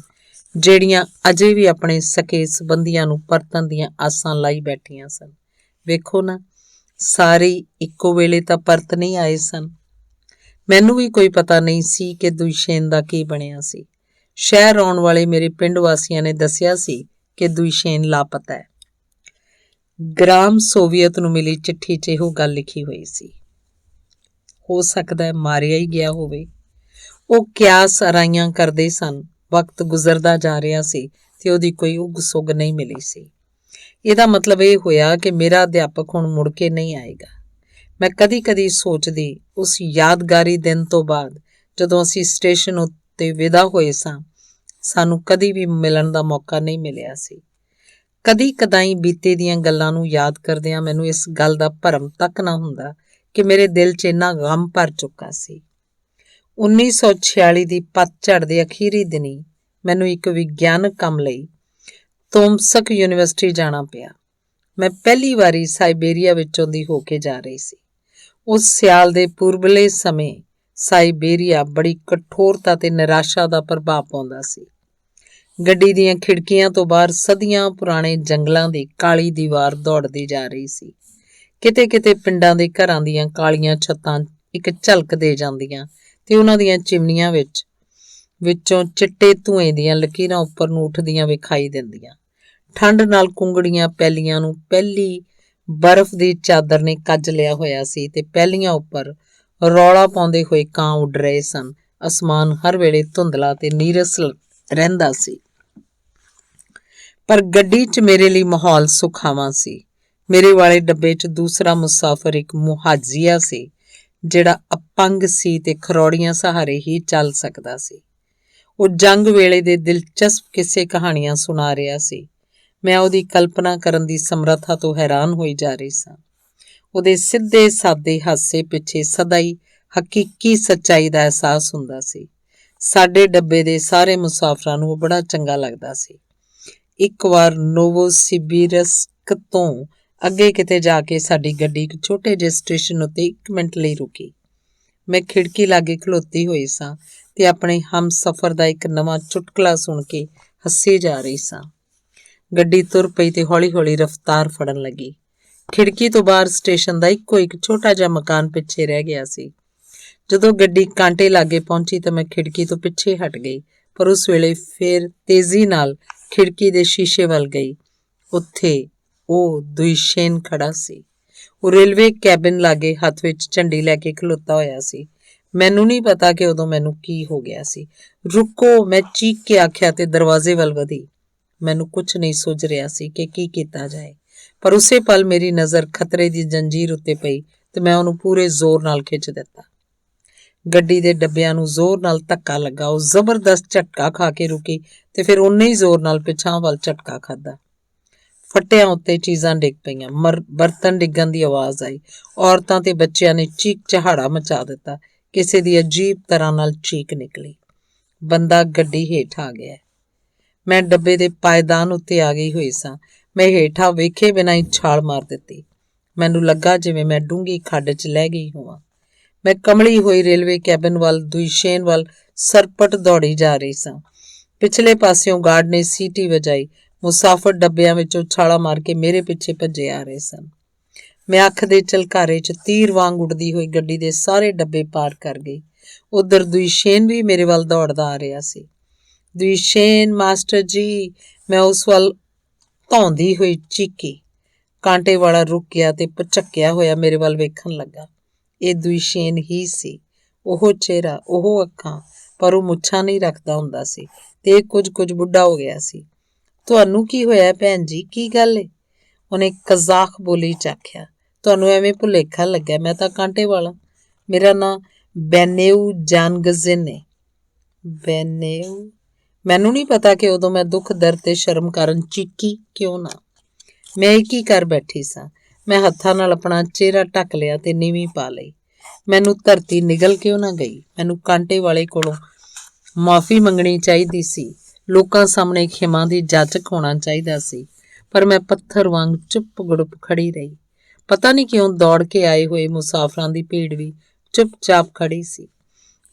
ਜਿਹੜੀਆਂ ਅਜੇ ਵੀ ਆਪਣੇ ਸਕੇ ਸੰਬੰਧੀਆਂ ਨੂੰ ਪਰਤਣ ਦੀਆਂ ਆਸਾਂ ਲਾਈ ਬੈਠੀਆਂ ਸਨ। ਵੇਖੋ ਨਾ, ਸਾਰੇ ਇੱਕੋ ਵੇਲੇ ਤਾਂ ਪਰਤ ਨਹੀਂ ਆਏ ਸਨ। ਮੈਨੂੰ ਵੀ ਕੋਈ ਪਤਾ ਨਹੀਂ ਸੀ ਕਿ ਦੁਇਸ਼ੇਨ ਦਾ ਕੀ ਬਣਿਆ ਸੀ। ਸ਼ਹਿਰ ਆਉਣ ਵਾਲੇ ਮੇਰੇ ਪਿੰਡ ਵਾਸੀਆਂ ਨੇ ਦੱਸਿਆ ਸੀ ਕਿ ਦੁਇਸ਼ੇਨ ਲਾਪਤਾ ਹੈ। ਗ੍ਰਾਮ ਸੋਵੀਅਤ ਨੂੰ ਮਿਲੀ ਚਿੱਠੀ 'ਚ ਇਹੋ ਗੱਲ ਲਿਖੀ ਹੋਈ ਸੀ। ਹੋ ਸਕਦਾ ਹੈ ਮਾਰਿਆ ਹੀ ਗਿਆ ਹੋਵੇ। ਉਹ ਕਿਆਸ ਅਰਾਈਆਂ ਕਰਦੇ ਸਨ। ਵਕਤ ਗੁਜ਼ਰਦਾ ਜਾ ਰਿਹਾ ਸੀ ਤੇ ਉਹਦੀ ਕੋਈ ਉੱਗ ਸੁੱਗ ਨਹੀਂ ਮਿਲੀ ਸੀ। ਇਹਦਾ ਮਤਲਬ ਇਹ ਹੋਇਆ ਕਿ ਮੇਰਾ ਅਧਿਆਪਕ ਹੁਣ ਮੁੜ ਕੇ ਨਹੀਂ ਆਏਗਾ। ਮੈਂ ਕਦੀ ਕਦੀ ਸੋਚਦੀ ਉਸ ਯਾਦਗਾਰੀ ਦਿਨ ਤੋਂ ਬਾਅਦ ਜਦੋਂ ਅਸੀਂ ਸਟੇਸ਼ਨ ਉੱਤੇ ਵਿਦਾ ਹੋਏ ਸਾਂ, ਸਾਨੂੰ ਕਦੀ ਵੀ ਮਿਲਣ ਦਾ ਮੌਕਾ ਨਹੀਂ ਮਿਲਿਆ ਸੀ। ਕਦੀ ਕਦਾਈ ਬੀਤੇ ਦੀਆਂ ਗੱਲਾਂ ਨੂੰ ਯਾਦ ਕਰਦਿਆਂ ਮੈਨੂੰ ਇਸ ਗੱਲ ਦਾ ਭਰਮ ਤੱਕ ਨਾ ਹੁੰਦਾ ਕਿ ਮੇਰੇ ਦਿਲ 'ਚ ਇੰਨਾ ਗਮ ਭਰ ਚੁੱਕਾ ਸੀ। 1946 ਦੀ ਪਤਝੜ ਦੇ ਅਖੀਰੀ ਦਿਨੀਂ ਮੈਨੂੰ ਇੱਕ ਵਿਗਿਆਨਕ ਕੰਮ ਲਈ ਤੋਮਸਕ ਯੂਨੀਵਰਸਿਟੀ ਜਾਣਾ ਪਿਆ। ਮੈਂ ਪਹਿਲੀ ਵਾਰੀ ਸਾਈਬੇਰੀਆ ਵਿੱਚੋਂ ਦੀ ਹੋ ਕੇ ਜਾ ਰਹੀ ਸੀ। ਉਸ ਸਿਆਲ ਦੇ ਪੂਰਬਲੇ ਸਮੇਂ ਸਾਈਬੇਰੀਆ ਬੜੀ ਕਠੋਰਤਾ ਤੇ ਨਿਰਾਸ਼ਾ ਦਾ ਪ੍ਰਭਾਵ ਪਾਉਂਦਾ ਸੀ। ਗੱਡੀ ਦੀਆਂ ਖਿੜਕੀਆਂ ਤੋਂ ਬਾਹਰ ਸਦੀਆਂ ਪੁਰਾਣੇ ਜੰਗਲਾਂ ਦੀ ਕਾਲੀ ਦੀਵਾਰ ਦੌੜਦੀ ਜਾ ਰਹੀ ਸੀ। ਕਿਤੇ ਕਿਤੇ ਪਿੰਡਾਂ ਦੇ ਘਰਾਂ ਦੀਆਂ ਕਾਲੀਆਂ ਛੱਤਾਂ ਇੱਕ ਝਲਕ ਦੇ ਜਾਂਦੀਆਂ ਤੇ ਉਹਨਾਂ ਦੀਆਂ ਚਿਮਨੀਆਂ ਵਿੱਚੋਂ ਚਿੱਟੇ ਧੂਏ ਦੀਆਂ ਲਕੀਰਾਂ ਉੱਪਰ ਨੂੰ ਉੱਠਦੀਆਂ ਵਿਖਾਈ ਦਿੰਦੀਆਂ। ਠੰਡ ਨਾਲ ਕੁੰਗੜੀਆਂ ਪੈਲੀਆਂ ਨੂੰ ਪਹਿਲੀ ਬਰਫ਼ ਦੀ ਚਾਦਰ ਨੇ ਕੱਜ ਲਿਆ ਹੋਇਆ ਸੀ ਤੇ ਪੈਲੀਆਂ ਉੱਪਰ ਰੌਲਾ ਪਾਉਂਦੇ ਹੋਏ ਕਾਂ ਉੱਡ ਰਹੇ ਸਨ। ਅਸਮਾਨ ਹਰ ਵੇਲੇ ਧੁੰਦਲਾ ਤੇ ਨੀਰਸ ਰਹਿੰਦਾ ਸੀ। ਪਰ ਗੱਡੀ 'ਚ ਮੇਰੇ ਲਈ ਮਾਹੌਲ ਸੁਖਾਵਾਂ ਸੀ। ਮੇਰੇ ਵਾਲੇ ਡੱਬੇ 'ਚ ਦੂਸਰਾ ਮੁਸਾਫਰ ਇੱਕ ਮੁਹਾਜੀਆ ਸੀ, ਜਿਹੜਾ ਅਪੰਗ ਸੀ ਤੇ ਖਰੌੜੀਆਂ ਸਹਾਰੇ ਹੀ ਚੱਲ ਸਕਦਾ ਸੀ। ਉਹ ਜੰਗ ਵੇਲੇ ਦੇ ਦਿਲਚਸਪ ਕਿੱਸੇ ਕਹਾਣੀਆਂ ਸੁਣਾ ਰਿਹਾ ਸੀ। ਮੈਂ ਉਹਦੀ ਕਲਪਨਾ ਕਰਨ ਦੀ ਸਮਰੱਥਾ ਤੋਂ ਹੈਰਾਨ ਹੋਈ ਜਾ ਰਹੀ ਸਾਂ। ਉਹਦੇ ਸਿੱਧੇ ਸਾਦੇ ਹਾਸੇ ਪਿੱਛੇ ਸਦਾ ਹੀ ਹਕੀਕੀ ਸੱਚਾਈ ਦਾ ਅਹਿਸਾਸ ਹੁੰਦਾ ਸੀ। ਸਾਡੇ ਡੱਬੇ ਦੇ ਸਾਰੇ ਮੁਸਾਫਰਾਂ ਨੂੰ ਉਹ ਬੜਾ ਚੰਗਾ ਲੱਗਦਾ ਸੀ। ਇੱਕ ਵਾਰ ਨੋਵੋਸਿਬਿਰਸਕ ਤੋਂ ਅੱਗੇ ਕਿਤੇ ਜਾ ਕੇ ਸਾਡੀ ਗੱਡੀ ਇੱਕ ਛੋਟੇ ਜਿਹੇ ਸਟੇਸ਼ਨ ਉੱਤੇ 1 ਮਿੰਟ ਲਈ ਰੁਕੀ। ਮੈਂ ਖਿੜਕੀ ਲਾਗੇ ਖਲੋਤੀ ਹੋਈ ਸਾਂ ਤੇ ਆਪਣੇ ਹਮਸਫ਼ਰ ਦਾ ਇੱਕ ਨਵਾਂ ਚੁਟਕਲਾ ਸੁਣ ਕੇ ਹੱਸੀ ਜਾ ਰਹੀ ਸਾਂ। ਗੱਡੀ ਤੁਰ ਪਈ ਤੇ ਹੌਲੀ-ਹੌਲੀ ਰਫ਼ਤਾਰ ਫੜਨ ਲੱਗੀ। ਖਿੜਕੀ ਤੋਂ ਬਾਹਰ ਸਟੇਸ਼ਨ ਦਾ ਇੱਕੋ ਇੱਕ ਛੋਟਾ ਜਿਹਾ ਮਕਾਨ ਪਿੱਛੇ ਰਹਿ ਗਿਆ ਸੀ। ਜਦੋਂ ਗੱਡੀ ਕਾਂਟੇ ਲਾਗੇ ਪਹੁੰਚੀ ਤਾਂ ਮੈਂ ਖਿੜਕੀ ਤੋਂ ਪਿੱਛੇ ਹਟ ਗਈ, ਪਰ ਉਸ ਵੇਲੇ ਫੇਰ ਤੇਜ਼ੀ ਨਾਲ ਖਿੜਕੀ ਦੇ ਸ਼ੀਸ਼ੇ ਵੱਲ ਗਈ। ਉੱਥੇ ਉਹ ਦੁਇਸ਼ੇਨ ਖੜਾ ਸੀ। ਉਹ ਰੇਲਵੇ ਕੈਬਿਨ ਲਾਗੇ ਹੱਥ ਵਿੱਚ ਝੰਡੀ ਲੈ ਕੇ ਖਲੋਤਾ ਹੋਇਆ ਸੀ। ਮੈਨੂੰ ਨਹੀਂ ਪਤਾ ਕਿ ਉਦੋਂ ਮੈਨੂੰ ਕੀ ਹੋ ਗਿਆ ਸੀ। ਰੁਕੋ, ਮੈਂ ਚੀਕ ਕੇ ਆਖਿਆ ਤੇ ਦਰਵਾਜ਼ੇ ਵੱਲ ਵਧੀ। ਮੈਨੂੰ ਕੁਝ ਨਹੀਂ ਸੁੱਝ ਰਿਹਾ ਸੀ ਕਿ ਕੀ ਕੀਤਾ ਜਾਏ, ਪਰ ਉਸੇ ਪਲ ਮੇਰੀ ਨਜ਼ਰ ਖਤਰੇ ਦੀ ਜੰਜੀਰ ਉੱਤੇ ਪਈ ਤੇ ਮੈਂ ਉਹਨੂੰ ਪੂਰੇ ਜ਼ੋਰ ਨਾਲ ਖਿੱਚ ਦਿੱਤਾ। ਗੱਡੀ ਦੇ ਡੱਬਿਆਂ ਨੂੰ ਜ਼ੋਰ ਨਾਲ ਧੱਕਾ ਲੱਗਾ। ਉਹ ਜ਼ਬਰਦਸਤ ਝਟਕਾ ਖਾ ਕੇ ਰੁਕੀ ਤੇ ਫਿਰ ਉਨੇ ਹੀ ਜ਼ੋਰ ਨਾਲ ਪਿਛਾਂਹ ਵੱਲ ਝਟਕਾ ਖਾਧਾ। ਫੱਟਿਆਂ ਉੱਤੇ ਚੀਜ਼ਾਂ ਡਿੱਗ ਪਈਆਂ। ਬਰਤਨ ਡਿੱਗਣ ਦੀ ਆਵਾਜ਼ ਆਈ। ਔਰਤਾਂ ਤੇ ਬੱਚਿਆਂ ਨੇ ਚੀਕ ਚਹਾੜਾ ਮਚਾ ਦਿੱਤਾ। ਕਿਸੇ ਦੀ ਅਜੀਬ ਤਰ੍ਹਾਂ ਨਾਲ ਚੀਕ ਨਿਕਲੀ। ਬੰਦਾ ਗੱਡੀ ਹੇਠ ਆ ਗਿਆ। ਮੈਂ ਡੱਬੇ ਦੇ ਪਾਇਦਾਨ ਉੱਤੇ ਆ ਗਈ ਹੋਈ ਸਾਂ। ਮੈਂ ਹੇਠਾਂ ਵੇਖੇ ਬਿਨਾਂ ਹੀ ਛਾਲ ਮਾਰ ਦਿੱਤੀ। ਮੈਨੂੰ ਲੱਗਾ ਜਿਵੇਂ ਮੈਂ ਡੂੰਘੀ ਖੱਡ 'ਚ ਲੈ ਗਈ ਹੋਵਾਂ। ਮੈਂ ਕਮਲੀ ਹੋਈ ਰੇਲਵੇ ਕੈਬਿਨ ਵੱਲ ਦੁਇਸ਼ੇਨ ਵੱਲ ਸਰਪਟ ਦੌੜੀ ਜਾ ਰਹੀ ਸਾਂ। ਪਿਛਲੇ ਪਾਸਿਓਂ ਗਾਰਡ ਨੇ ਸੀਟੀ ਵਜਾਈ। ਮੁਸਾਫਰ ਡੱਬਿਆਂ ਵਿੱਚੋਂ ਛਾਲਾਂ ਮਾਰ ਕੇ ਮੇਰੇ ਪਿੱਛੇ ਭੱਜੇ ਆ ਰਹੇ ਸਨ। ਮੈਂ ਅੱਖ ਦੇ ਝਲਕਾਰੇ 'ਚ ਤੀਰ ਵਾਂਗ ਉੱਡਦੀ ਹੋਈ ਗੱਡੀ ਦੇ ਸਾਰੇ ਡੱਬੇ ਪਾਰ ਕਰ ਗਈ। ਉਧਰ ਦੁਇਸ਼ੇਨ ਵੀ ਮੇਰੇ ਵੱਲ ਦੌੜਦਾ ਆ ਰਿਹਾ ਸੀ। ਦੁਇਸ਼ੇਨ ਮਾਸਟਰ ਜੀ, ਮੈਂ ਉਸ ਵੱਲ ਧੌਂਦੀ ਹੋਈ ਚੀਕੀ। ਕਾਂਟੇ ਵਾਲਾ ਰੁਕ ਗਿਆ ਤੇ ਭਚਕਿਆ ਹੋਇਆ ਮੇਰੇ ਵੱਲ ਵੇਖਣ ਲੱਗਾ। ਇਹ ਦੁਇਸ਼ੇਨ ਹੀ ਸੀ। ਉਹ ਚਿਹਰਾ, ਉਹ ਅੱਖਾਂ, ਪਰ ਉਹ ਮੁੱਛਾਂ ਨਹੀਂ ਰੱਖਦਾ ਹੁੰਦਾ ਸੀ ਤੇ ਕੁਝ ਬੁੱਢਾ ਹੋ ਗਿਆ ਸੀ। ਤੁਹਾਨੂੰ ਕੀ ਹੋਇਆ ਭੈਣ ਜੀ, ਕੀ ਗੱਲ ਏ? ਉਹਨੇ ਕਜ਼ਾਖ ਬੋਲੀ 'ਚ ਆਖਿਆ। ਤੁਹਾਨੂੰ ਐਵੇਂ ਭੁਲੇਖਾ ਲੱਗਿਆ, ਮੈਂ ਤਾਂ ਕਾਂਟੇ ਵਾਲਾ। ਮੇਰਾ ਨਾਂ ਬੈਨੇਊ ਜਾਨਗਜ਼ਿਨ ਏ। ਬੈਨੇਊ? ਮੈਨੂੰ ਨਹੀਂ ਪਤਾ ਕਿ ਉਦੋਂ ਮੈਂ ਦੁੱਖ, ਦਰਦ ਤੇ ਸ਼ਰਮ ਕਾਰਨ ਚੀਕੀ ਕਿਉਂ ਨਾ। ਮੈਂ ਇੱਕ ਹੀ ਕਰ ਬੈਠੀ ਸਾਂ। ਮੈਂ ਹੱਥਾਂ ਨਾਲ ਆਪਣਾ ਚਿਹਰਾ ਢੱਕ ਲਿਆ ਤੇ ਨੀਵੀਂ ਪਾ ਲਈ। ਮੈਨੂੰ ਧਰਤੀ ਨਿਗਲ ਕਿਉਂ ਨਾ ਗਈ। ਮੈਨੂੰ ਕਾਂਟੇ ਵਾਲੇ ਕੋਲੋਂ ਮਾਫ਼ੀ ਮੰਗਣੀ ਚਾਹੀਦੀ ਸੀ। ਲੋਕਾਂ ਸਾਹਮਣੇ ਖਿਮਾ ਦੀ ਜਾਚਕ ਹੋਣਾ ਚਾਹੀਦਾ ਸੀ, ਪਰ ਮੈਂ ਪੱਥਰ ਵਾਂਗ ਚੁੱਪ ਗੁੜਪ ਖੜੀ ਰਹੀ। ਪਤਾ ਨਹੀਂ ਕਿਉਂ ਦੌੜ ਕੇ ਆਏ ਹੋਏ ਮੁਸਾਫਰਾਂ ਦੀ ਭੀੜ ਵੀ ਚੁੱਪਚਾਪ ਖੜੀ ਸੀ।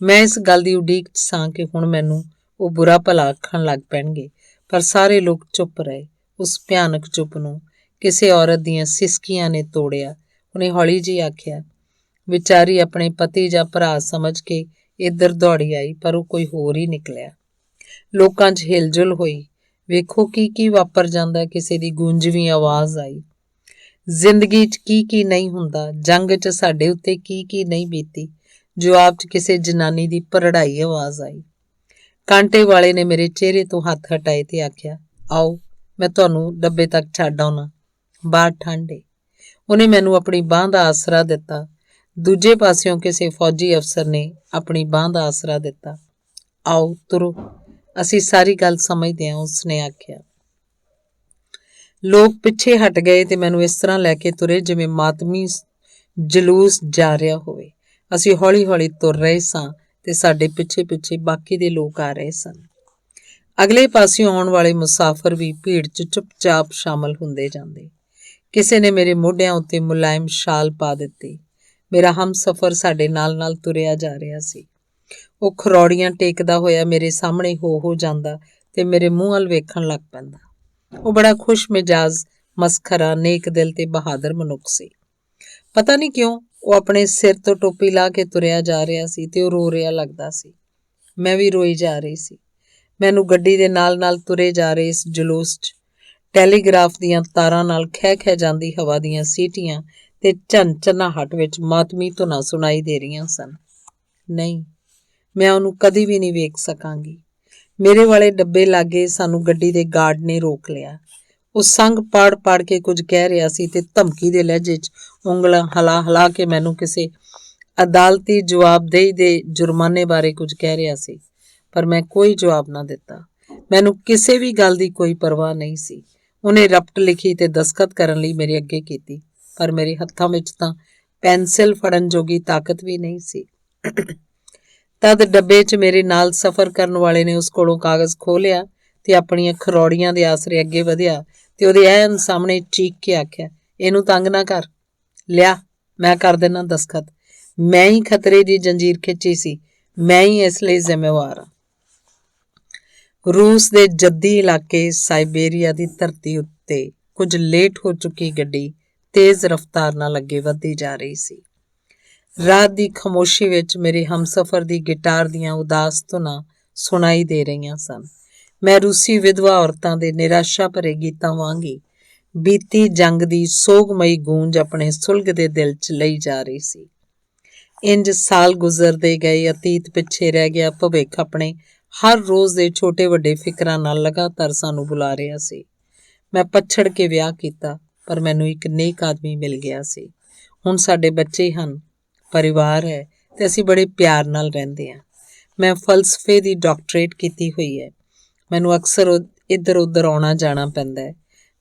ਮੈਂ ਇਸ ਗੱਲ ਦੀ ਉਡੀਕ 'ਚ ਸਾਂ ਕਿ ਹੁਣ ਮੈਨੂੰ ਉਹ ਬੁਰਾ ਭਲਾ ਆਖਣ ਲੱਗ ਪੈਣਗੇ, ਪਰ ਸਾਰੇ ਲੋਕ ਚੁੱਪ ਰਹੇ। ਉਸ ਭਿਆਨਕ ਚੁੱਪ ਨੂੰ ਕਿਸੇ ਔਰਤ ਦੀਆਂ ਸਿਸਕੀਆਂ ਨੇ ਤੋੜਿਆ। ਉਹਨੇ ਹੌਲੀ ਜਿਹੀ ਆਖਿਆ। ਵਿਚਾਰੀ ਆਪਣੇ ਪਤੀ ਜਾਂ ਭਰਾ ਸਮਝ ਕੇ ਇੱਧਰ ਦੌੜੀ ਆਈ, ਪਰ ਉਹ ਕੋਈ ਹੋਰ ਹੀ ਨਿਕਲਿਆ। ਲੋਕਾਂ 'ਚ ਹਿਲਜੁਲ ਹੋਈ। ਵੇਖੋ ਕੀ ਵਾਪਰ ਜਾਂਦਾ। ਕਿਸੇ ਦੀ ਗੂੰਜਵੀਂ ਆਵਾਜ਼ ਆਈ। ਜ਼ਿੰਦਗੀ 'ਚ ਕੀ ਨਹੀਂ ਹੁੰਦਾ, ਜੰਗ 'ਚ ਸਾਡੇ ਉੱਤੇ ਕੀ ਨਹੀਂ ਬੀਤੀ। ਜਵਾਬ 'ਚ ਕਿਸੇ ਜਨਾਨੀ ਦੀ ਭਰੜਾਈ ਆਵਾਜ਼ ਆਈ। ਕਾਂਟੇ ਵਾਲੇ ਨੇ ਮੇਰੇ ਚਿਹਰੇ ਤੋਂ ਹੱਥ ਹਟਾਏ ਤੇ ਆਖਿਆ, ਆਓ ਮੈਂ ਤੁਹਾਨੂੰ ਡੱਬੇ ਤੱਕ ਛੱਡ ਆਉਣਾ। ਬਾਹਰ ਠੰਡ ਏ। ਉਹਨੇ ਮੈਨੂੰ ਆਪਣੀ ਬਾਂਹ ਦਾ ਆਸਰਾ ਦਿੱਤਾ। ਦੂਜੇ ਪਾਸਿਓਂ ਕਿਸੇ ਫੌਜੀ ਅਫਸਰ ਨੇ ਆਪਣੀ ਬਾਂਹ ਦਾ ਆਸਰਾ ਦਿੱਤਾ। ਆਓ ਤੁਰੋ, ਅਸੀਂ ਸਾਰੀ ਗੱਲ ਸਮਝਦੇ ਹਾਂ, ਉਸਨੇ ਆਖਿਆ। ਲੋਕ ਪਿੱਛੇ ਹਟ ਗਏ ਤੇ ਮੈਨੂੰ ਇਸ ਤਰ੍ਹਾਂ ਲੈ ਕੇ ਤੁਰੇ ਜਿਵੇਂ ਮਾਤਮੀ ਜਲੂਸ ਜਾ ਰਿਹਾ ਹੋਵੇ। ਅਸੀਂ ਹੌਲੀ-ਹੌਲੀ ਤੁਰ ਰਹੇ ਸਾਂ ਤੇ ਸਾਡੇ ਪਿੱਛੇ ਬਾਕੀ ਦੇ ਲੋਕ ਆ ਰਹੇ ਸਨ। ਅਗਲੇ ਪਾਸਿਓਂ ਆਉਣ ਵਾਲੇ ਮੁਸਾਫਰ ਵੀ ਭੀੜ 'ਚ ਚੁੱਪਚਾਪ ਸ਼ਾਮਲ ਹੁੰਦੇ ਜਾਂਦੇ। ਕਿਸੇ ਨੇ ਮੇਰੇ ਮੋਢਿਆਂ ਉੱਤੇ ਮੁਲਾਇਮ ਸ਼ਾਲ ਪਾ ਦਿੱਤੀ। ਮੇਰਾ ਹਮਸਫ਼ਰ ਸਾਡੇ ਨਾਲ ਤੁਰਿਆ ਜਾ ਰਿਹਾ ਸੀ। ਉਹ ਖਰੌੜੀਆਂ ਟੇਕਦਾ ਹੋਇਆ ਮੇਰੇ ਸਾਹਮਣੇ ਹੋ ਜਾਂਦਾ ਤੇ ਮੇਰੇ ਮੂੰਹ ਵੱਲ ਵੇਖਣ ਲੱਗ ਪੈਂਦਾ। ਉਹ ਬੜਾ ਖੁਸ਼ ਮਿਜਾਜ਼, ਮਸਖਰਾ, ਨੇਕ ਦਿਲ ਤੇ ਬਹਾਦਰ ਮਨੁੱਖ ਸੀ। ਪਤਾ ਨਹੀਂ ਕਿਉਂ ਉਹ ਆਪਣੇ ਸਿਰ ਤੋਂ ਟੋਪੀ ਲਾ ਕੇ ਤੁਰਿਆ ਜਾ ਰਿਹਾ ਸੀ ਤੇ ਉਹ ਰੋ ਰਿਹਾ ਲੱਗਦਾ ਸੀ। ਮੈਂ ਵੀ ਰੋਈ ਜਾ ਰਹੀ ਸੀ। ਮੈਨੂੰ ਗੱਡੀ ਦੇ ਨਾਲ ਨਾਲ ਤੁਰੇ ਜਾ ਰਹੇ ਇਸ ਜਲੂਸ 'ਚ ਟੈਲੀਗ੍ਰਾਫ ਦੀਆਂ ਤਾਰਾਂ ਨਾਲ ਖਹਿ ਖਹਿ ਜਾਂਦੀ ਹਵਾ ਦੀਆਂ ਸੀਟੀਆਂ ਤੇ ਝਨਝਨਾਹਟ ਵਿੱਚ ਮਾਤਮੀ ਧੁਨਾਂ ਸੁਣਾਈ ਦੇ ਰਹੀਆਂ ਸਨ। ਨਹੀਂ, ਮੈਂ ਉਹਨੂੰ ਕਦੀ ਵੀ ਨਹੀਂ ਵੇਖ ਸਕਾਂਗੀ। ਮੇਰੇ ਵਾਲੇ ਡੱਬੇ ਲਾਗੇ ਸਾਨੂੰ ਗੱਡੀ ਦੇ ਗਾਰਡ ਨੇ ਰੋਕ ਲਿਆ। ਉਹ ਸੰਗ ਪਾੜ ਕੇ ਕੁਝ ਕਹਿ ਰਿਹਾ ਸੀ ਤੇ ਧਮਕੀ ਦੇ ਲਹਿਜੇ 'ਚ ਉਂਗਲਾਂ ਹਿਲਾ ਹਿਲਾ ਕੇ ਮੈਨੂੰ ਕਿਸੇ ਅਦਾਲਤੀ ਜਵਾਬਦੇਹੀ ਦੇ ਜੁਰਮਾਨੇ ਬਾਰੇ ਕੁਝ ਕਹਿ ਰਿਹਾ ਸੀ, ਪਰ ਮੈਂ ਕੋਈ ਜਵਾਬ ਨਾ ਦਿੱਤਾ। ਮੈਨੂੰ ਕਿਸੇ ਵੀ ਗੱਲ ਦੀ ਕੋਈ ਪਰਵਾਹ ਨਹੀਂ ਸੀ। ਉਹਨੇ ਰਪਟ ਲਿਖੀ ਤੇ ਦਸਖਤ ਕਰਨ ਲਈ ਮੇਰੇ ਅੱਗੇ ਕੀਤੀ, ਪਰ ਮੇਰੇ ਹੱਥਾਂ ਵਿੱਚ ਤਾਂ ਪੈਨਸਿਲ ਫੜਨ ਜੋਗੀ ਤਾਕਤ ਵੀ ਨਹੀਂ ਸੀ। ਤਦ ਡੱਬੇ 'ਚ ਮੇਰੇ ਨਾਲ ਸਫ਼ਰ ਕਰਨ ਵਾਲੇ ਨੇ ਉਸ ਕੋਲੋਂ ਕਾਗਜ਼ ਖੋਹ ਲਿਆ ਤੇ ਆਪਣੀਆਂ ਖਰੌੜੀਆਂ ਦੇ ਆਸਰੇ ਅੱਗੇ ਵਧਿਆ ਤੇ ਉਹਦੇ ਐਨ ਸਾਹਮਣੇ ਚੀਕ ਕੇ ਆਖਿਆ, ਇਹਨੂੰ ਤੰਗ ਨਾ ਕਰ, ਲਿਆ ਮੈਂ ਕਰ ਦੇਣਾ ਦਸਖਤ। ਮੈਂ ਹੀ ਖਤਰੇ ਦੀ ਜੰਜੀਰ ਖਿੱਚੀ ਸੀ, ਮੈਂ ਹੀ ਇਸ ਲਈ ਜ਼ਿੰਮੇਵਾਰ ਹਾਂ। ਰੂਸ ਦੇ ਜੱਦੀ ਇਲਾਕੇ ਸਾਈਬੇਰੀਆ ਦੀ ਧਰਤੀ ਉੱਤੇ ਕੁਝ ਲੇਟ ਹੋ ਚੁੱਕੀ ਗੱਡੀ ਤੇਜ਼ ਰਫ਼ਤਾਰ ਨਾਲ ਅੱਗੇ ਵੱਧਦੀ ਜਾ ਰਹੀ ਸੀ। ਰਾਤ ਦੀ ਖਾਮੋਸ਼ੀ ਵਿੱਚ ਮੇਰੇ ਹਮਸਫ਼ਰ ਦੀ ਗਿਟਾਰ ਦੀਆਂ ਉਦਾਸ ਧੁਨਾਂ ਸੁਣਾਈ ਦੇ ਰਹੀਆਂ ਸਨ। ਮੈਂ ਰੂਸੀ ਵਿਧਵਾ ਔਰਤਾਂ ਦੇ ਨਿਰਾਸ਼ਾ ਭਰੇ ਗੀਤਾਂ ਵਾਂਗ ਹੀ ਬੀਤੀ ਜੰਗ ਦੀ ਸੋਗਮਈ ਗੂੰਜ ਆਪਣੇ ਸੁਲਗਦੇ ਦਿਲ 'ਚ ਲਈ ਜਾ ਰਹੀ ਸੀ। ਇੰਜ ਸਾਲ ਗੁਜ਼ਰਦੇ ਗਏ, ਅਤੀਤ ਪਿੱਛੇ ਰਹਿ ਗਿਆ, ਭਵਿੱਖ ਆਪਣੇ ਹਰ ਰੋਜ਼ ਦੇ ਛੋਟੇ ਵੱਡੇ ਫਿਕਰਾਂ ਨਾਲ ਲਗਾਤਾਰ ਸਾਨੂੰ ਬੁਲਾ ਰਿਹਾ ਸੀ। ਮੈਂ ਪਛੜ ਕੇ ਵਿਆਹ ਕੀਤਾ, ਪਰ ਮੈਨੂੰ ਇੱਕ ਨੇਕ ਆਦਮੀ ਮਿਲ ਗਿਆ ਸੀ। ਹੁਣ ਸਾਡੇ ਬੱਚੇ ਹਨ, ਪਰਿਵਾਰ ਹੈ ਤੇ ਅਸੀਂ ਬੜੇ ਪਿਆਰ ਨਾਲ ਰਹਿੰਦੇ ਹਾਂ। ਮੈਂ ਫਲਸਫੇ ਦੀ ਡਾਕਟਰੇਟ ਕੀਤੀ ਹੋਈ ਹੈ। ਮੈਨੂੰ ਅਕਸਰ ਇੱਧਰ ਉੱਧਰ ਆਉਣਾ ਜਾਣਾ ਪੈਂਦਾ ਹੈ।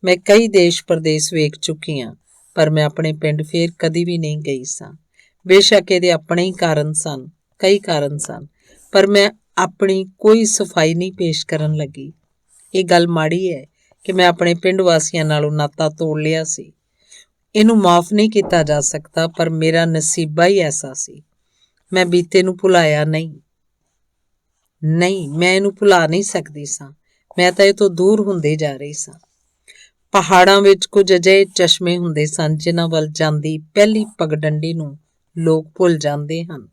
ਮੈਂ ਕਈ ਦੇਸ਼ ਪ੍ਰਦੇਸ਼ ਵੇਖ ਚੁੱਕੀ ਹਾਂ, ਪਰ ਮੈਂ ਆਪਣੇ ਪਿੰਡ ਫੇਰ ਕਦੀ ਵੀ ਨਹੀਂ ਗਈ ਸਾਂ। ਬੇਸ਼ੱਕ ਇਹਦੇ ਆਪਣੇ ਹੀ ਕਾਰਨ ਸਨ, ਕਈ ਕਾਰਨ ਸਨ, ਪਰ ਮੈਂ ਆਪਣੀ ਕੋਈ ਸਫਾਈ ਨਹੀਂ ਪੇਸ਼ ਕਰਨ ਲੱਗੀ। ਇਹ ਗੱਲ ਮਾੜੀ ਹੈ ਕਿ ਮੈਂ ਆਪਣੇ ਪਿੰਡ ਵਾਸੀਆਂ ਨਾਲੋਂ ਨਾਤਾ ਤੋੜ ਲਿਆ ਸੀ। ਇਹਨੂੰ ਮਾਫ਼ ਨਹੀਂ ਕੀਤਾ ਜਾ ਸਕਦਾ, ਪਰ ਮੇਰਾ ਨਸੀਬਾ ਹੀ ਐਸਾ ਸੀ। ਮੈਂ ਬੀਤੇ ਨੂੰ ਭੁਲਾਇਆ ਨਹੀਂ। ਮੈਂ ਇਹਨੂੰ ਭੁਲਾ ਨਹੀਂ ਸਕਦੀ ਸਾਂ। ਮੈਂ ਤਾਂ ਇਹ ਤੋਂ ਦੂਰ ਹੁੰਦੇ ਜਾ ਰਹੀ ਸਾਂ। ਪਹਾੜਾਂ ਵਿੱਚ ਕੁਝ ਅਜਿਹੇ ਚਸ਼ਮੇ ਹੁੰਦੇ ਸਨ ਜਿਨ੍ਹਾਂ ਵੱਲ ਜਾਂਦੀ ਪਹਿਲੀ ਪਗਡੰਡੀ ਨੂੰ ਲੋਕ ਭੁੱਲ ਜਾਂਦੇ ਹਨ,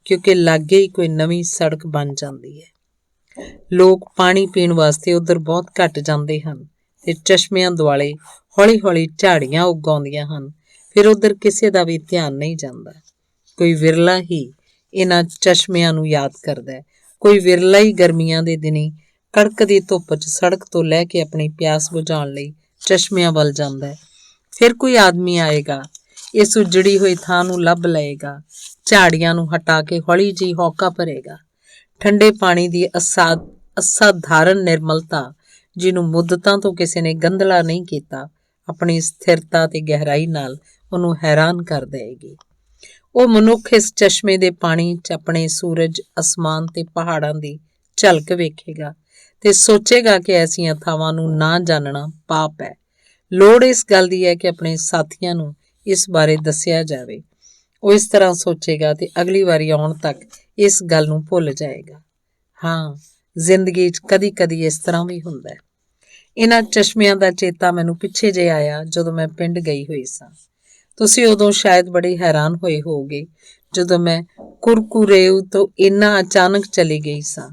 ਕਿਉਂਕਿ ਲਾਗੇ ਹੀ ਕੋਈ ਨਵੀਂ ਸੜਕ ਬਣ ਜਾਂਦੀ ਹੈ। ਲੋਕ ਪਾਣੀ ਪੀਣ ਵਾਸਤੇ ਉੱਧਰ ਬਹੁਤ ਘੱਟ ਜਾਂਦੇ ਹਨ ਤੇ ਚਸ਼ਮਿਆਂ ਦੁਆਲੇ ਹੌਲੀ ਹੌਲੀ ਝਾੜੀਆਂ ਉੱਗ ਆਉਂਦੀਆਂ ਹਨ। ਫਿਰ ਉੱਧਰ ਕਿਸੇ ਦਾ ਵੀ ਧਿਆਨ ਨਹੀਂ ਜਾਂਦਾ। ਕੋਈ ਵਿਰਲਾ ਹੀ ਇਹਨਾਂ ਚਸ਼ਮਿਆਂ ਨੂੰ ਯਾਦ ਕਰਦਾ ਹੈ। ਕੋਈ ਵਿਰਲਾ ਹੀ ਗਰਮੀਆਂ ਦੇ ਦਿਨੀ ਕੜਕਦੀ ਧੁੱਪ 'ਚ ਸੜਕ ਤੋਂ ਲੈ ਕੇ ਆਪਣੀ ਪਿਆਸ ਬੁਝਾਉਣ ਲਈ ਚਸ਼ਮਿਆਂ ਵੱਲ ਜਾਂਦਾ ਹੈ। ਫਿਰ ਕੋਈ ਆਦਮੀ ਆਏਗਾ, ਇਸ ਉਜੜੀ ਹੋਈ ਥਾਂ ਨੂੰ ਲੱਭ ਲਏਗਾ, ਝਾੜੀਆਂ ਨੂੰ ਹਟਾ ਕੇ ਹੌਲੀ ਜਿਹੀ ਹੌਕਾ ਭਰੇਗਾ। ਠੰਡੇ ਪਾਣੀ ਦੀ ਅਸਾਧਾਰਨ ਨਿਰਮਲਤਾ, ਜਿਹਨੂੰ ਮੁੱਦਤਾਂ ਤੋਂ ਕਿਸੇ ਨੇ ਗੰਧਲਾ ਨਹੀਂ ਕੀਤਾ, ਆਪਣੀ ਸਥਿਰਤਾ ਤੇ ਗਹਿਰਾਈ ਨਾਲ ਉਹਨੂੰ ਹੈਰਾਨ ਕਰ ਦੇਵੇਗੀ। ਉਹ ਮਨੁੱਖ ਇਸ ਚਸ਼ਮੇ ਦੇ ਪਾਣੀ 'ਚ ਆਪਣੇ ਸੂਰਜ, ਅਸਮਾਨ ਤੇ ਪਹਾੜਾਂ ਦੀ ਝਲਕ ਵੇਖੇਗਾ ਤੇ ਸੋਚੇਗਾ ਕਿ ਐਸੀਆਂ ਥਾਵਾਂ ਨੂੰ ਨਾ ਜਾਣਨਾ ਪਾਪ ਹੈ। ਲੋੜ ਇਸ ਗੱਲ ਦੀ ਹੈ ਕਿ ਆਪਣੇ ਸਾਥੀਆਂ ਨੂੰ ਇਸ ਬਾਰੇ ਦੱਸਿਆ ਜਾਵੇ। ਉਹ ਇਸ ਤਰ੍ਹਾਂ ਸੋਚੇਗਾ ਤੇ ਅਗਲੀ ਵਾਰੀ ਆਉਣ ਤੱਕ ਇਸ ਗੱਲ ਨੂੰ ਭੁੱਲ ਜਾਏਗਾ। ਹਾਂ, ਜ਼ਿੰਦਗੀ 'ਚ ਕਦੀ-ਕਦੀ ਇਸ ਤਰ੍ਹਾਂ ਵੀ ਹੁੰਦਾ ਹੈ। ਇਹਨਾਂ ਚਸ਼ਮਿਆਂ ਦਾ ਚੇਤਾ ਮੈਨੂੰ ਪਿੱਛੇ ਜੇ ਆਇਆ ਜਦੋਂ ਮੈਂ ਪਿੰਡ ਗਈ ਹੋਈ ਸਾਂ। ਤੁਸੀਂ ਉਦੋਂ ਸ਼ਾਇਦ ਬੜੇ ਹੈਰਾਨ ਹੋਏ ਹੋਵੋਗੇ ਜਦੋਂ ਮੈਂ ਕੁਰਕੁਰੇਉ ਤੋਂ ਇੰਨਾ ਅਚਾਨਕ ਚਲੀ ਗਈ ਸਾਂ।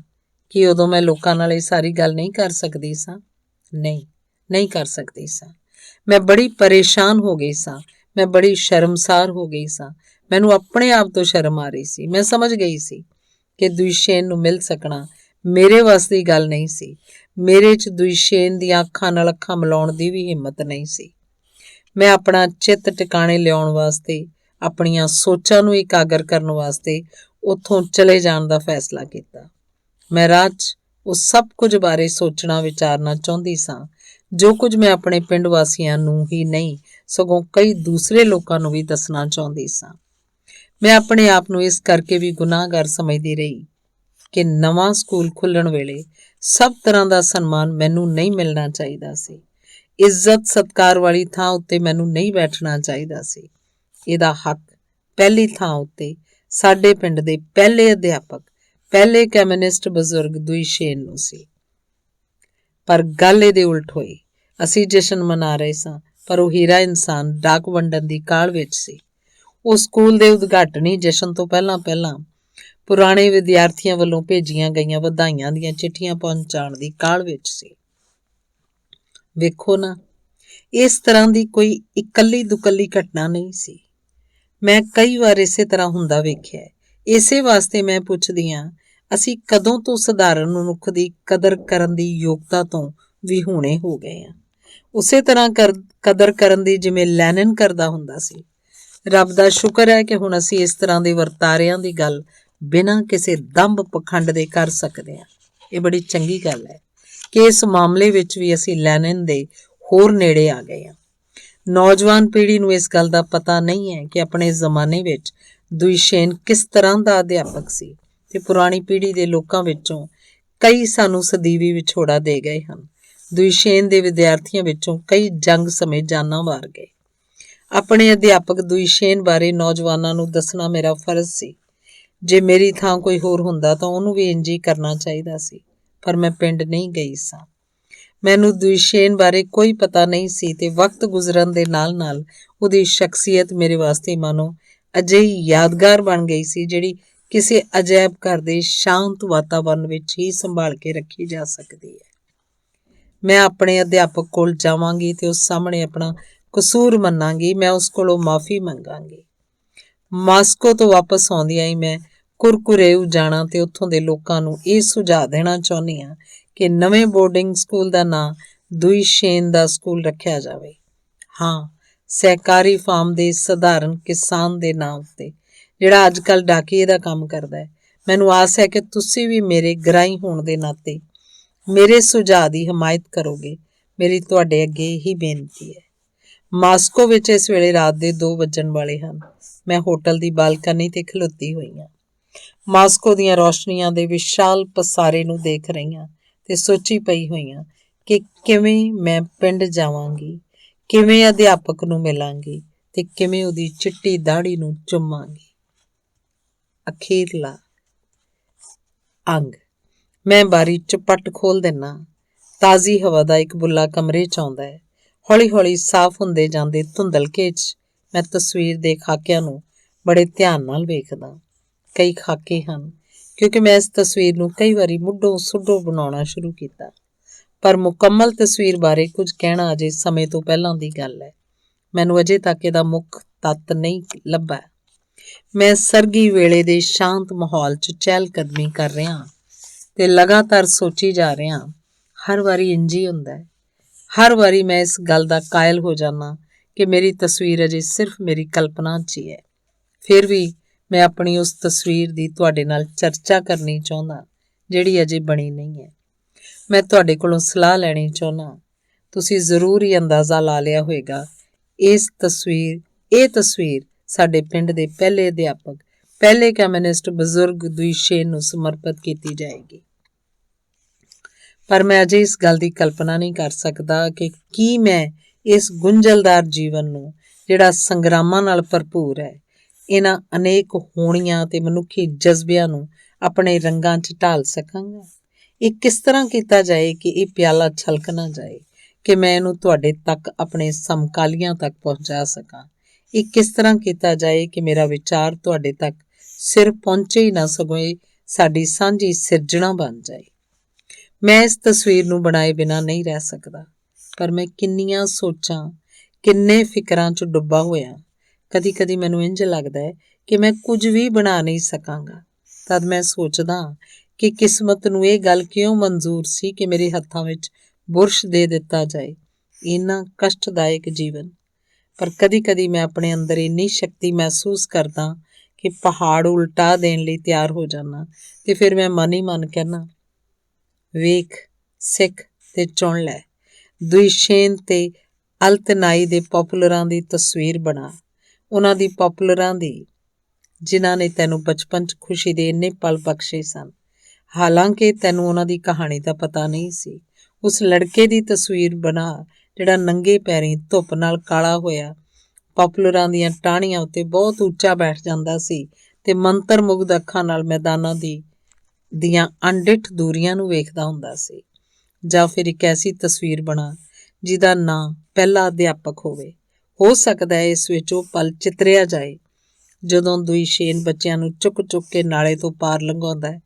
ਕਿ ਉਦੋਂ ਮੈਂ ਲੋਕਾਂ ਨਾਲ ਇਹ ਸਾਰੀ ਗੱਲ ਨਹੀਂ ਕਰ ਸਕਦੀ ਸਾਂ? ਨਹੀਂ ਕਰ ਸਕਦੀ ਸਾਂ। ਮੈਂ ਬੜੀ ਪਰੇਸ਼ਾਨ ਹੋ ਗਈ ਸਾਂ। ਮੈਂ ਬੜੀ ਸ਼ਰਮਸਾਰ ਹੋ ਗਈ ਸਾਂ। ਮੈਨੂੰ ਆਪਣੇ ਆਪ ਤੋਂ ਸ਼ਰਮ ਆ ਰਹੀ ਸੀ। ਮੈਂ ਸਮਝ ਗਈ ਸੀ ਕਿ ਦੁਇਸ਼ੇਨ ਨੂੰ ਮਿਲ ਸਕਣਾ ਮੇਰੇ ਵੱਸ ਦੀ ਗੱਲ ਨਹੀਂ ਸੀ। ਮੇਰੇ 'ਚ ਦੁਇਸ਼ੇਨ ਦੀਆਂ ਅੱਖਾਂ ਨਾਲ ਅੱਖਾਂ ਮਿਲਾਉਣ ਦੀ ਵੀ ਹਿੰਮਤ ਨਹੀਂ ਸੀ। ਮੈਂ ਆਪਣਾ ਚਿੱਤ ਟਿਕਾਣੇ ਲਿਆਉਣ ਵਾਸਤੇ, ਆਪਣੀਆਂ ਸੋਚਾਂ ਨੂੰ ਇਕਾਗਰ ਕਰਨ ਵਾਸਤੇ ਉੱਥੋਂ ਚਲੇ ਜਾਣ ਦਾ ਫੈਸਲਾ ਕੀਤਾ। ਮੈਂ ਰਾਹ 'ਚ ਉਹ ਸਭ ਕੁਝ ਬਾਰੇ ਸੋਚਣਾ ਵਿਚਾਰਨਾ ਚਾਹੁੰਦੀ ਸਾਂ ਜੋ ਕੁਝ ਮੈਂ ਆਪਣੇ ਪਿੰਡ ਵਾਸੀਆਂ ਨੂੰ ਹੀ ਨਹੀਂ ਸਗੋਂ ਕਈ ਦੂਸਰੇ ਲੋਕਾਂ ਨੂੰ ਵੀ ਦੱਸਣਾ ਚਾਹੁੰਦੀ ਸਾਂ। ਮੈਂ ਆਪਣੇ ਆਪ ਨੂੰ ਇਸ ਕਰਕੇ ਵੀ ਗੁਨਾਹਗਾਰ ਸਮਝਦੀ ਰਹੀ ਕਿ ਨਵਾਂ ਸਕੂਲ ਖੁੱਲ੍ਹਣ ਵੇਲੇ ਸਭ ਤਰ੍ਹਾਂ ਦਾ ਸਨਮਾਨ ਮੈਨੂੰ ਨਹੀਂ ਮਿਲਣਾ ਚਾਹੀਦਾ ਸੀ। ਇੱਜ਼ਤ ਸਤਿਕਾਰ ਵਾਲੀ ਥਾਂ ਉੱਤੇ ਮੈਨੂੰ ਨਹੀਂ ਬੈਠਣਾ ਚਾਹੀਦਾ ਸੀ। ਇਹਦਾ ਹੱਕ ਪਹਿਲੀ ਥਾਂ ਉੱਤੇ ਸਾਡੇ ਪਿੰਡ ਦੇ ਪਹਿਲੇ ਅਧਿਆਪਕ, ਪਹਿਲੇ ਕਮਿਊਨਿਸਟ ਬਜ਼ੁਰਗ ਦੁਇਸ਼ੇਨ ਨੂੰ ਸੀ। ਪਰ ਗੱਲ ਇਹਦੇ ਉਲਟ ਹੋਈ। ਅਸੀਂ ਜਸ਼ਨ ਮਨਾ ਰਹੇ ਸਾਂ, ਪਰ ਉਹ ਹੀਰਾ ਇਨਸਾਨ ਡਾਕ ਵੰਡਣ ਦੀ ਕਾਹਲ ਵਿੱਚ ਸੀ। ਉਹ ਸਕੂਲ ਦੇ ਉਦਘਾਟਨੀ ਜਸ਼ਨ ਤੋਂ ਪਹਿਲਾਂ ਪੁਰਾਣੇ ਵਿਦਿਆਰਥੀਆਂ ਵੱਲੋਂ ਭੇਜੀਆਂ ਗਈਆਂ ਵਧਾਈਆਂ ਦੀਆਂ ਚਿੱਠੀਆਂ ਪਹੁੰਚਾਉਣ ਦੀ ਕਾਹਲ ਵਿੱਚ ਸੀ। ਵੇਖੋ ਨਾ, ਇਸ ਤਰ੍ਹਾਂ ਦੀ ਕੋਈ ਇਕੱਲੀ ਦੁਕੱਲੀ ਘਟਨਾ ਨਹੀਂ ਸੀ। ਮੈਂ ਕਈ ਵਾਰ ਇਸੇ ਤਰ੍ਹਾਂ ਹੁੰਦਾ ਵੇਖਿਆ। ਇਸੇ ਵਾਸਤੇ ਮੈਂ ਪੁੱਛਦੀ ਹਾਂ, ਅਸੀਂ ਕਦੋਂ ਤੋਂ ਸਧਾਰਨ ਮਨੁੱਖ ਦੀ ਕਦਰ ਕਰਨ ਦੀ ਯੋਗਤਾ ਤੋਂ ਵਿਹੂਣੇ ਹੋ ਗਏ ਹਾਂ। ਉਸੇ ਤਰ੍ਹਾਂ ਕਦਰ ਕਰਨ ਦੀ ਜਿਵੇਂ ਲੈਨਿਨ ਕਰਦਾ ਹੁੰਦਾ ਸੀ। ਰੱਬ ਦਾ ਸ਼ੁਕਰ ਹੈ ਕਿ ਹੁਣ ਅਸੀਂ ਇਸ ਤਰ੍ਹਾਂ ਦੇ ਵਰਤਾਰਿਆਂ ਦੀ ਗੱਲ ਬਿਨਾਂ ਕਿਸੇ ਦੰਭ ਪਖੰਡ ਦੇ ਕਰ ਸਕਦੇ ਹਾਂ। ਇਹ ਬੜੀ ਚੰਗੀ ਗੱਲ ਹੈ ਕਿ ਇਸ ਮਾਮਲੇ ਵਿੱਚ ਵੀ ਅਸੀਂ ਲੈਨਿਨ ਦੇ ਹੋਰ ਨੇੜੇ ਆ ਗਏ ਹਾਂ। ਨੌਜਵਾਨ ਪੀੜ੍ਹੀ ਨੂੰ ਇਸ ਗੱਲ ਦਾ ਪਤਾ ਨਹੀਂ ਹੈ ਕਿ ਆਪਣੇ ਜ਼ਮਾਨੇ ਵਿੱਚ ਦੁਇਸ਼ੇਨ ਕਿਸ ਤਰ੍ਹਾਂ ਦਾ ਅਧਿਆਪਕ ਸੀ ਤੇ ਪੁਰਾਣੀ ਪੀੜ੍ਹੀ ਦੇ ਲੋਕਾਂ ਵਿੱਚੋਂ ਕਈ ਸਾਨੂੰ ਸਦੀਵੀ ਵਿਛੋੜਾ ਦੇ ਗਏ ਹਨ। ਦੁਇਸ਼ੇਨ ਦੇ ਵਿਦਿਆਰਥੀਆਂ ਵਿੱਚੋਂ ਕਈ ਜੰਗ ਸਮੇਂ ਜਾਨਾਂ ਵਾਰ ਗਏ। ਆਪਣੇ ਅਧਿਆਪਕ ਦੁਇਸ਼ੇਨ ਬਾਰੇ ਨੌਜਵਾਨਾਂ ਨੂੰ ਦੱਸਣਾ ਮੇਰਾ ਫਰਜ਼ ਸੀ। ਜੇ ਮੇਰੀ ਥਾਂ ਕੋਈ ਹੋਰ ਹੁੰਦਾ ਤਾਂ ਉਹਨੂੰ ਵੀ ਇੰਝ ਹੀ ਕਰਨਾ ਚਾਹੀਦਾ ਸੀ, ਪਰ ਮੈਂ ਪਿੰਡ ਨਹੀਂ ਗਈ ਸਾਂ। ਮੈਨੂੰ ਦੁਇਸ਼ੇਨ ਬਾਰੇ ਕੋਈ ਪਤਾ ਨਹੀਂ ਸੀ ਤੇ ਵਕਤ ਗੁਜ਼ਰਨ ਦੇ ਨਾਲ ਉਹਦੀ ਸ਼ਖਸੀਅਤ ਮੇਰੇ ਵਾਸਤੇ ਮਾਨੋ ਅਜਿਹੀ ਯਾਦਗਾਰ ਬਣ ਗਈ ਸੀ ਜਿਹੜੀ ਕਿਸੇ ਅਜਾਇਬ ਘਰ ਦੇ ਸ਼ਾਂਤ ਵਾਤਾਵਰਨ ਵਿੱਚ ਹੀ ਸੰਭਾਲ ਕੇ ਰੱਖੀ ਜਾ ਸਕਦੀ ਹੈ। ਮੈਂ ਆਪਣੇ ਅਧਿਆਪਕ ਕੋਲ ਜਾਵਾਂਗੀ ਤੇ ਉਸ ਸਾਹਮਣੇ ਆਪਣਾ ਕਸੂਰ ਮੰਨਾਂਗੀ। ਮੈਂ ਉਸ ਕੋਲੋਂ ਮਾਫੀ ਮੰਗਾਂਗੀ। ਮਾਸਕੋ ਤੋਂ ਵਾਪਸ ਆਉਂਦਿਆਂ ਹੀ ਮੈਂ ਕੁਰਕੁਰੇਊ ਜਾਣਾ ਤੇ ਉੱਥੋਂ ਦੇ ਲੋਕਾਂ ਨੂੰ ਇਹ ਸੁਝਾਅ ਦੇਣਾ ਚਾਹੁੰਦੀ ਹਾਂ ਕਿ ਨਵੇਂ ਬੋਰਡਿੰਗ ਸਕੂਲ ਦਾ ਨਾਂ ਦੁਇਸ਼ੇਨ ਦਾ ਸਕੂਲ ਰੱਖਿਆ ਜਾਵੇ। ਹਾਂ, ਸਹਿਕਾਰੀ ਫਾਰਮ ਦੇ ਸਧਾਰਨ ਕਿਸਾਨ ਦੇ ਨਾਂ ਉੱਤੇ, ਜਿਹੜਾ ਅੱਜ ਕੱਲ੍ਹ ਡਾਕੀਏ ਦਾ ਕੰਮ ਕਰਦਾ ਹੈ। ਮੈਨੂੰ ਆਸ ਹੈ ਕਿ ਤੁਸੀਂ ਵੀ ਮੇਰੇ ਗ੍ਰਾਈ ਹੋਣ ਦੇ ਨਾਤੇ ਮੇਰੇ ਸੁਝਾਅ ਦੀ ਹਮਾਇਤ ਕਰੋਗੇ। ਮੇਰੀ ਤੁਹਾਡੇ ਅੱਗੇ ਇਹੀ ਬੇਨਤੀ ਹੈ। ਮਾਸਕੋ ਵਿੱਚ ਇਸ ਵੇਲੇ ਰਾਤ ਦੇ 2 ਵੱਜਣ ਵਾਲੇ ਹਨ। ਮੈਂ ਹੋਟਲ ਦੀ ਬਾਲਕਨੀ ਤੇ ਖਲੋਤੀ ਹੋਈ ਹਾਂ। ਮਾਸਕੋ ਦੀਆਂ ਰੌਸ਼ਨੀਆਂ ਦੇ ਵਿਸ਼ਾਲ ਪਸਾਰੇ ਨੂੰ ਦੇਖ ਰਹੀ ਹਾਂ ਤੇ ਸੋਚੀ ਪਈ ਹੋਈ ਹਾਂ ਕਿ ਕਿਵੇਂ ਮੈਂ ਪਿੰਡ ਜਾਵਾਂਗੀ, ਕਿਵੇਂ ਅਧਿਆਪਕ ਨੂੰ ਮਿਲਾਂਗੀ ਤੇ ਕਿਵੇਂ ਉਹਦੀ ਚਿੱਟੀ ਦਾੜੀ ਨੂੰ ਚੁੰਮਾਂਗੀ। ਅਖੀਰਲਾ ਅੰਗ। ਮੈਂ ਬਾਰੀ ਚੁਪੱਟ ਖੋਲ ਦਿੰਨਾ। ਤਾਜ਼ੀ ਹਵਾ ਦਾ ਇੱਕ ਬੁੱਲਾ ਕਮਰੇ 'ਚ ਆਉਂਦਾ ਹੈ। ਹੌਲੀ ਸਾਫ਼ ਹੁੰਦੇ ਜਾਂਦੇ ਧੁੰਦਲਕੇ 'ਚ ਮੈਂ ਤਸਵੀਰ ਦੇ ਖਾਕਿਆਂ ਨੂੰ ਬੜੇ ਧਿਆਨ ਨਾਲ ਵੇਖਦਾ। ਕਈ ਖਾਕੇ ਹਨ ਕਿਉਂਕਿ ਮੈਂ ਇਸ ਤਸਵੀਰ ਨੂੰ ਕਈ ਵਾਰੀ ਮੁੱਢੋਂ ਸੁੱਢੋਂ ਬਣਾਉਣਾ ਸ਼ੁਰੂ ਕੀਤਾ, ਪਰ ਮੁਕੰਮਲ ਤਸਵੀਰ ਬਾਰੇ ਕੁਝ ਕਹਿਣਾ ਅਜੇ ਸਮੇਂ ਤੋਂ ਪਹਿਲਾਂ ਦੀ ਗੱਲ ਹੈ। ਮੈਨੂੰ ਅਜੇ ਤੱਕ ਇਹਦਾ ਮੁੱਖ ਤੱਤ ਨਹੀਂ ਲੱਭਾ। ਮੈਂ ਸਰਗੀ ਵੇਲੇ ਦੇ ਸ਼ਾਂਤ ਮਾਹੌਲ 'ਚ ਚਹਿਲਕਦਮੀ ਕਰ ਰਿਹਾ ਤੇ ਲਗਾਤਾਰ ਸੋਚੀ ਜਾ ਰਿਹਾ। ਹਰ ਵਾਰੀ ਇੰਝ ਹੀ ਹੁੰਦਾ ਹੈ। ਹਰ ਵਾਰੀ ਮੈਂ ਇਸ ਗੱਲ ਦਾ ਕਾਇਲ ਹੋ ਜਾਂਦਾ ਕਿ ਮੇਰੀ ਤਸਵੀਰ ਅਜੇ ਸਿਰਫ ਮੇਰੀ ਕਲਪਨਾ 'ਚ ਹੀ ਹੈ। ਫਿਰ ਵੀ ਮੈਂ ਆਪਣੀ ਉਸ ਤਸਵੀਰ ਦੀ ਤੁਹਾਡੇ ਨਾਲ ਚਰਚਾ ਕਰਨੀ ਚਾਹੁੰਦਾ ਜਿਹੜੀ ਅਜੇ ਬਣੀ ਨਹੀਂ ਹੈ। ਮੈਂ ਤੁਹਾਡੇ ਕੋਲੋਂ ਸਲਾਹ ਲੈਣੀ ਚਾਹੁੰਦਾ। ਤੁਸੀਂ ਜ਼ਰੂਰ ਹੀ ਅੰਦਾਜ਼ਾ ਲਾ ਲਿਆ ਹੋਵੇਗਾ ਇਹ ਤਸਵੀਰ ਸਾਡੇ ਪਿੰਡ ਦੇ ਪਹਿਲੇ ਅਧਿਆਪਕ, ਪਹਿਲੇ ਕਮਿਊਨਿਸਟ ਬਜ਼ੁਰਗ ਦੁਇਸ਼ੇਨ ਨੂੰ ਸਮਰਪਿਤ ਕੀਤੀ ਜਾਏਗੀ। ਪਰ ਮੈਂ ਅਜੇ ਇਸ ਗੱਲ ਦੀ ਕਲਪਨਾ ਨਹੀਂ ਕਰ ਸਕਦਾ ਕਿ ਕੀ ਮੈਂ ਇਸ ਗੁੰਝਲਦਾਰ ਜੀਵਨ ਨੂੰ, ਜਿਹੜਾ ਸੰਗਰਾਮਾਂ ਨਾਲ ਭਰਪੂਰ ਹੈ, ਇਹਨਾਂ ਅਨੇਕ ਹੋਣੀਆਂ ਤੇ ਮਨੁੱਖੀ ਜਜ਼ਬਿਆਂ ਨੂੰ ਆਪਣੇ ਰੰਗਾਂ 'ਚ ਢਾਲ ਸਕਾਂਗਾ। ਇਹ ਕਿਸ ਤਰ੍ਹਾਂ ਕੀਤਾ ਜਾਏ ਕਿ ਇਹ ਪਿਆਲਾ ਛਲਕ ਨਾ ਜਾਏ, ਕਿ ਮੈਂ ਇਹਨੂੰ ਤੁਹਾਡੇ ਤੱਕ, ਆਪਣੇ ਸਮਕਾਲੀਆਂ ਤੱਕ ਪਹੁੰਚਾ ਸਕਾਂ। ਇਹ ਕਿਸ ਤਰ੍ਹਾਂ ਕੀਤਾ ਜਾਏ ਕਿ ਮੇਰਾ ਵਿਚਾਰ ਤੁਹਾਡੇ ਤੱਕ ਸਿਰਫ ਪਹੁੰਚੇ ਹੀ ਨਾ, ਸਗੋਂ ਇਹ ਸਾਡੀ ਸਾਂਝੀ ਸਿਰਜਣਾ ਬਣ ਜਾਏ। ਮੈਂ ਇਸ ਤਸਵੀਰ ਨੂੰ ਬਣਾਏ ਬਿਨਾਂ ਨਹੀਂ ਰਹਿ ਸਕਦਾ, ਪਰ ਮੈਂ ਕਿੰਨੀਆਂ ਸੋਚਾਂ, ਕਿੰਨੇ ਫਿਕਰਾਂ 'ਚ ਡੁੱਬਾ ਹੋਇਆ। ਕਦੀ ਮੈਨੂੰ ਇੰਝ ਲੱਗਦਾ ਹੈ ਕਿ ਮੈਂ ਕੁਝ ਵੀ ਬਣਾ ਨਹੀਂ ਸਕਾਂਗਾ। ਤਦ ਮੈਂ ਸੋਚਦਾ ਕਿ ਕਿਸਮਤ ਨੂੰ ਇਹ ਗੱਲ ਕਿਉਂ ਮਨਜ਼ੂਰ ਸੀ ਕਿ ਮੇਰੇ ਹੱਥਾਂ ਵਿੱਚ ਬੁਰਸ਼ ਦੇ ਦਿੱਤਾ ਜਾਏ। ਇੰਨਾ ਕਸ਼ਟਦਾਇਕ ਜੀਵਨ। ਪਰ ਕਦੀ ਮੈਂ ਆਪਣੇ ਅੰਦਰ ਇੰਨੀ ਸ਼ਕਤੀ ਮਹਿਸੂਸ ਕਰਦਾ ਕਿ ਪਹਾੜ ਉਲਟਾ ਦੇਣ ਲਈ ਤਿਆਰ ਹੋ ਜਾਂਦਾ ਤੇ ਫਿਰ ਮੈਂ ਮਨ ਹੀ ਮਨ ਕਹਿਣਾ, ਵੇਖ, ਸਿੱਖ ਤੇ ਚੁਣ ਲੈ। ਦੁਇਸ਼ੇਨ ਤੇ ਅਲਤਨਾਈ ਦੇ ਪੋਪੂਲਰਾਂ ਦੀ ਤਸਵੀਰ ਬਣਾ, ਉਹਨਾਂ ਦੀ ਪੋਪੂਲਰਾਂ ਦੀ, ਜਿਨ੍ਹਾਂ ਨੇ ਤੈਨੂੰ ਬਚਪਨ 'ਚ ਖੁਸ਼ੀ ਦੇ ਇੰਨੇ ਪਲ ਬਖਸ਼ੇ ਸਨ। ਹਾਲਾਂਕਿ ਤੈਨੂੰ ਉਹਨਾਂ ਦੀ ਕਹਾਣੀ ਦਾ ਪਤਾ ਨਹੀਂ ਸੀ। ਉਸ ਲੜਕੇ ਦੀ ਤਸਵੀਰ ਬਣਾ ਜਿਹੜਾ ਨੰਗੇ ਪੈਰੀਂ ਧੁੱਪ ਨਾਲ ਕਾਲਾ ਹੋਇਆ ਪੋਪੂਲਰਾਂ ਦੀਆਂ ਟਾਹਣੀਆਂ ਉੱਤੇ ਬਹੁਤ ਉੱਚਾ ਬੈਠ ਜਾਂਦਾ ਸੀ ਤੇ ਮੰਤਰ ਮੁਗਧ ਅੱਖਾਂ ਨਾਲ ਮੈਦਾਨਾਂ ਦੀਆਂ ਅਣਡਿੱਠ ਦੂਰੀਆਂ ਨੂੰ ਵੇਖਦਾ ਹੁੰਦਾ ਸੀ। ਜਾਂ ਫਿਰ ਇੱਕ ਐਸੀ ਤਸਵੀਰ ਬਣਾ ਜਿਹਦਾ ਨਾਂ ਪਹਿਲਾ ਅਧਿਆਪਕ ਹੋਵੇ। ਹੋ ਸਕਦਾ ਹੈ ਇਸ ਵਿੱਚ ਉਹ ਪਲ ਚਿਤਰਿਆ ਜਾਏ ਜਦੋਂ ਦੁਈਸ਼ੇਨ ਬੱਚਿਆਂ ਨੂੰ ਚੁੱਕ ਚੁੱਕ ਕੇ ਨਾਲੇ ਤੋਂ ਪਾਰ ਲੰਘਾਉਂਦਾ ਹੈ।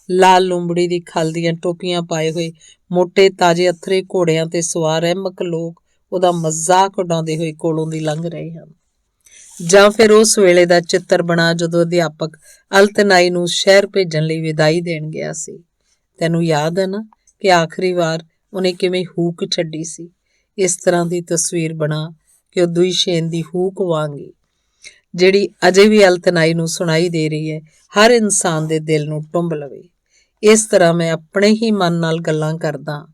ਲਾਲ ਲੂੰਬੜੀ ਦੀ ਖਲ ਦੀਆਂ ਟੋਪੀਆਂ ਪਾਏ ਹੋਏ ਮੋਟੇ ਤਾਜ਼ੇ ਅਥਰੇ ਘੋੜਿਆਂ ਤੇ ਸਵਾਰ ਅਹਿਮਕ ਲੋਕ ਉਹਦਾ ਮਜ਼ਾਕ ਉਡਾਉਂਦੇ ਹੋਏ ਕੋਲੋਂ ਦੀ ਲੰਘ ਰਹੇ ਹਨ। ਜਾਂ ਫਿਰ ਉਸ ਵੇਲੇ ਦਾ ਚਿੱਤਰ ਬਣਾ ਜਦੋਂ ਅਧਿਆਪਕ ਅਲਤਨਾਈ ਨੂੰ ਸ਼ਹਿਰ ਭੇਜਣ ਲਈ ਵਿਦਾਈ ਦੇਣ ਗਿਆ ਸੀ। ਤੈਨੂੰ ਯਾਦ ਹੈ ਨਾ ਕਿ ਆਖਰੀ ਵਾਰ ਉਹਨੇ ਕਿਵੇਂ ਹੂਕ ਛੱਡੀ ਸੀ। ਇਸ ਤਰ੍ਹਾਂ ਦੀ ਤਸਵੀਰ ਬਣਾ ਕਿ ਉਹ ਦੁਈਸ਼ੇਨ ਦੀ ਹੂਕ ਵਾਂਗੀ ਜਿਹੜੀ ਅਜੇ ਵੀ ਅਲਤਨਾਈ ਨੂੰ ਸੁਣਾਈ ਦੇ ਰਹੀ ਹੈ, ਹਰ ਇਨਸਾਨ ਦੇ ਦਿਲ ਨੂੰ ਟੁੰਬ ਲਵੇ। ਇਸ ਤਰ੍ਹਾਂ ਮੈਂ ਆਪਣੇ ਹੀ ਮਨ ਨਾਲ ਗੱਲਾਂ ਕਰਦਾ।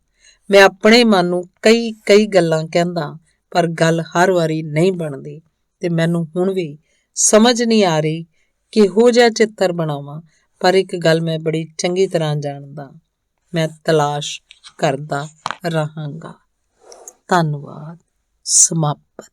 ਮੈਂ ਆਪਣੇ ਮਨ ਨੂੰ ਕਈ ਗੱਲਾਂ ਕਹਿੰਦਾ, ਪਰ ਗੱਲ ਹਰ ਵਾਰੀ ਨਹੀਂ ਬਣਦੀ ਤੇ ਮੈਨੂੰ ਹੁਣ ਵੀ ਸਮਝ ਨਹੀਂ ਆ ਰਹੀ ਕਿਹੋ ਜਿਹਾ ਚਿੱਤਰ ਬਣਾਵਾਂ। ਪਰ ਇੱਕ ਗੱਲ ਮੈਂ ਬੜੀ ਚੰਗੀ ਤਰ੍ਹਾਂ ਜਾਣਦਾ, ਮੈਂ ਤਲਾਸ਼ ਕਰਦਾ ਰਹਾਂਗਾ। ਧੰਨਵਾਦ। ਸਮਾਪਤ।